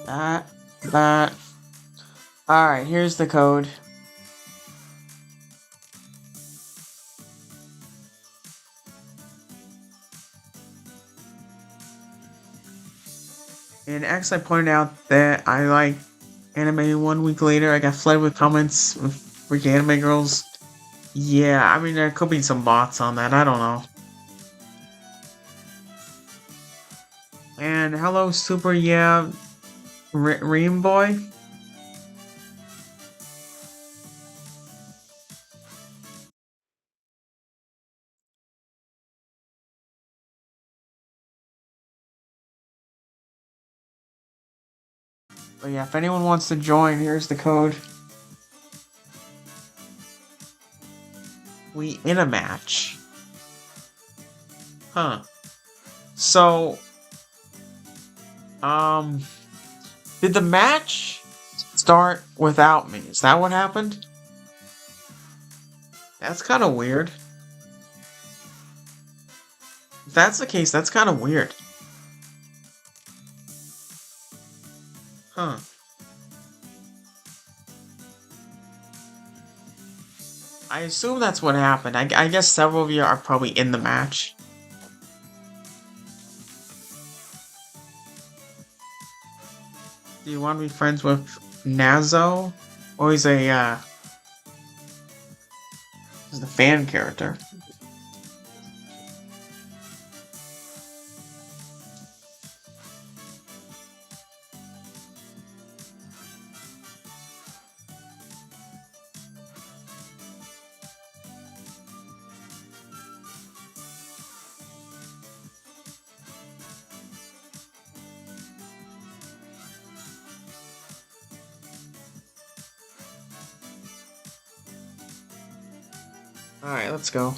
Speaker 1: That. Alright, here's the code. And actually, I pointed out that I like anime 1 week later. I got flooded with comments with freaking anime girls. Yeah, I mean, there could be some bots on that. I don't know. And hello, Super Yeah Ream Boy. But yeah, if anyone wants to join, here's the code. We in a match. Huh. So, um, did the match start without me? Is that what happened? That's kind of weird. If that's the case, that's kind of weird. Huh. I assume that's what happened. I guess several of you are probably in the match. Do you want to be friends with Nazo? Oh, he's the fan character. Alright, let's go.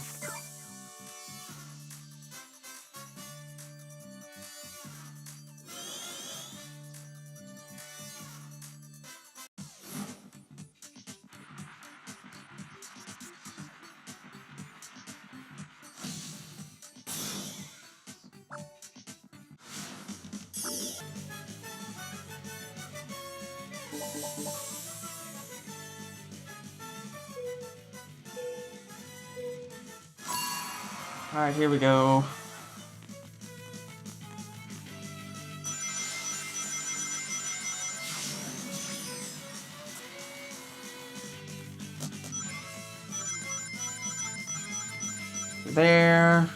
Speaker 1: Alright, here we go. There.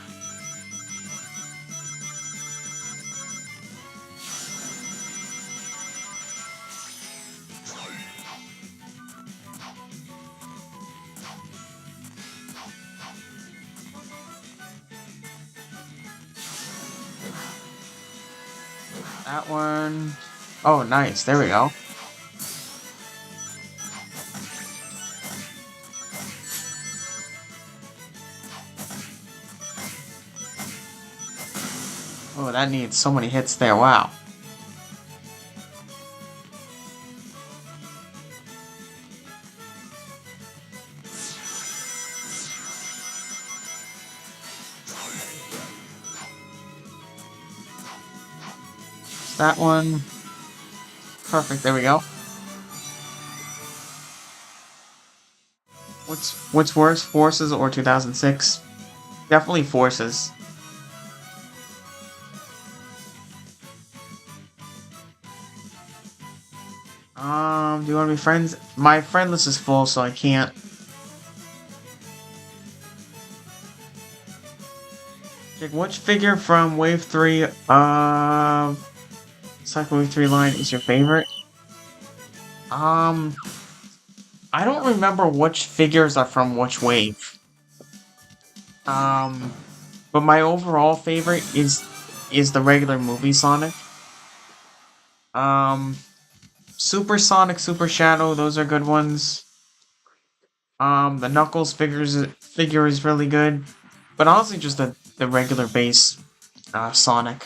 Speaker 1: That one. Oh, nice. There we go. Oh, that needs so many hits there. Wow. That one. Perfect. There we go. What's worse, Forces or 2006? Definitely Forces. Do you want to be friends? My friend list is full, so I can't. Like, which figure from Wave 3, Cycle Wave 3 line is your favorite? I don't remember which figures are from which wave. But my overall favorite is the regular movie Sonic. Um, Super Sonic, Super Shadow, those are good ones. The Knuckles figure is really good, but honestly, just the regular base Sonic.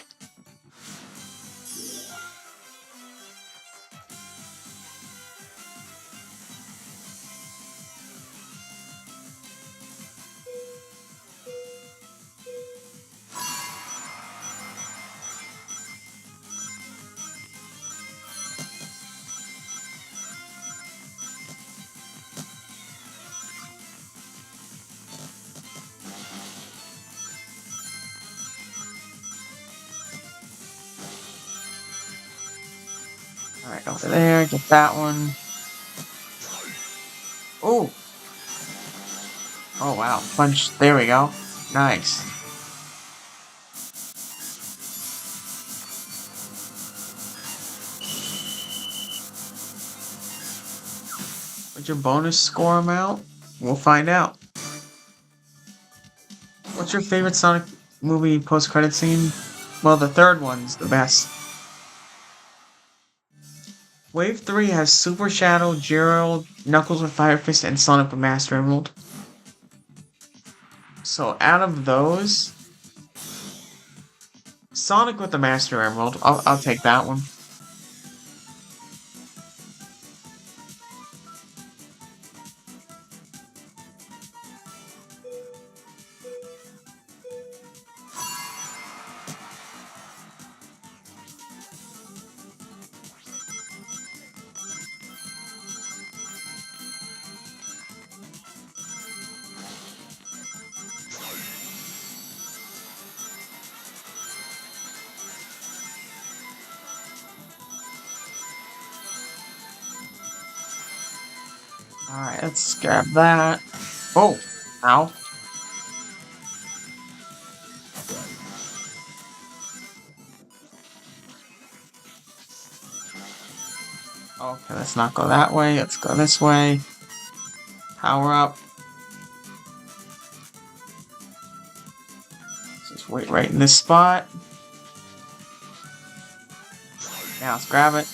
Speaker 1: All right, over there, get that one. Oh, oh wow, punch! There we go. Nice. What's your bonus score amount? We'll find out. What's your favorite Sonic movie post-credit scene? Well, the third one's the best. Wave 3 has Super Shadow, Gerald, Knuckles with Fire Fist, and Sonic with Master Emerald. So out of those, Sonic with the Master Emerald, I'll take that one. Alright, let's grab that. Oh, ow. Okay, let's not go that way. Let's go this way. Power up. Just wait right in this spot. Now let's grab it.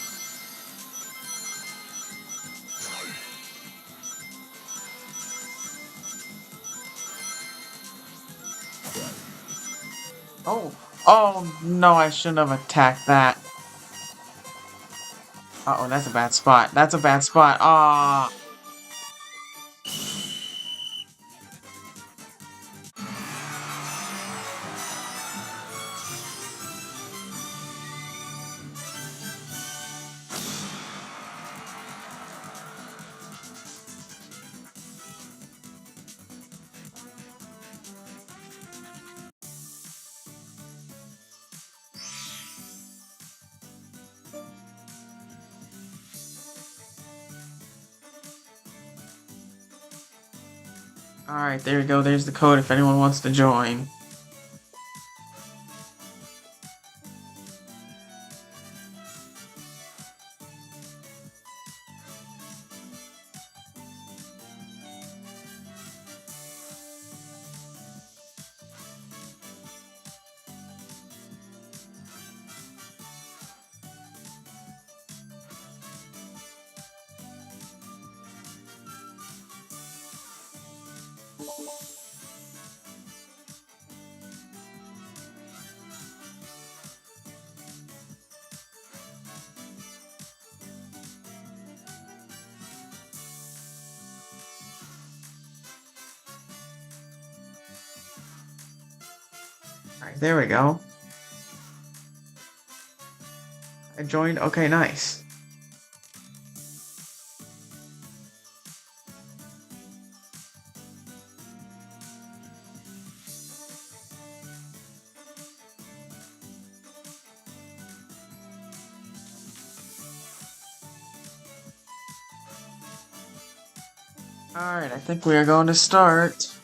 Speaker 1: Oh, oh no, I shouldn't have attacked that. Uh-oh, that's a bad spot. That's a bad spot. Ah. Alright, there you go. There's the code if anyone wants to join. Alright, there we go. I joined. Okay, nice. Alright, I think we are going to start.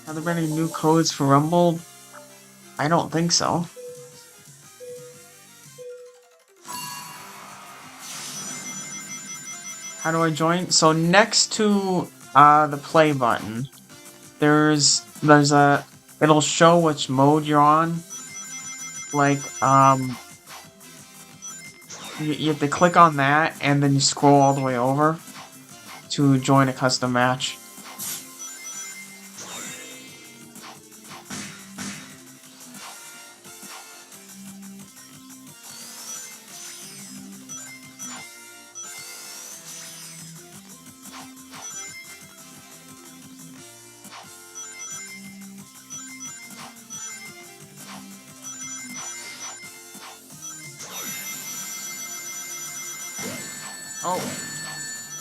Speaker 1: Are there any new codes for Rumble? I don't think so. How do I join? So next to the play button, there's a it'll show which mode you're on. Like you have to click on that and then you scroll all the way over to join a custom match. Oh.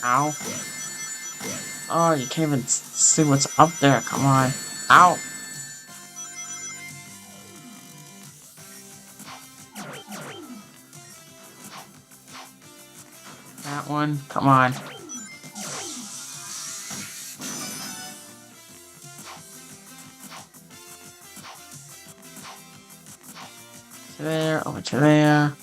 Speaker 1: Ow. Oh, you can't even see what's up there. Come on. Ow. That one. Come on. To there, over to there.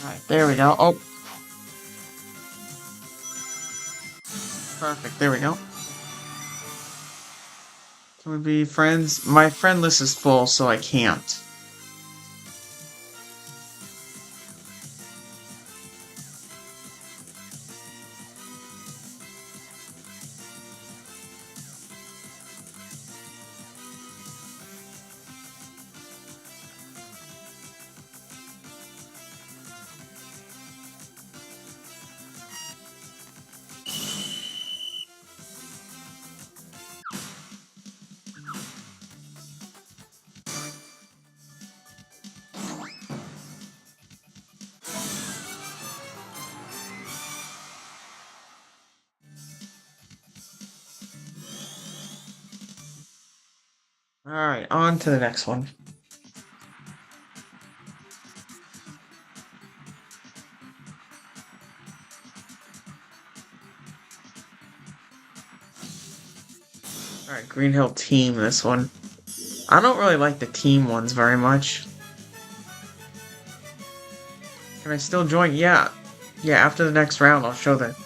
Speaker 1: Alright, there we go. Oh. Perfect, there we go. Can we be friends? My friend list is full, so I can't. Alright, on to the next one. Alright, Green Hill Team, this one. I don't really like the team ones very much. Can I still join? Yeah. Yeah, after the next round, I'll show the...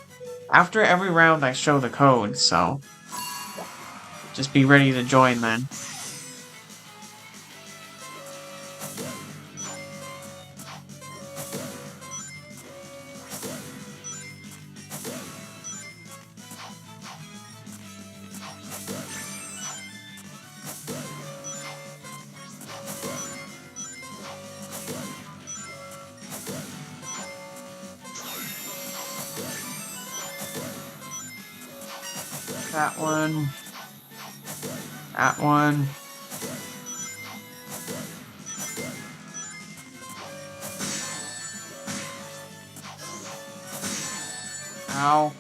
Speaker 1: After every round, I show the code, so... Just be ready to join then. That one. That one. Ow.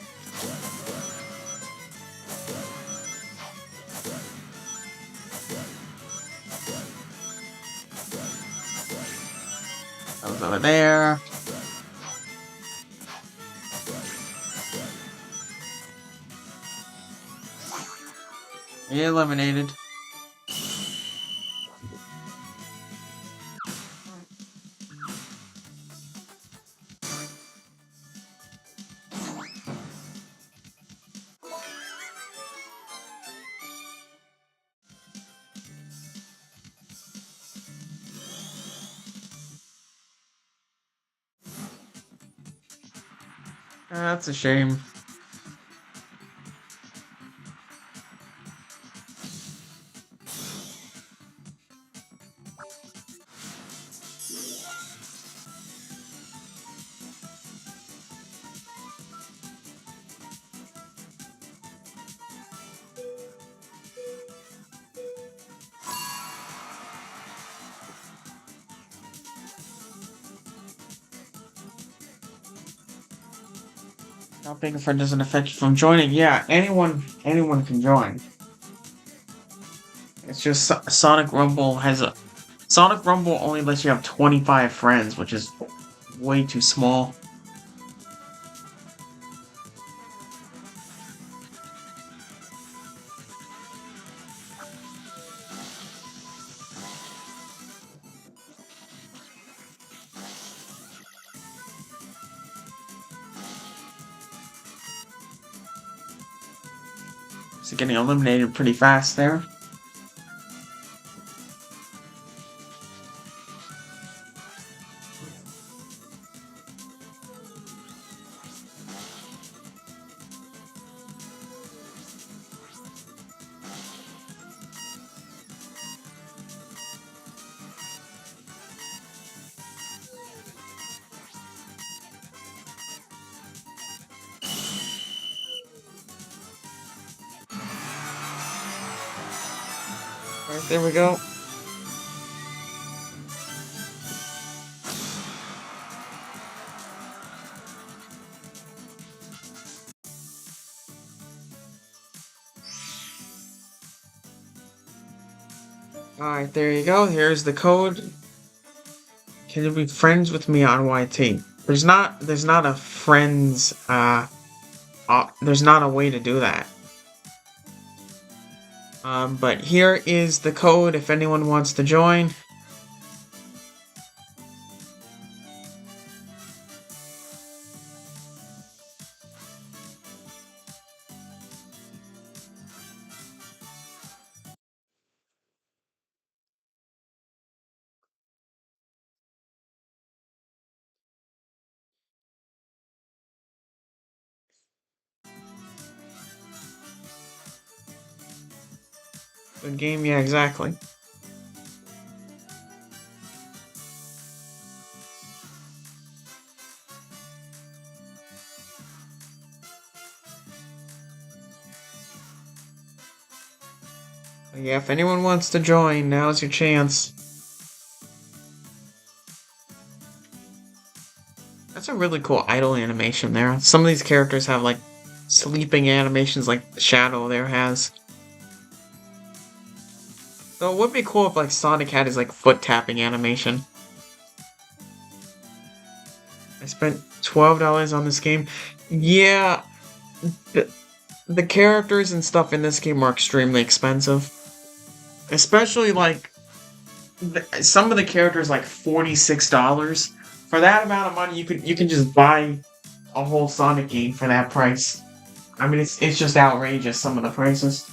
Speaker 1: That was over there. Eliminated. That's a shame. Not being a friend doesn't affect you from joining. Yeah, anyone can join. It's just Sonic Rumble has a... Sonic Rumble only lets you have 25 friends, which is way too small. So getting eliminated pretty fast there. Alright, there we go. Alright, there you go. Here's the code. Can you be friends with me on YT? There's not a friends, there's not a way to do that. But here is the code if anyone wants to join. Good game, yeah, exactly. Yeah, if anyone wants to join, now's your chance. That's a really cool idle animation there. Some of these characters have, like, sleeping animations like Shadow there has. So it would be cool if, like, Sonic had his, like, foot tapping animation. I spent $12 on this game. Yeah, the characters and stuff in this game are extremely expensive. Especially, like, some of the characters, like, $46. For that amount of money, you can just buy a whole Sonic game for that price. I mean, it's just outrageous, some of the prices.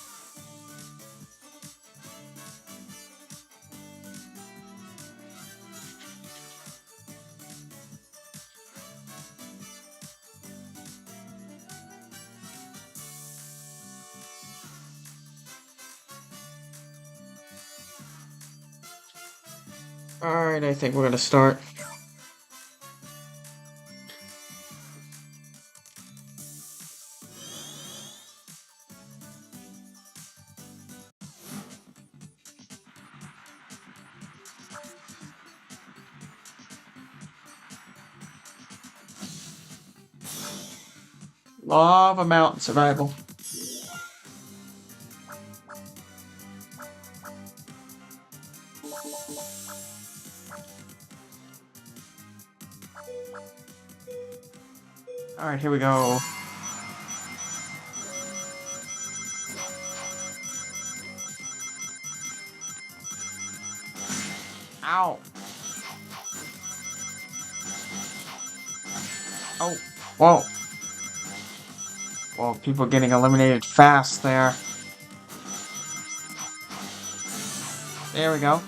Speaker 1: Alright, I think we're gonna start. Law of a mountain survival. Alright, here we go. Ow! Oh, whoa. Well, people getting eliminated fast there. There we go.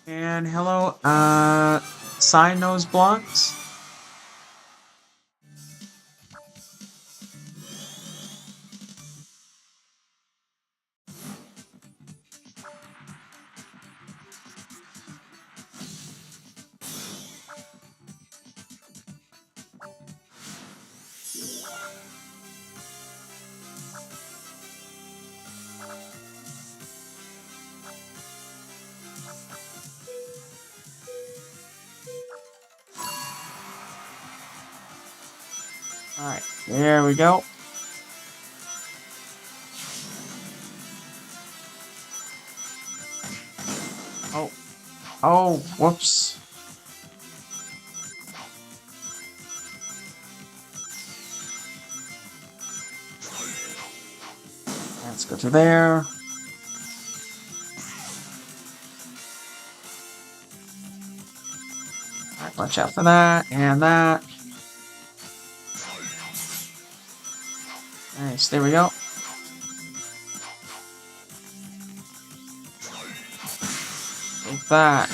Speaker 1: And hello, sign those blocks. Alright, there we go. Oh, oh, whoops. Let's go to there. Alright, watch out for that, and that. Nice, there we go. Take that.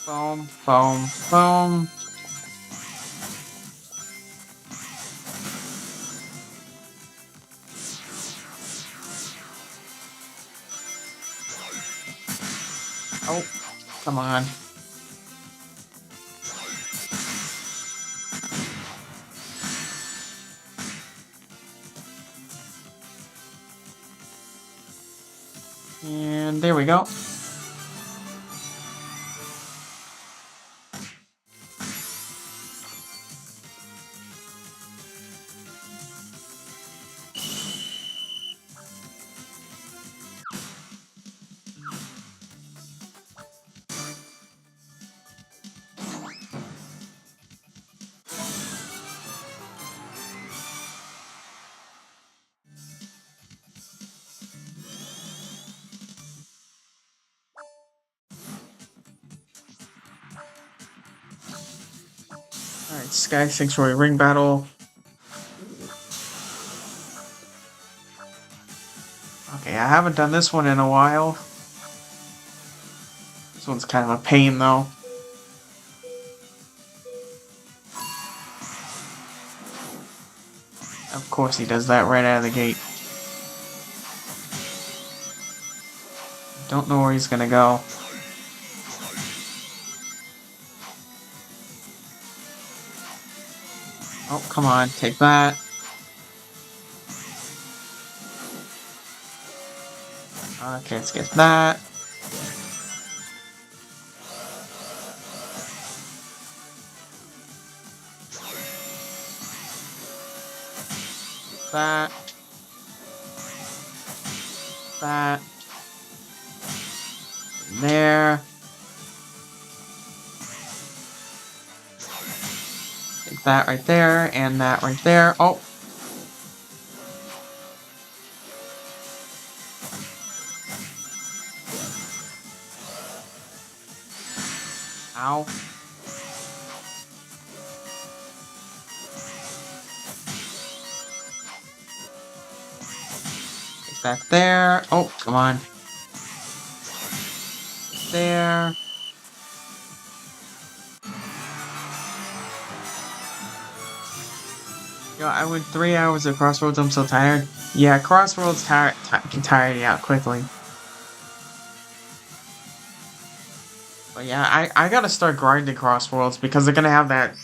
Speaker 1: Boom, boom, boom. Oh, come on. And there we go. Alright, Sky Sanctuary Ring Battle. Okay, I haven't done this one in a while. This one's kind of a pain, though. Of course he does that right out of the gate. Don't know where he's gonna go. Oh, come on, take that. Okay, let's get that. That. That. There. Take that right there, and that right there. Oh! Ow. Take that there. Oh, come on. There. Yo, I went 3 hours at Crossroads, I'm so tired. Yeah, Crossroads can tire you out quickly. But yeah, I gotta start grinding Crossroads because they're gonna have that.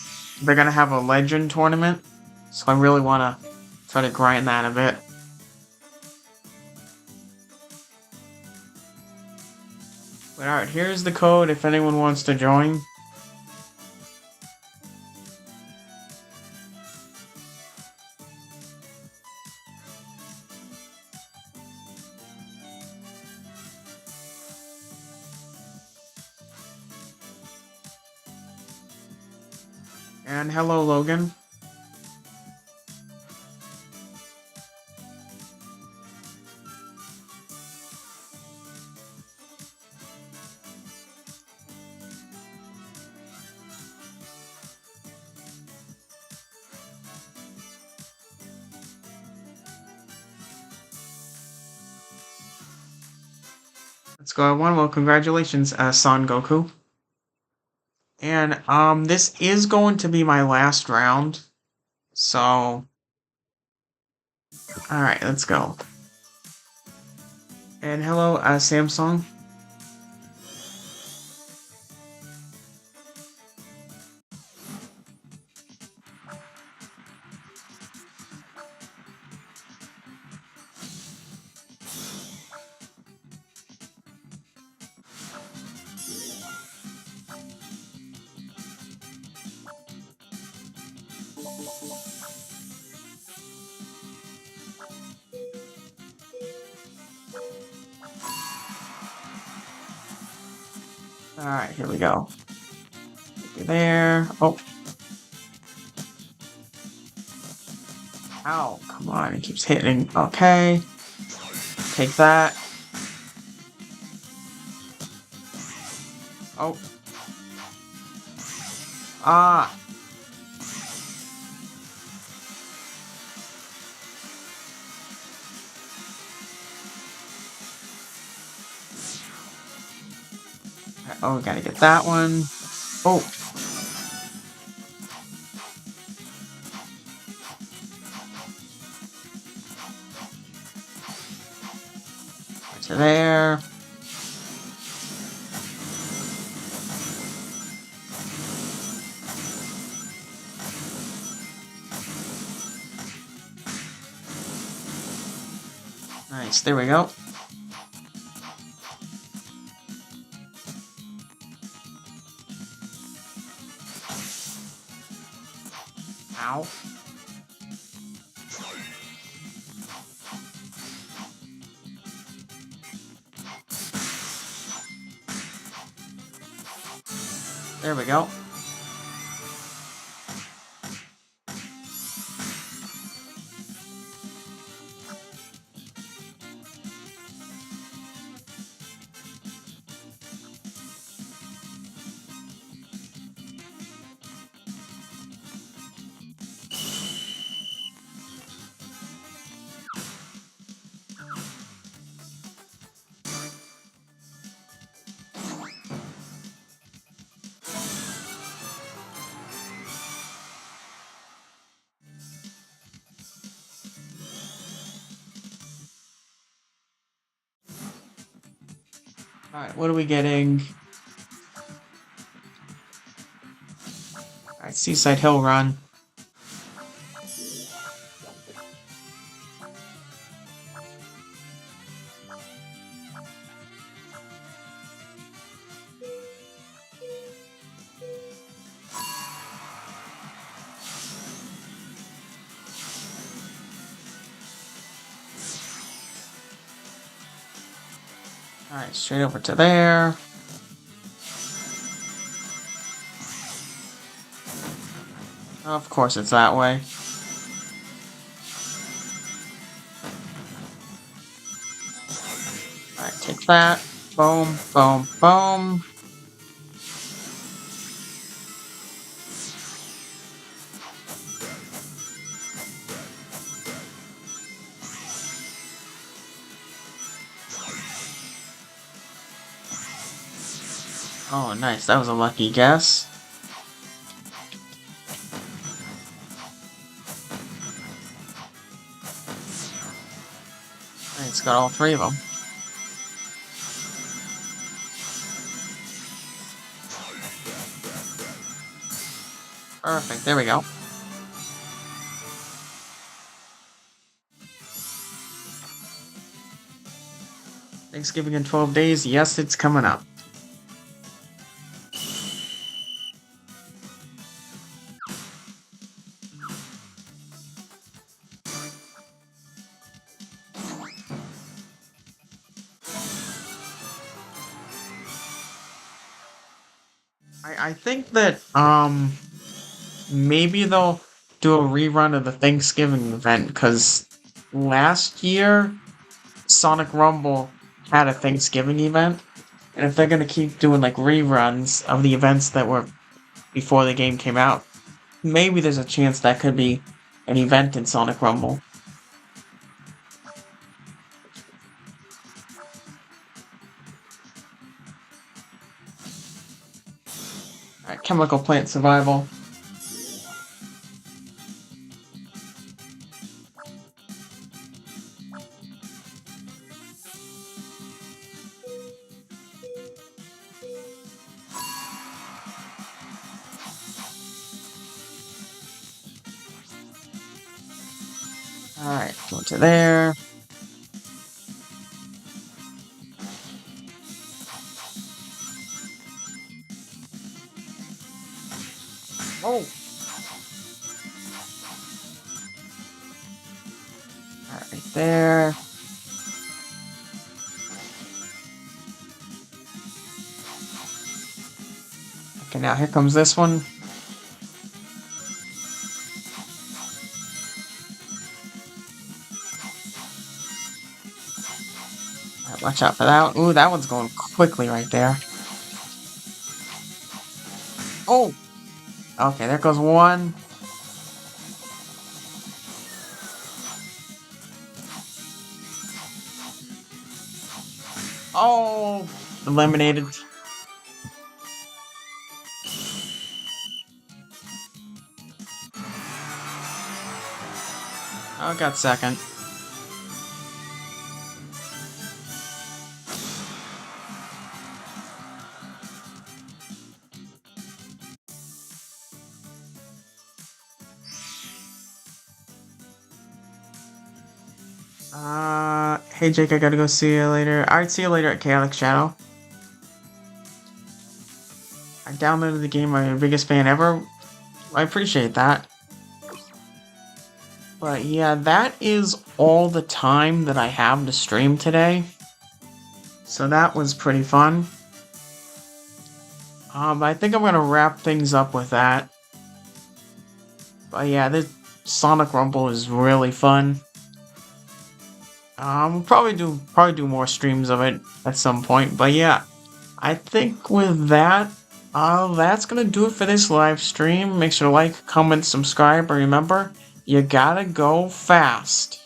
Speaker 1: They're gonna have a legend tournament. So I really wanna try to grind that a bit. But alright, here's the code if anyone wants to join. And hello, Logan. Let's go at one. Well, congratulations, Son Goku. And this is going to be my last round. So, all right, let's go. And hello, Samsung. All right, here we go. There. Oh. Ow, come on, it keeps hitting. Okay. Take that. Oh. Ah. Oh, we gotta get that one. Oh. To there. Nice, there we go. Ow. There we go. Alright, what are we getting? Alright, Seaside Hill Run. Alright, straight over to there. Of course it's that way. Alright, take that. Boom, boom, boom. Oh, nice. That was a lucky guess. It's got all three of them. Perfect. There we go. Thanksgiving in 12 days. Yes, it's coming up. I think that, maybe they'll do a rerun of the Thanksgiving event, because last year, Sonic Rumble had a Thanksgiving event, and if they're gonna keep doing, like, reruns of the events that were before the game came out, maybe there's a chance that could be an event in Sonic Rumble. Alright, Chemical Plant Survival. Alright, go to there. Oh! Alright, right there. Okay, now here comes this one. Alright, watch out for that one. Ooh, that one's going quickly right there. Oh! Okay, there goes one. Oh! Eliminated. Oh, got second. Hey Jake, I gotta go, see you later. Alright, see you later at Chaotic Shadow. I downloaded the game, I'm your biggest fan ever. I appreciate that. But yeah, that is all the time that I have to stream today. So that was pretty fun. I think I'm gonna wrap things up with that. But yeah, this Sonic Rumble is really fun. We'll probably do more streams of it at some point. But yeah, I think with that, that's gonna do it for this live stream. Make sure to like, comment, subscribe, and remember, you gotta go fast.